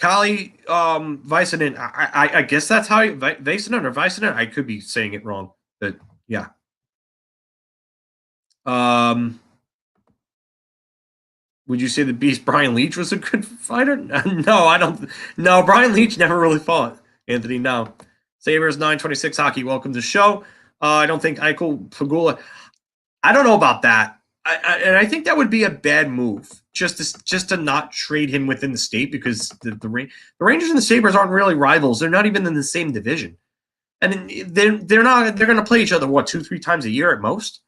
Väisänen. I guess that's how Väisänen or Väisänen. I could be saying it wrong, but yeah. Would you say the Beast Brian Leach was a good fighter? No, I don't. No, Brian Leach never really fought. Anthony, no. Sabres 926 Hockey, welcome to the show. I don't think Eichel, Pagula. I don't know about that. And I think that would be a bad move, just to not trade him within the state, because the Rangers and the Sabres aren't really rivals. They're not even in the same division, and they're not. They're going to play each other 2-3 times a year at most.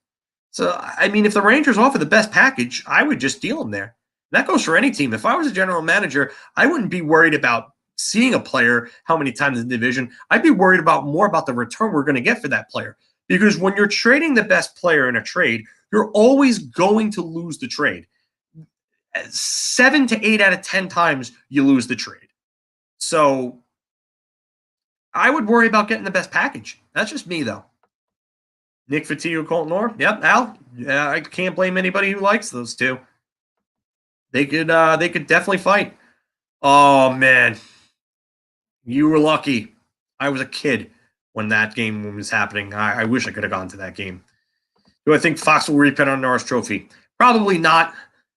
So I mean, if the Rangers offer the best package, I would just deal them there. That goes for any team. If I was a general manager, I wouldn't be worried about seeing a player how many times in the division. I'd be worried more about the return we're going to get for that player. Because when you're trading the best player in a trade, you're always going to lose the trade. 7 to 8 out of 10 times you lose the trade. So I would worry about getting the best package. That's just me, though. Nick Fotiu, Colton Orr. Yep, Al. Yeah, I can't blame anybody who likes those two. They could definitely fight. Oh man, you were lucky. I was a kid when that game was happening. I wish I could have gone to that game. Do I think Fox will repeat on Norris Trophy? Probably not.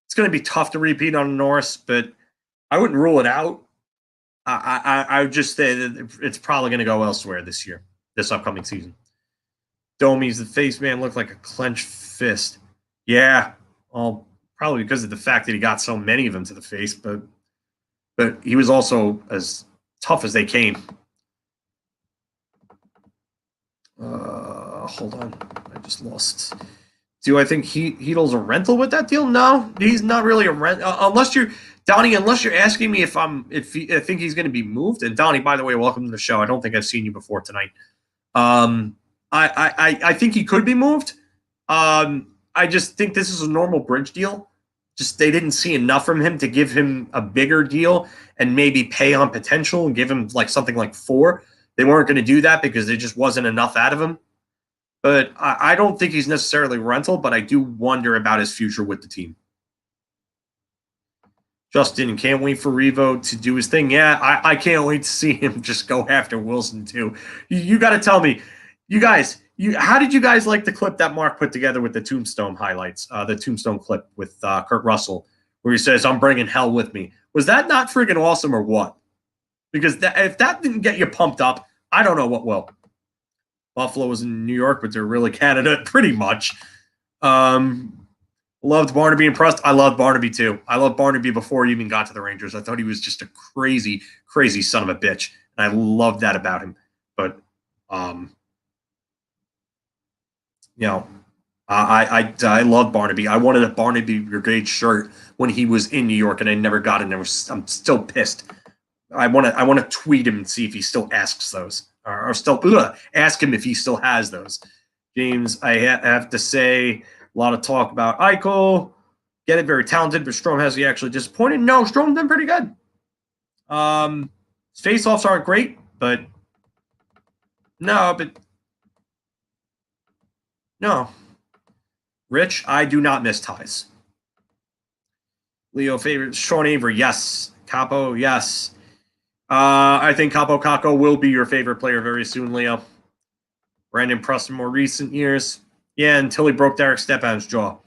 It's going to be tough to repeat on Norris, but I wouldn't rule it out. I would just say that it's probably going to go elsewhere this year, this upcoming season. Domi's the face man looked like a clenched fist. Yeah, well, probably because of the fact that he got so many of them to the face, but he was also as tough as they came. Hold on. I just lost. Do I think Heedle's a rental with that deal? No, he's not really a rent. Unless you're Donnie. Unless you're asking me if I think he's going to be moved. And Donnie, by the way, welcome to the show. I don't think I've seen you before tonight. I think he could be moved. I just think this is a normal bridge deal. Just they didn't see enough from him to give him a bigger deal and maybe pay on potential and give him like something like 4. They weren't going to do that because there just wasn't enough out of him. But I don't think he's necessarily rental, but I do wonder about his future with the team. Justin, can't wait for Revo to do his thing. Yeah, I can't wait to see him just go after Wilson too. You got to tell me, you guys, how did you guys like the clip that Mark put together with the Tombstone highlights, the Tombstone clip with Kurt Russell, where he says, "I'm bringing hell with me." Was that not freaking awesome or what? Because if that didn't get you pumped up, I don't know what will. Buffalo was in New York, but they're really Canada pretty much. Loved Barnaby, impressed. I loved Barnaby too. I loved Barnaby before he even got to the Rangers. I thought he was just a crazy, crazy son of a bitch. And I loved that about him. But, I loved Barnaby. I wanted a Barnaby Brigade shirt when he was in New York, and I never got it. I'm still pissed. I want to tweet him and see if he still asks those. Or still ask him if he still has those. James, I have to say, a lot of talk about Eichel. Get it, very talented, but Strome has he actually disappointed? No, Strome done pretty good. His face-offs aren't great, but no. Rich, I do not miss ties. Leo favorite Sean Avery, yes. Capo, yes. I think Capo Caco will be your favorite player very soon, Leo. Brandon Prust in more recent years. Yeah, until he broke Derek Stepan's jaw.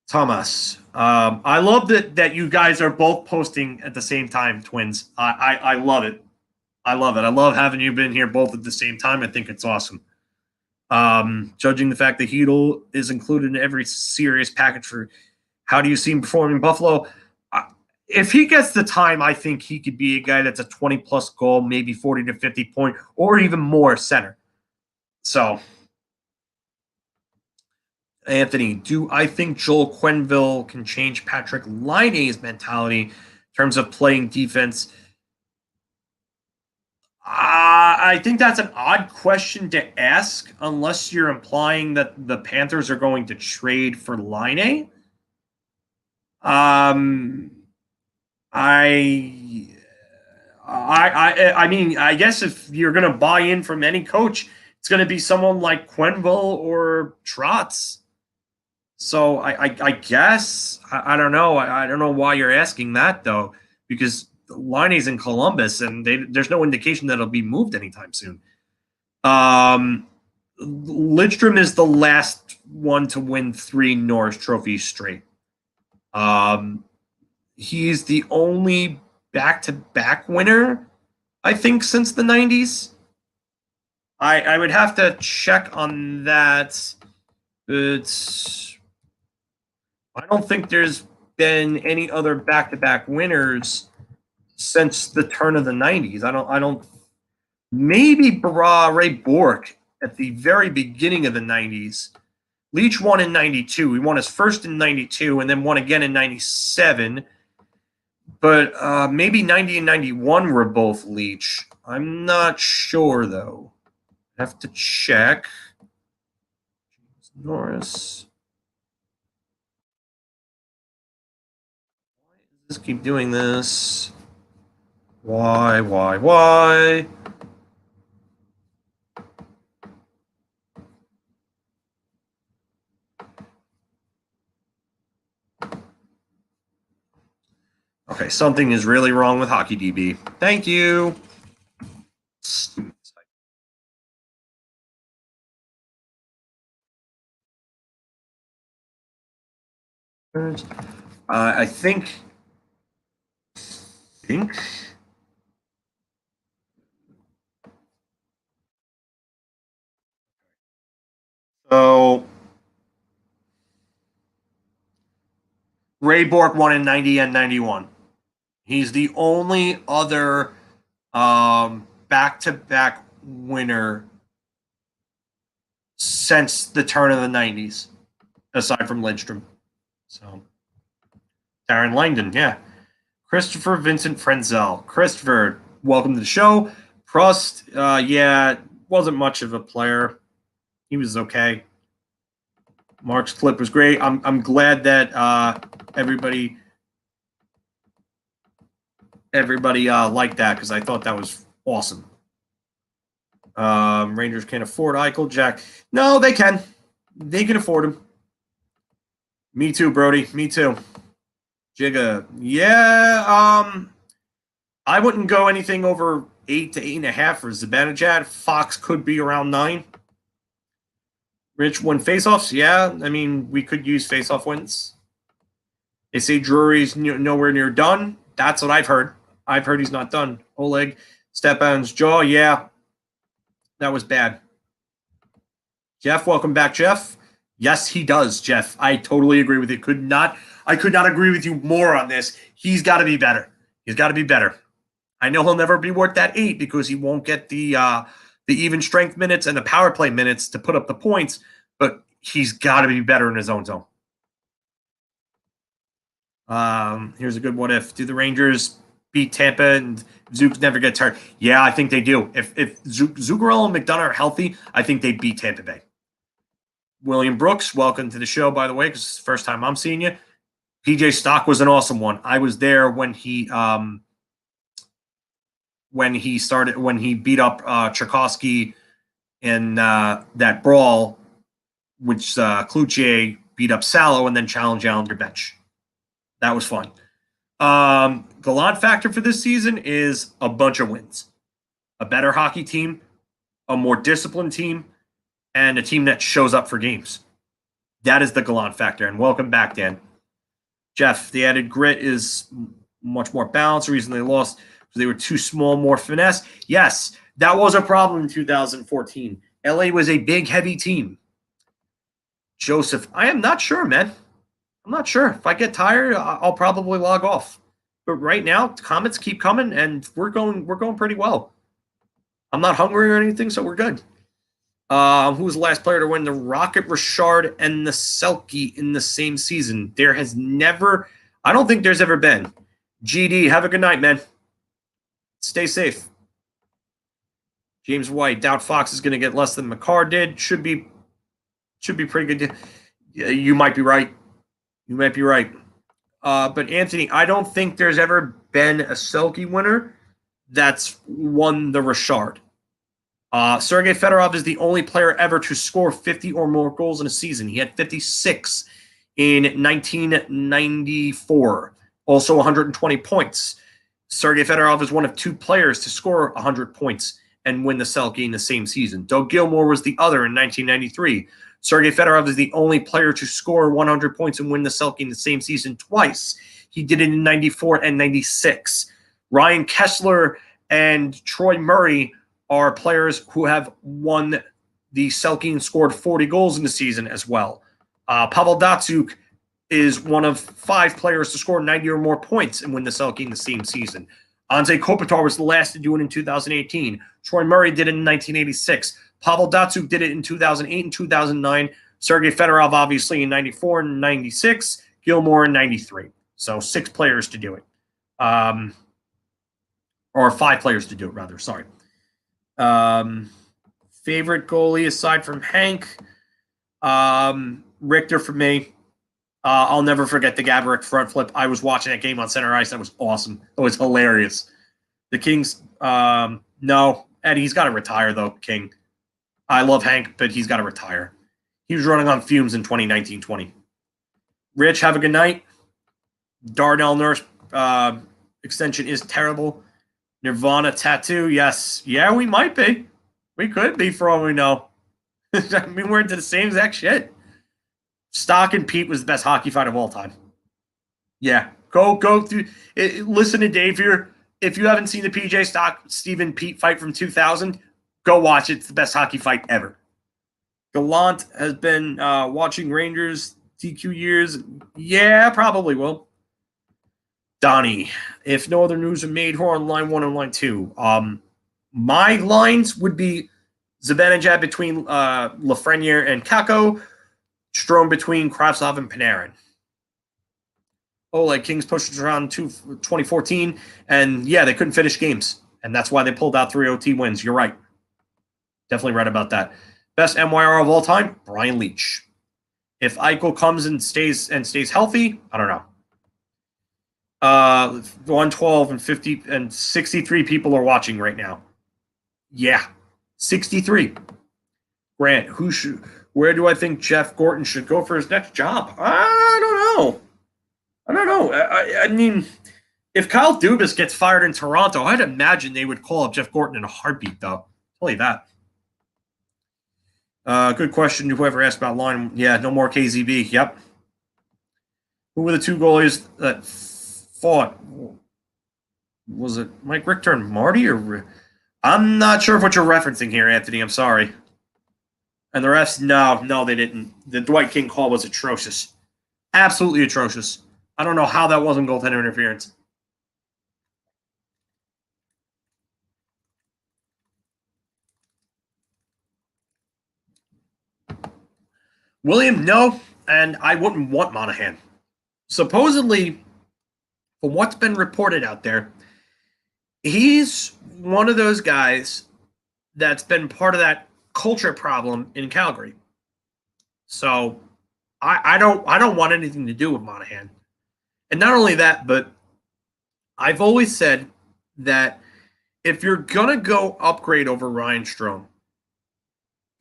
Thomas. I love that you guys are both posting at the same time, twins. I love it. I love it. I love having you been here both at the same time. I think it's awesome. Judging the fact that Heedle is included in every serious package for how do you see him performing in Buffalo? If he gets the time, I think he could be a guy that's a 20-plus goal, maybe 40 to 50 point, or even more center. So, Anthony, do I think Joel Quenneville can change Patrick Laine's mentality in terms of playing defense? I think that's an odd question to ask unless you're implying that the Panthers are going to trade for Line. Um, I, I mean, I guess if you're going to buy in from any coach, it's going to be someone like Quenville or Trotz. So I guess I don't know. I don't know why you're asking that though, because Liney's in Columbus and there's no indication that it'll be moved anytime soon. Lidstrom is the last one to win 3 Norris trophies straight. He's the only back-to-back winner, I think, since the 90s. I would have to check on that. But I don't think there's been any other back-to-back winners since the turn of the 90s. I don't. Maybe Ray Bourque at the very beginning of the 90s. Leach won in 92. He won his first in 92 and then won again in 97. But maybe 90 and 91 were both Leach. I'm not sure, though. I have to check. Norris. Why does this keep doing this? Why? Okay, something is really wrong with HockeyDB. Thank you. I think. So Ray Bourque won in 90 and 91. He's the only other back-to-back winner since the turn of the 90s, aside from Lidstrom. So, Darren Langdon, yeah. Christopher Vincent Frenzel. Christopher, welcome to the show. Prost, yeah, wasn't much of a player. He was okay. Mark's clip was great. I'm glad that everybody liked that because I thought that was awesome. Rangers can't afford Eichel. Jack, no, they can. They can afford him. Me too, Brody. Me too. Jigga, yeah. I wouldn't go anything over 8 to 8.5 for Zibanejad. Fox could be around 9. Rich won faceoffs. Yeah, I mean we could use faceoff wins. They say Drury's nowhere near done. That's what I've heard. I've heard he's not done. Oleg, Stepan's jaw. Yeah, that was bad. Jeff, welcome back, Jeff. Yes, he does, Jeff. I totally agree with you. I could not agree with you more on this. He's got to be better. He's got to be better. I know he'll never be worth that 8 because he won't get the even strength minutes and the power play minutes to put up the points, but he's got to be better in his own zone. Here's a good what if. Do the Rangers beat Tampa and Zook never gets hurt? Yeah, I think they do. If Zuccarello and McDonough are healthy, I think they beat Tampa Bay. William Brooks, welcome to the show, by the way, because it's the first time I'm seeing you. PJ Stock was an awesome one. I was there when he beat up Tchaikovsky in that brawl, which Cloutier beat up Salo and then challenged Allen to bench. That was fun. Gallant factor for this season is a bunch of wins. A better hockey team, a more disciplined team, and a team that shows up for games. That is the Gallant factor. And welcome back, Dan. Jeff, the added grit is much more balanced. The reason they lost because they were too small, more finesse. Yes, that was a problem in 2014. LA was a big, heavy team. Joseph, I am not sure, man. I'm not sure. If I get tired, I'll probably log off. But right now, comments keep coming, and we're going pretty well. I'm not hungry or anything, so we're good. Who was the last player to win the Rocket, Richard, and the Selke in the same season? There has never, I don't think there's ever been. GD, have a good night, man. Stay safe. James White, doubt Fox is going to get less than McCarr did. Should be pretty good. You might be right. You might be right. But Anthony, I don't think there's ever been a Selke winner that's won the Richard. Sergei Fedorov is the only player ever to score 50 or more goals in a season. He had 56 in 1994, also 120 points. Sergei Fedorov is one of 2 players to score 100 points and win the Selke in the same season. Doug Gilmour was the other in 1993. Sergei Fedorov is the only player to score 100 points and win the Selke in the same season twice. He did it in 94 and 96. Ryan Kessler and Troy Murray are players who have won the Selke and scored 40 goals in the season as well. Pavel Datsyuk is one of 5 players to score 90 or more points and win the Selke in the same season. Anze Kopitar was the last to do it in 2018. Troy Murray did it in 1986. Pavel Datsyuk did it in 2008 and 2009. Sergei Fedorov, obviously, in 94 and 96. Gilmour in 93. So 6 players to do it. Or 5 players to do it, rather. Sorry. Favorite goalie aside from Hank? Richter for me. I'll never forget the Gaborik front flip. I was watching that game on center ice. That was awesome. It was hilarious. The Kings, no. Eddie's got to retire, though, King. I love Hank, but he's got to retire. He was running on fumes in 2019-20. Rich, have a good night. Darnell Nurse extension is terrible. Nirvana tattoo, yes. Yeah, we might be. We could be for all we know. I mean, we're into the same exact shit. Stock and Pete was the best hockey fight of all time. Yeah, go through. Listen to Dave here. If you haven't seen the PJ Stock Stephen Pete fight from 2000, go watch it. It's the best hockey fight ever. Gallant has been watching Rangers DQ years. Yeah, probably will. Donnie, if no other news are made, who are on line 1 and line 2? My lines would be Zibanejad between Lafreniere and Kako, Strome between Kravtsov and Panarin. Like Kings pushed around 2014, and yeah, they couldn't finish games, and that's why they pulled out 3 OT wins. You're right. Definitely right about that. Best MYR of all time, Brian Leetch. If Eichel comes and stays healthy, I don't know. 112 and 50 and 63 people are watching right now. Yeah, 63. Grant, where do I think Jeff Gorton should go for his next job? I don't know. I mean, if Kyle Dubas gets fired in Toronto, I'd imagine they would call up Jeff Gorton in a heartbeat, though. I'll tell you that. Good question. Whoever asked about line. Yeah, no more KZB. Yep. Who were the 2 goalies that fought? Was it Mike Richter and Marty? Or I'm not sure what you're referencing here, Anthony. I'm sorry. And the refs, no, they didn't. The Dwight King call was atrocious. Absolutely atrocious. I don't know how that wasn't goaltender interference. William, no, and I wouldn't want Monahan. Supposedly, from what's been reported out there, he's one of those guys that's been part of that culture problem in Calgary. So I don't want anything to do with Monahan. And not only that, but I've always said that if you're going to go upgrade over Ryan Strome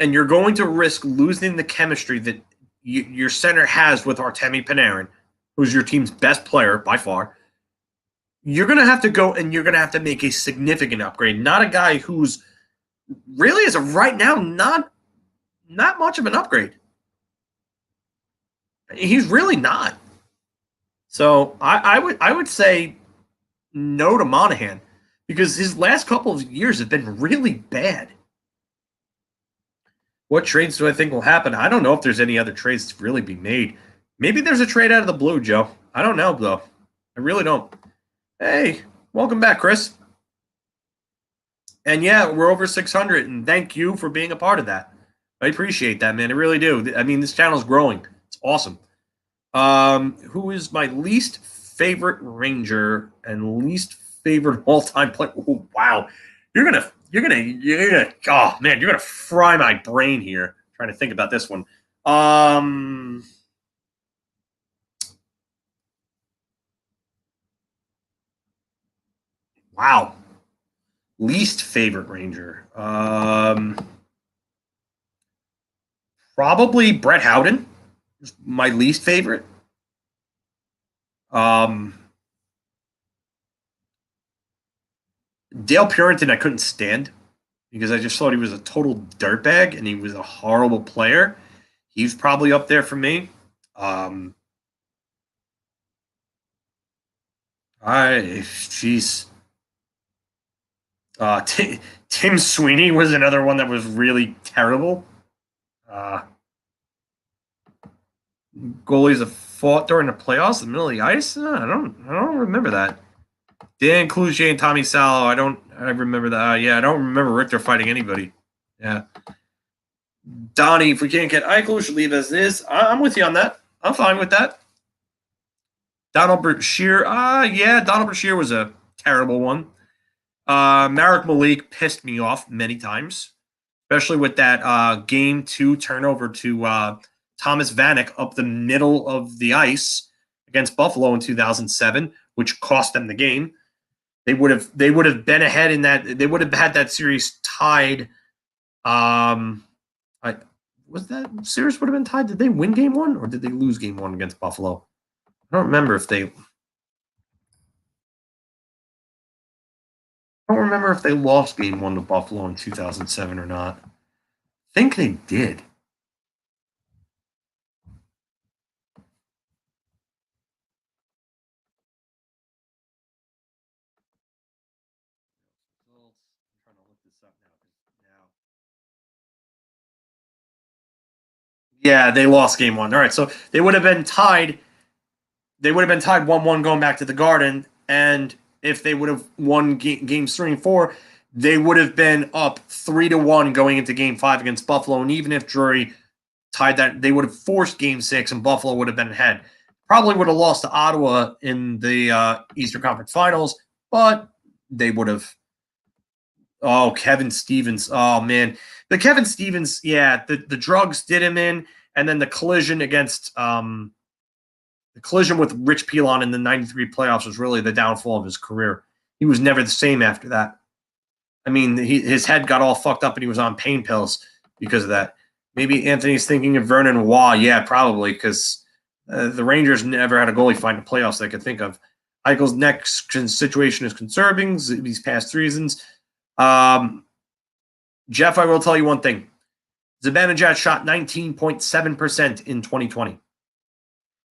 and you're going to risk losing the chemistry that your center has with Artemi Panarin, who's your team's best player by far, you're going to have to go and you're going to have to make a significant upgrade. Not a guy who's really, as of right now, not much of an upgrade. He's really not. So I would say no to Monahan because his last couple of years have been really bad. What trades do I think will happen? I don't know if there's any other trades to really be made. Maybe there's a trade out of the blue, Joe. I don't know, though. I really don't. Hey, welcome back, Chris. And yeah, we're over 600, and thank you for being a part of that. I appreciate that, man. I really do. I mean, this channel's growing. It's awesome. Who is my least favorite Ranger and least favorite all-time player? Oh, wow. You're Oh man, you're gonna fry my brain here trying to think about this one. Wow. Least favorite Ranger. Probably Brett Howden. My least favorite. Dale Purinton, I couldn't stand because I just thought he was a total dirtbag and he was a horrible player. He's probably up there for me. Jeez. Tim Sweeney was another one that was really terrible. Goalies have fought during the playoffs in the middle of the ice. I don't remember that. Dan Cloutier and Tommy Salo. I remember that. Yeah, I don't remember Richter fighting anybody. Yeah. Donnie, if we can't get Eichel, we should leave as is. I'm with you on that. I'm fine with that. Donald Brashear. Donald Brashear was a terrible one. Marek Malik pissed me off many times, especially with that game 2 turnover to Thomas Vanek up the middle of the ice against Buffalo in 2007, which cost them the game. They would have been ahead in that. They would have had that series tied. Was that series would have been tied? Did they win game 1 or did they lose game 1 against Buffalo? I don't remember if they. I don't remember if they lost game 1 to Buffalo in 2007 or not. I think they did. I'm trying to look this up now. Yeah, they lost game 1. All right, so they would have been tied. They would have been tied 1-1 going back to the Garden, and if they would have won games 3 and 4, they would have been up 3-1 going into game 5 against Buffalo. And even if Drury tied that, they would have forced game 6 and Buffalo would have been ahead. Probably would have lost to Ottawa in the Eastern Conference Finals, but they would have. Oh, Kevin Stevens. Oh, man. The Kevin Stevens, yeah, the drugs did him in, and then the collision against the collision with Rich Pilon in the 93 playoffs was really the downfall of his career. He was never the same after that. I mean, his head got all fucked up and he was on pain pills because of that. Maybe Anthony's thinking of Vernon Waugh. Yeah, probably, because the Rangers never had a goalie fight in the playoffs that I could think of. Eichel's next situation is concerning these past reasons. Jeff, I will tell you one thing. Zibanejad shot 19.7% in 2020.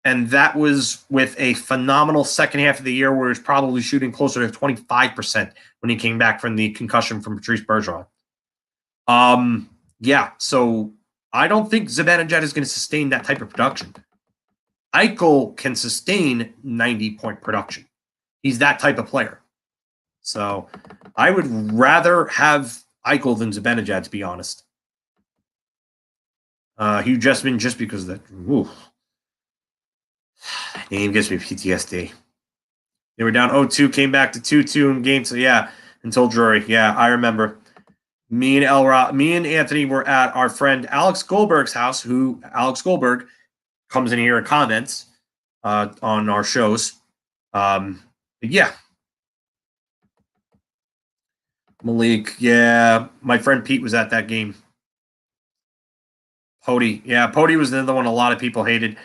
And that was with a phenomenal second half of the year where he was probably shooting closer to 25% when he came back from the concussion from Patrice Bergeron. So I don't think Zibanejad is going to sustain that type of production. Eichel can sustain 90-point production. He's that type of player. So I would rather have Eichel than Zibanejad, to be honest. Hugh Jessman, just because of that. Ooh. Name gives me PTSD. They were down 0-2, came back to 2-2 in game. So yeah, until Drury. Yeah, I remember. Me and Anthony were at our friend Alex Goldberg's house, who Alex Goldberg comes in here and comments on our shows. Yeah. Malik, yeah. My friend Pete was at that game. Pody. Yeah, Pody was another one a lot of people hated.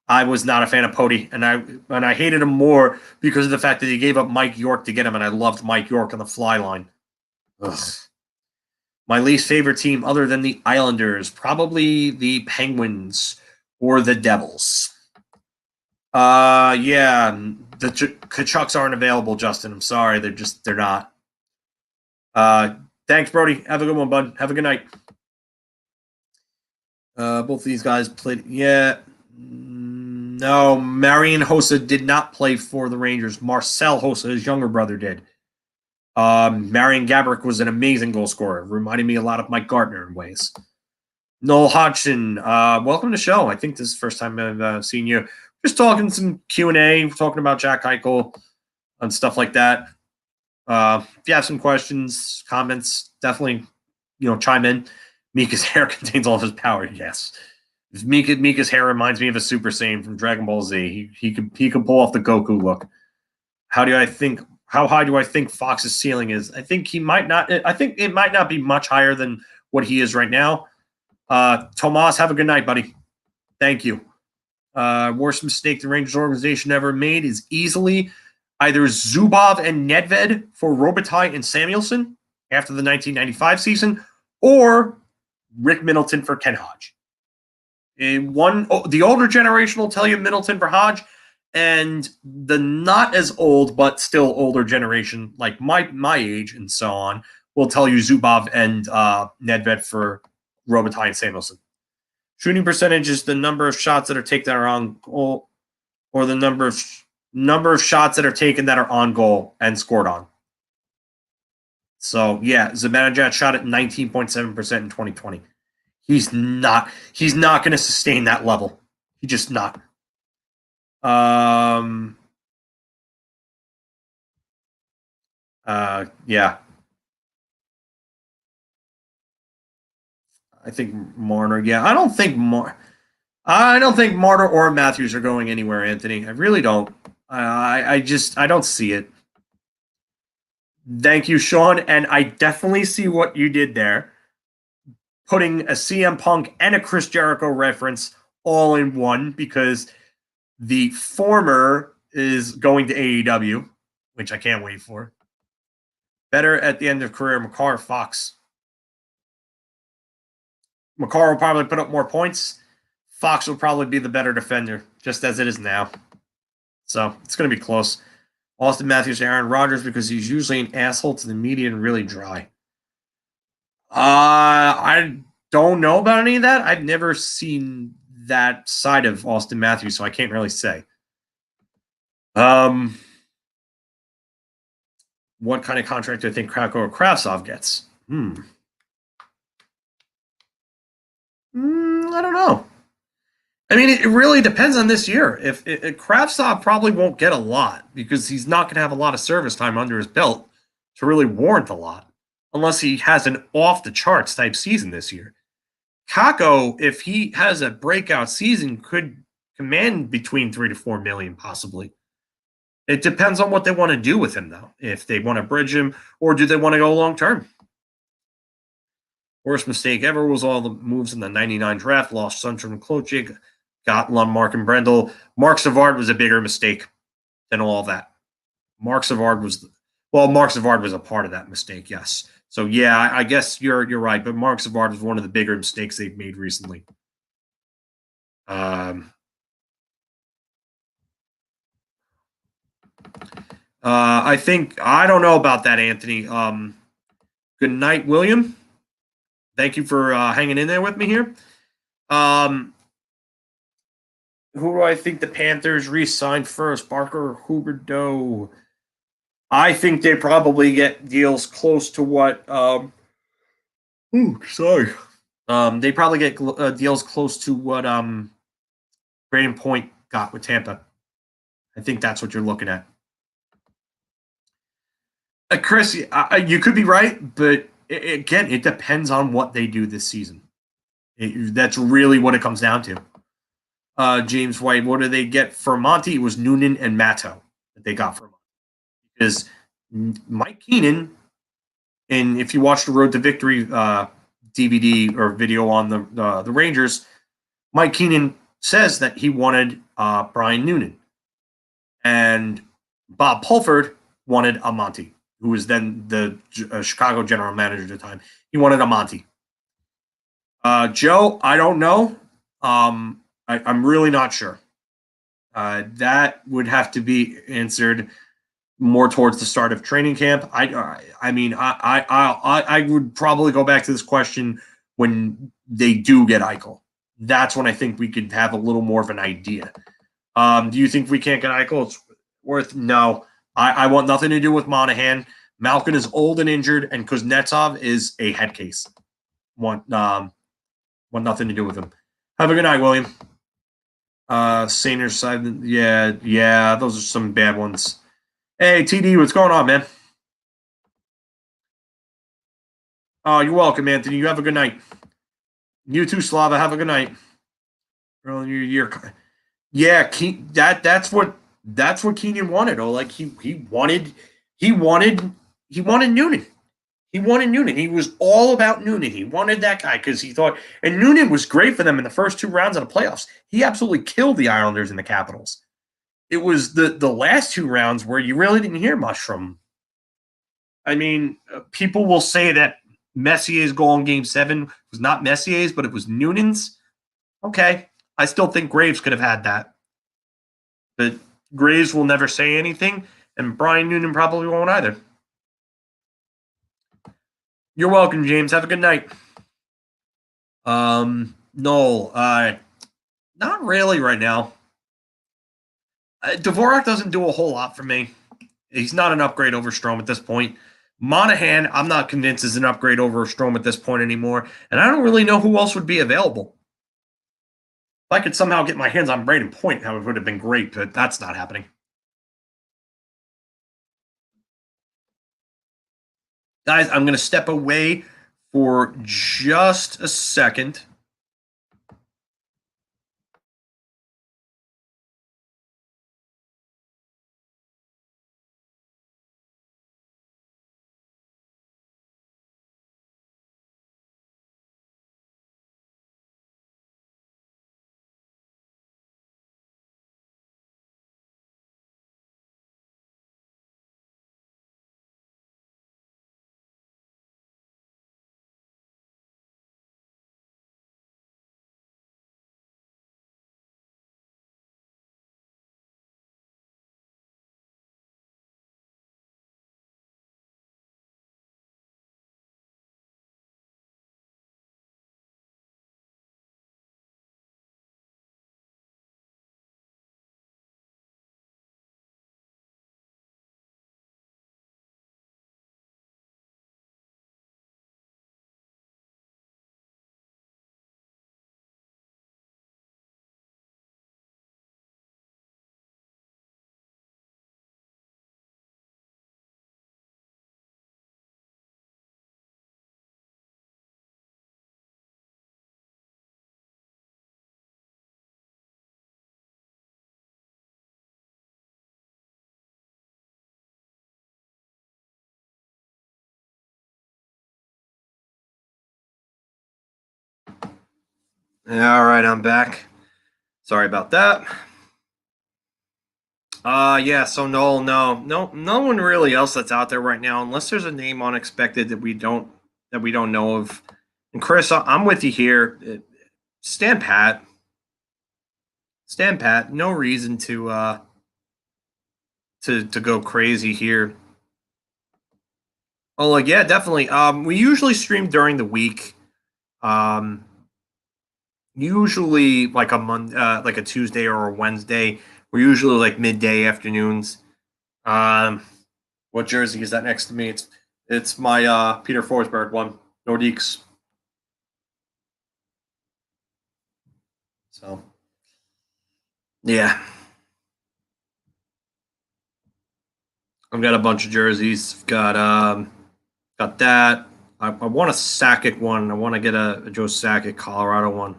I was not a fan of Pody, and I hated him more because of the fact that he gave up Mike York to get him, and I loved Mike York on the fly line. Ugh. My least favorite team, other than the Islanders, probably the Penguins or the Devils. Yeah, the Kachucks aren't available, Justin. I'm sorry, they're not. Thanks, Brody. Have a good one, bud. Have a good night. Both of these guys played. Yeah. No, Marian Hossa did not play for the Rangers. Marcel Hossa, his younger brother, did. Marian Gaborik was an amazing goal scorer. Reminded me a lot of Mike Gartner in ways. Noel Hodgson, welcome to the show. I think this is the first time I've seen you. Just talking some Q&A, talking about Jack Eichel and stuff like that. If you have some questions, comments, definitely, chime in. Mika's hair contains all of his power. Yes. Mika's hair reminds me of a Super Saiyan from Dragon Ball Z. He could pull off the Goku look. How high do I think Fox's ceiling is? I think he might not. I think it might not be much higher than what he is right now. Tomas, have a good night, buddy. Thank you. Worst mistake the Rangers organization ever made is easily either Zubov and Nedved for Robitaille and Samuelson after the 1995 season, or Rick Middleton for Ken Hodge. The older generation will tell you Middleton for Hodge, and the not as old but still older generation, like my age and so on, will tell you Zubov and Nedved for Robitaille and Samuelson. Shooting percentage is the number of shots that are taken that are on goal, or the number of shots that are taken that are on goal and scored on. So yeah, Zibanejad shot at 19.7% in 2020. He's not going to sustain that level. He just not. Yeah. I think Marner. Yeah, I don't think Marner or Matthews are going anywhere, Anthony. I really don't. I don't see it. Thank you, Sean. And I definitely see what you did there. Putting a CM Punk and a Chris Jericho reference all in one, because the former is going to AEW, which I can't wait for. Better at the end of career, Makar or Fox? Makar will probably put up more points. Fox will probably be the better defender, just as it is now. So it's going to be close. Austin Matthews, Aaron Rodgers, because he's usually an asshole to the media and really dry. I don't know about any of that. I've never seen that side of Austin Matthews, so I can't really say. What kind of contract do I think Krakow or Kravtsov gets? I don't know. I mean, it really depends on this year. If Kravtsov probably won't get a lot, because he's not going to have a lot of service time under his belt to really warrant a lot, unless he has an off-the-charts type season this year. Kako, if he has a breakout season, could command between $3 to $4 million, possibly. It depends on what they want to do with him, though. If they want to bridge him, or do they want to go long-term? Worst mistake ever was all the moves in the 99 draft. Lost Sundstrom, Klochik, got Lundmark and Brendel. Mark Savard was a bigger mistake than all that. Mark Savard was a part of that mistake, yes. So yeah, I guess you're right, but Mark Savard was one of the bigger mistakes they've made recently. I don't know about that, Anthony. Good night, William. Thank you for hanging in there with me here. Who do I think the Panthers re-signed first? Barker or Huberdeau? I think they probably get deals close to what. They probably get deals close to what Braden Point got with Tampa. I think that's what you're looking at. Chris, you could be right, but again, it depends on what they do this season. That's really what it comes down to. James White, what did they get for Monty? It was Noonan and Matto that they got for Monty. Because Mike Keenan, and if you watch the Road to Victory DVD or video on the Rangers, Mike Keenan says that he wanted Brian Noonan. And Bob Pulford wanted Amonte, who was then the Chicago general manager at the time. He wanted Amonte. Joe, I don't know. I'm really not sure. That would have to be answered more towards the start of training camp. I mean, I would probably go back to this question when they do get Eichel. That's when I think we could have a little more of an idea. Do you think we can't get Eichel? It's worth no. I want nothing to do with Monahan. Malkin is old and injured, and Kuznetsov is a head case. Want nothing to do with him. Have a good night, William. Senior side, yeah, those are some bad ones. Hey, TD, what's going on, man? Oh, you're welcome, Anthony. You have a good night. You too, Slava. Have a good night. Early New Year. Yeah, that's what Keenan wanted. Oh, like he wanted he wanted Noonan. He wanted Noonan. He was all about Noonan. He wanted that guy because he thought, and Noonan was great for them in the first 2 rounds of the playoffs. He absolutely killed the Islanders and the Capitals. It was the last 2 rounds where you really didn't hear much from him. I mean, people will say that Messier's goal in Game 7 was not Messier's, but it was Noonan's. Okay. I still think Graves could have had that. But Graves will never say anything, and Brian Noonan probably won't either. You're welcome, James. Have a good night. No, not really right now. Dvorak doesn't do a whole lot for me. He's not an upgrade over Strome at this point. Monahan, I'm not convinced is an upgrade over Strome at this point anymore, and I don't really know who else would be available. If I could somehow get my hands on Braden Point, that would have been great, but that's not happening. Guys, I'm going to step away for just a second. All right, I'm back. Sorry about that. Yeah, so no one really else that's out there right now, unless there's a name unexpected that we don't know of. And Chris, I'm with you here. Stand pat. Stand pat. No reason to go crazy here. Oh, like yeah, definitely. We usually stream during the week. Usually like like a Tuesday or a Wednesday. We're usually like midday afternoons. What jersey is that next to me? It's my Peter Forsberg one, Nordiques. So yeah, I've got a bunch of jerseys. Got that. I want a Sakic one. I want to get a Joe Sakic Colorado one,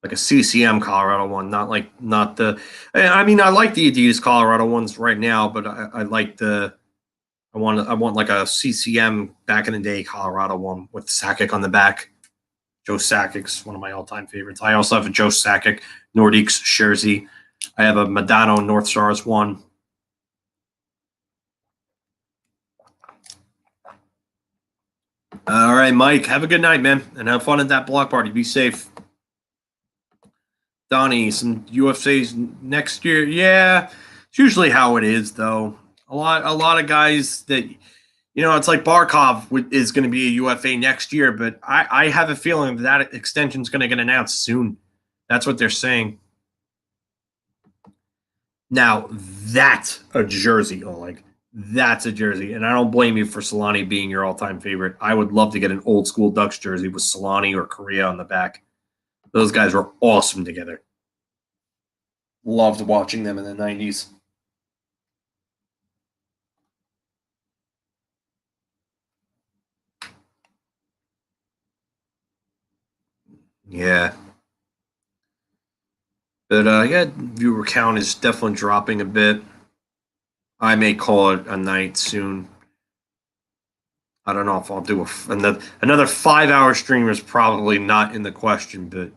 like a CCM Colorado one, not the. I mean, I like the Adidas Colorado ones right now, but I like the. I want like a CCM back in the day Colorado one with Sakic on the back. Joe Sakic's one of my all-time favorites. I also have a Joe Sakic Nordiques jersey. I have a Madano North Stars one. All right, Mike. Have a good night, man, and have fun at that block party. Be safe. Donnie, some UFCs next year. Yeah, it's usually how it is, though. A lot of guys that it's like Barkov is going to be a UFA next year, but I have a feeling that extension is going to get announced soon. That's what they're saying. Now that's a jersey, that's a jersey, and I don't blame you for Solani being your all-time favorite. I would love to get an old school Ducks jersey with Solani or Korea on the back. Those guys were awesome together. Loved watching them in the 90s. Yeah. But yeah, viewer count is definitely dropping a bit. I may call it a night soon. I don't know if I'll do another 5 hour stream is probably not in the question, but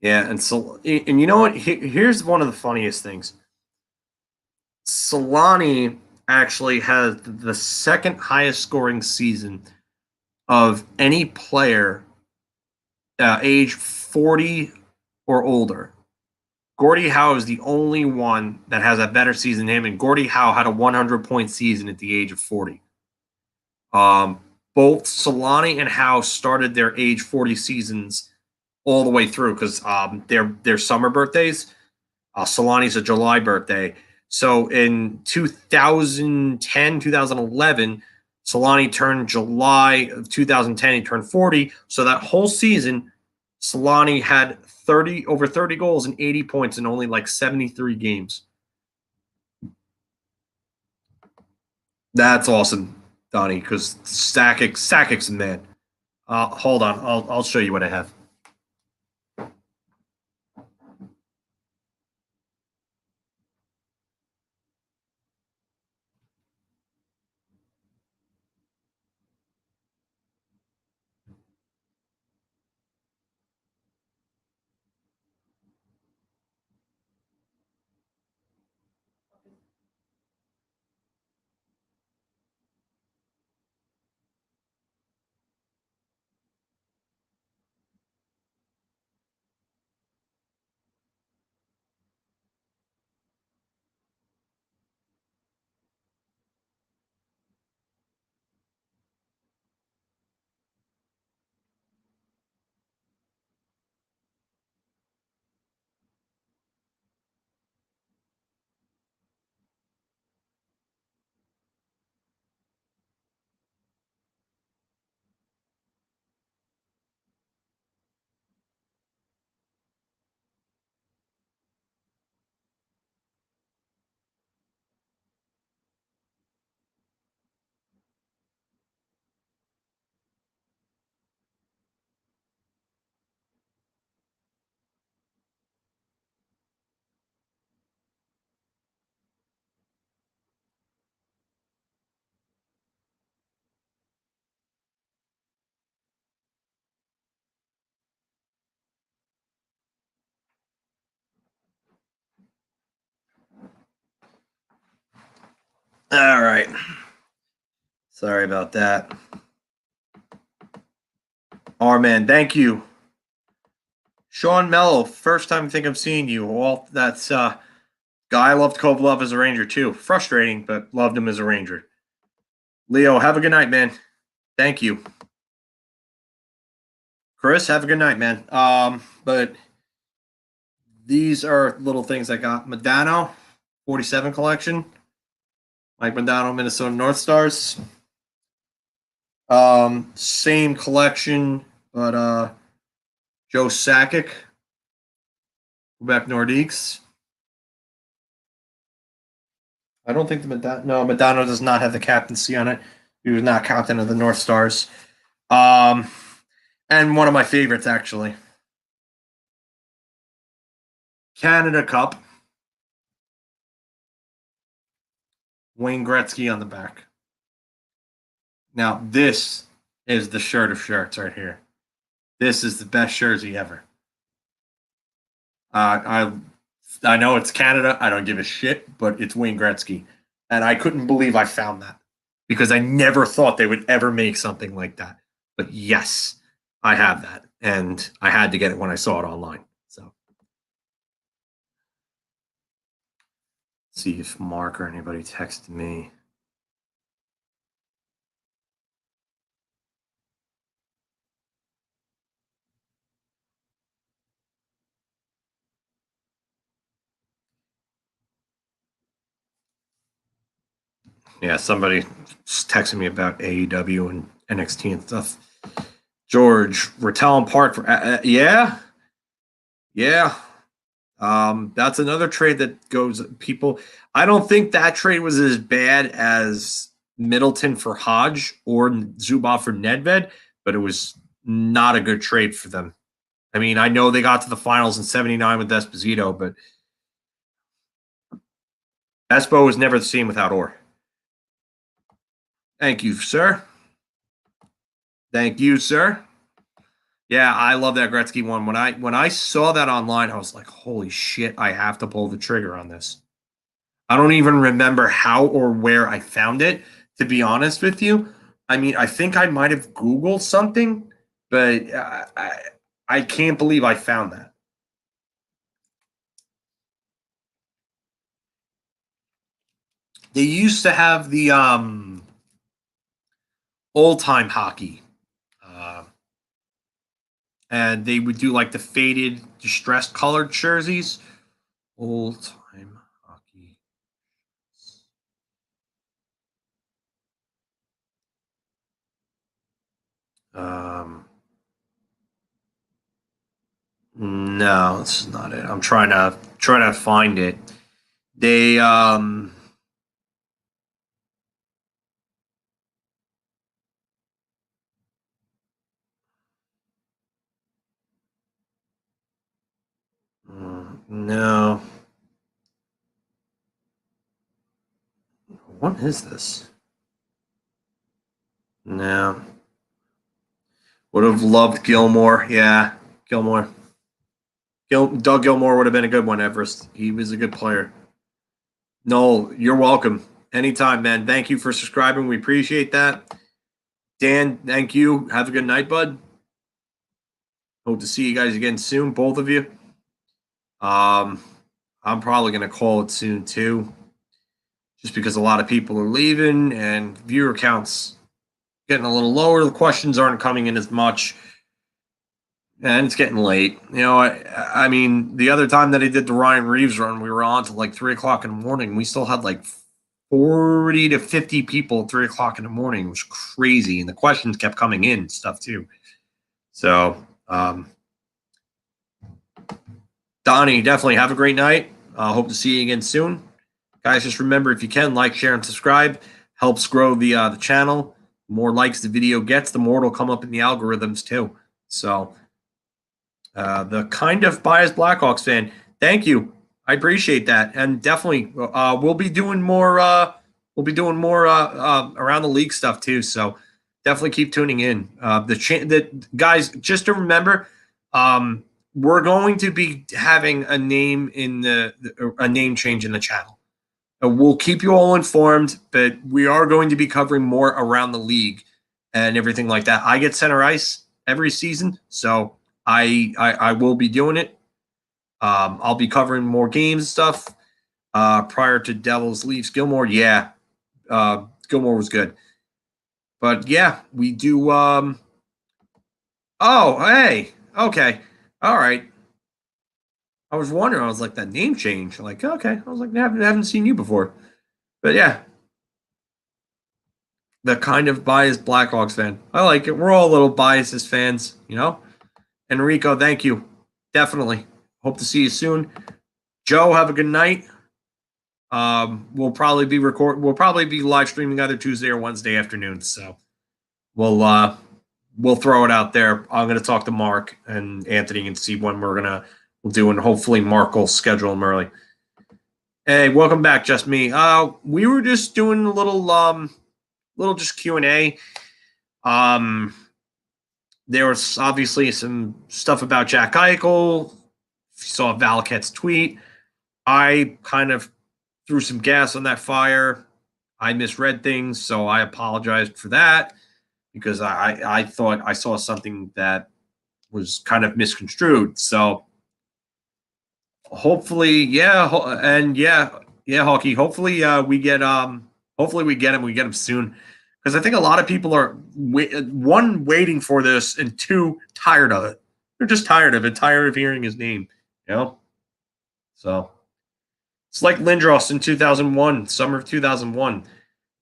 yeah. And so, and you know what? Here's one of the funniest things. Solani actually has the second highest scoring season of any player age 40 or older. Gordie Howe is the only one that has a better season than him, and Gordie Howe had a 100-point season at the age of 40. Um, Both Solani and Howe started their age 40 seasons all the way through because they're summer birthdays. Solani's a July birthday. So in 2010, 2011, Solani turned July of 2010, he turned 40. So that whole season, Solani had over 30 goals and 80 points in only like 73 games. That's awesome, Donnie, because Sakic's a man. Hold on, I'll show you what I have. All right. Sorry about that. Man, thank you. Sean Mello, first time I think I've seen you. Well, that's guy loved Kovalev as a Ranger too. Frustrating, but loved him as a Ranger. Leo, have a good night, man. Thank you. Chris, have a good night, man. But these are little things I got. Modano, 47 collection. Mike Modano, Minnesota North Stars. Same collection, but Joe Sakic, Quebec Nordiques. I don't think Modano does not have the captaincy on it. He was not captain of the North Stars. And one of my favorites, actually. Canada Cup. Wayne Gretzky on the back. Now, this is the shirt of shirts right here. This is the best jersey ever. I know it's Canada. I don't give a shit, but it's Wayne Gretzky. And I couldn't believe I found that because I never thought they would ever make something like that. But yes, I have that. And I had to get it when I saw it online. So, see if Mark or anybody texted me. Yeah, somebody texted me about AEW and NXT and stuff. George, Ratellum Park for yeah. That's another trade that goes people. I don't think that trade was as bad as Middleton for Hodge or Zubov for Nedved, but it was not a good trade for them. I mean, I know they got to the finals in '79 with Esposito, but Espo was never the same without Orr. Thank you, sir. Thank you, sir. Yeah, I love that Gretzky one. When I saw that online, I was like, "Holy shit! I have to pull the trigger on this." I don't even remember how or where I found it. To be honest with you, I mean, I think I might have Googled something, but I can't believe I found that. They used to have the old time hockey, uh, and they would do like the faded, distressed colored jerseys. Old time hockey. Um, no, this is not it. I'm trying to find it. They no. What is this? No. Would have loved Gilmore. Yeah, Gilmore. Doug Gilmore would have been a good one, Everest. He was a good player. No, you're welcome. Anytime, man. Thank you for subscribing. We appreciate that. Dan, thank you. Have a good night, bud. Hope to see you guys again soon, both of you. I'm probably going to call it soon too, just because a lot of people are leaving and viewer counts getting a little lower. The questions aren't coming in as much, and it's getting late. You know, I mean, the other time that I did the Ryan Reeves run, we were on to like 3 o'clock in the morning. We still had like 40 to 50 people at 3 o'clock in the morning. It was crazy, and the questions kept coming in and stuff too. So, Donnie, definitely have a great night. Hope to see you again soon. Guys, just remember, if you can, like, share, and subscribe. Helps grow the channel. The more likes the video gets, the more it'll come up in the algorithms too. So, the kind of biased Blackhawks fan, thank you. I appreciate that, and definitely we'll be doing more. Around the league stuff too. So definitely keep tuning in. The guys, just to remember, we're going to be having a name in a name change in the channel. We'll keep you all informed, but we are going to be covering more around the league and everything like that. I get center ice every season, so I will be doing it. I'll be covering more games and stuff. Prior to Devils Leafs Gilmore, yeah, Gilmore was good, but yeah, we do. Oh, hey, okay, all right. I was wondering. I was like, that name change. Like, okay. I was like, I haven't seen you before, but yeah, the kind of biased Blackhawks fan. I like it. We're all little biased as fans, you know. Enrico, thank you. Definitely. Hope to see you soon. Joe, have a good night. We'll probably be live streaming either Tuesday or Wednesday afternoon. So we'll throw it out there. I'm gonna talk to Mark and Anthony and see when we'll do, and hopefully Mark will schedule them early. Hey, welcome back, just me. We were just doing a little just Q&A. There was obviously some stuff about Jack Eichel. If you saw Valaket's tweet, I kind of threw some gas on that fire. I misread things, so I apologized for that because I thought I saw something that was kind of misconstrued. So hopefully, yeah, Hockey. Hopefully, we get him. We get him soon, because I think a lot of people are waiting for this, and two, tired of it. They're just tired of it, tired of hearing his name. You know, so it's like Lindros in 2001, summer of 2001.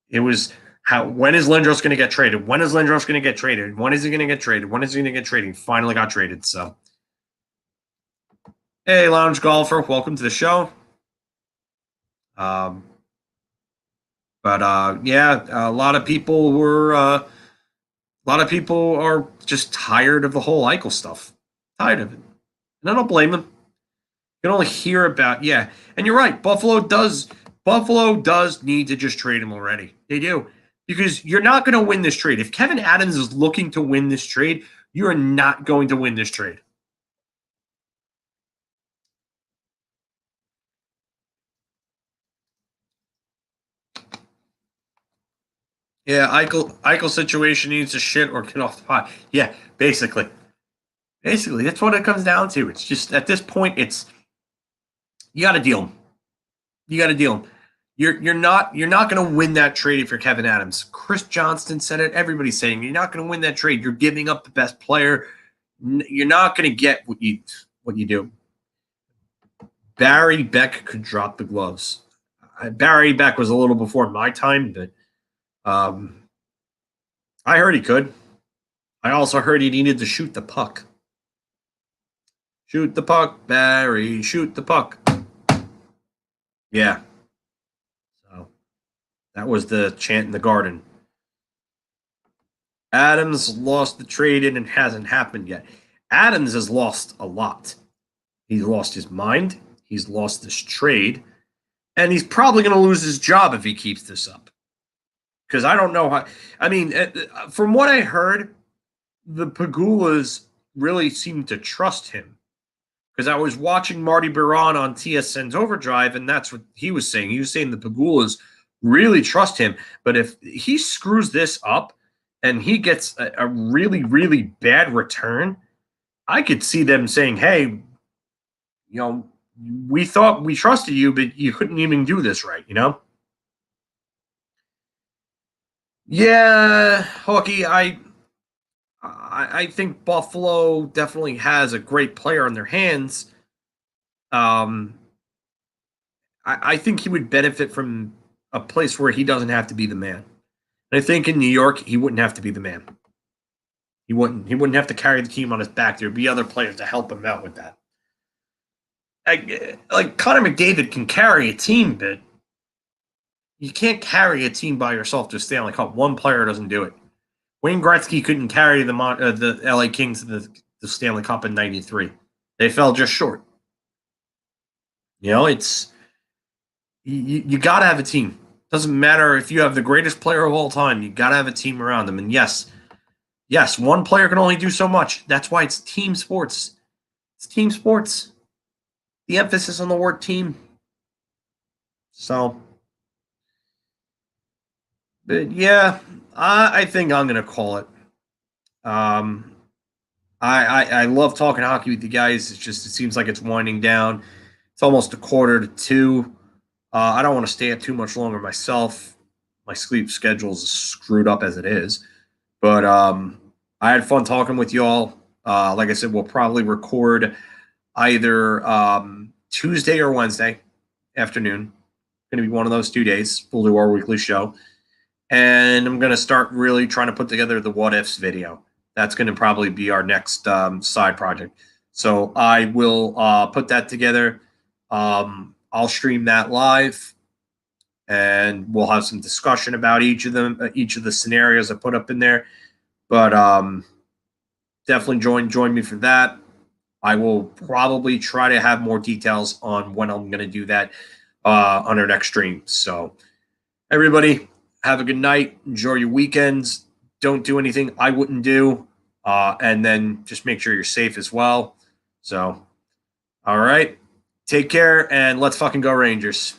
It was when is Lindros going to get traded? When is Lindros going to get traded? When is he going to get traded? When is he going to get traded? He finally got traded. So, hey, lounge golfer, welcome to the show. But yeah, a lot of people are just tired of the whole Eichel stuff. Tired of it. And I don't blame him. You can only hear about, yeah. And you're right. Buffalo does need to just trade him already. They do. Because you're not going to win this trade. If Kevin Adams is looking to win this trade, you are not going to win this trade. Yeah, Eichel situation needs to shit or get off the pot. Yeah, basically. Basically, that's what it comes down to. It's just at this point, it's you got to deal him. You got to deal him. You're not going to win that trade if you're Kevin Adams. Chris Johnston said it. Everybody's saying you're not going to win that trade. You're giving up the best player. You're not going to get what you do. Barry Beck could drop the gloves. Barry Beck was a little before my time, but I heard he could. I also heard he needed to shoot the puck. Shoot the puck, Barry. Shoot the puck. Yeah. So that was the chant in the garden. Adams lost the trade and it hasn't happened yet. Adams has lost a lot. He's lost his mind. He's lost this trade. And he's probably going to lose his job if he keeps this up. Because I don't know how. I mean, from what I heard, the Pagulas really seem to trust him. Because I was watching Marty Biron on TSN's Overdrive, and that's what he was saying. He was saying the Pagulas really trust him. But if he screws this up and he gets a really, really bad return, I could see them saying, hey, we thought we trusted you, but you couldn't even do this right, Yeah, Hawkey, I think Buffalo definitely has a great player in their hands. I think he would benefit from a place where he doesn't have to be the man. And I think in New York, he wouldn't have to be the man. He wouldn't have to carry the team on his back. There'd be other players to help him out with that. Like Connor McDavid can carry a team, but you can't carry a team by yourself to Stanley Cup. One player doesn't do it. Wayne Gretzky couldn't carry the LA Kings to the Stanley Cup in '93. They fell just short. It's you got to have a team. Doesn't matter if you have the greatest player of all time. You got to have a team around them. And yes, one player can only do so much. That's why it's team sports. It's team sports. The emphasis on the word team. So, but yeah, I think I'm going to call it. I love talking hockey with you guys. It seems like it's winding down. It's almost 1:45. I don't want to stay up too much longer myself. My sleep schedule is screwed up as it is. But I had fun talking with y'all. Like I said, we'll probably record either Tuesday or Wednesday afternoon. Going to be one of those 2 days. We'll do our weekly show. And I'm going to start really trying to put together the what ifs video. That's going to probably be our next side project. So I will put that together. I'll stream that live, and we'll have some discussion about each of them, each of the scenarios I put up in there. But definitely join me for that. I will probably try to have more details on when I'm going to do that on our next stream. So everybody, have a good night. Enjoy your weekends. Don't do anything I wouldn't do. And then just make sure you're safe as well. So, all right. Take care, and let's fucking go Rangers.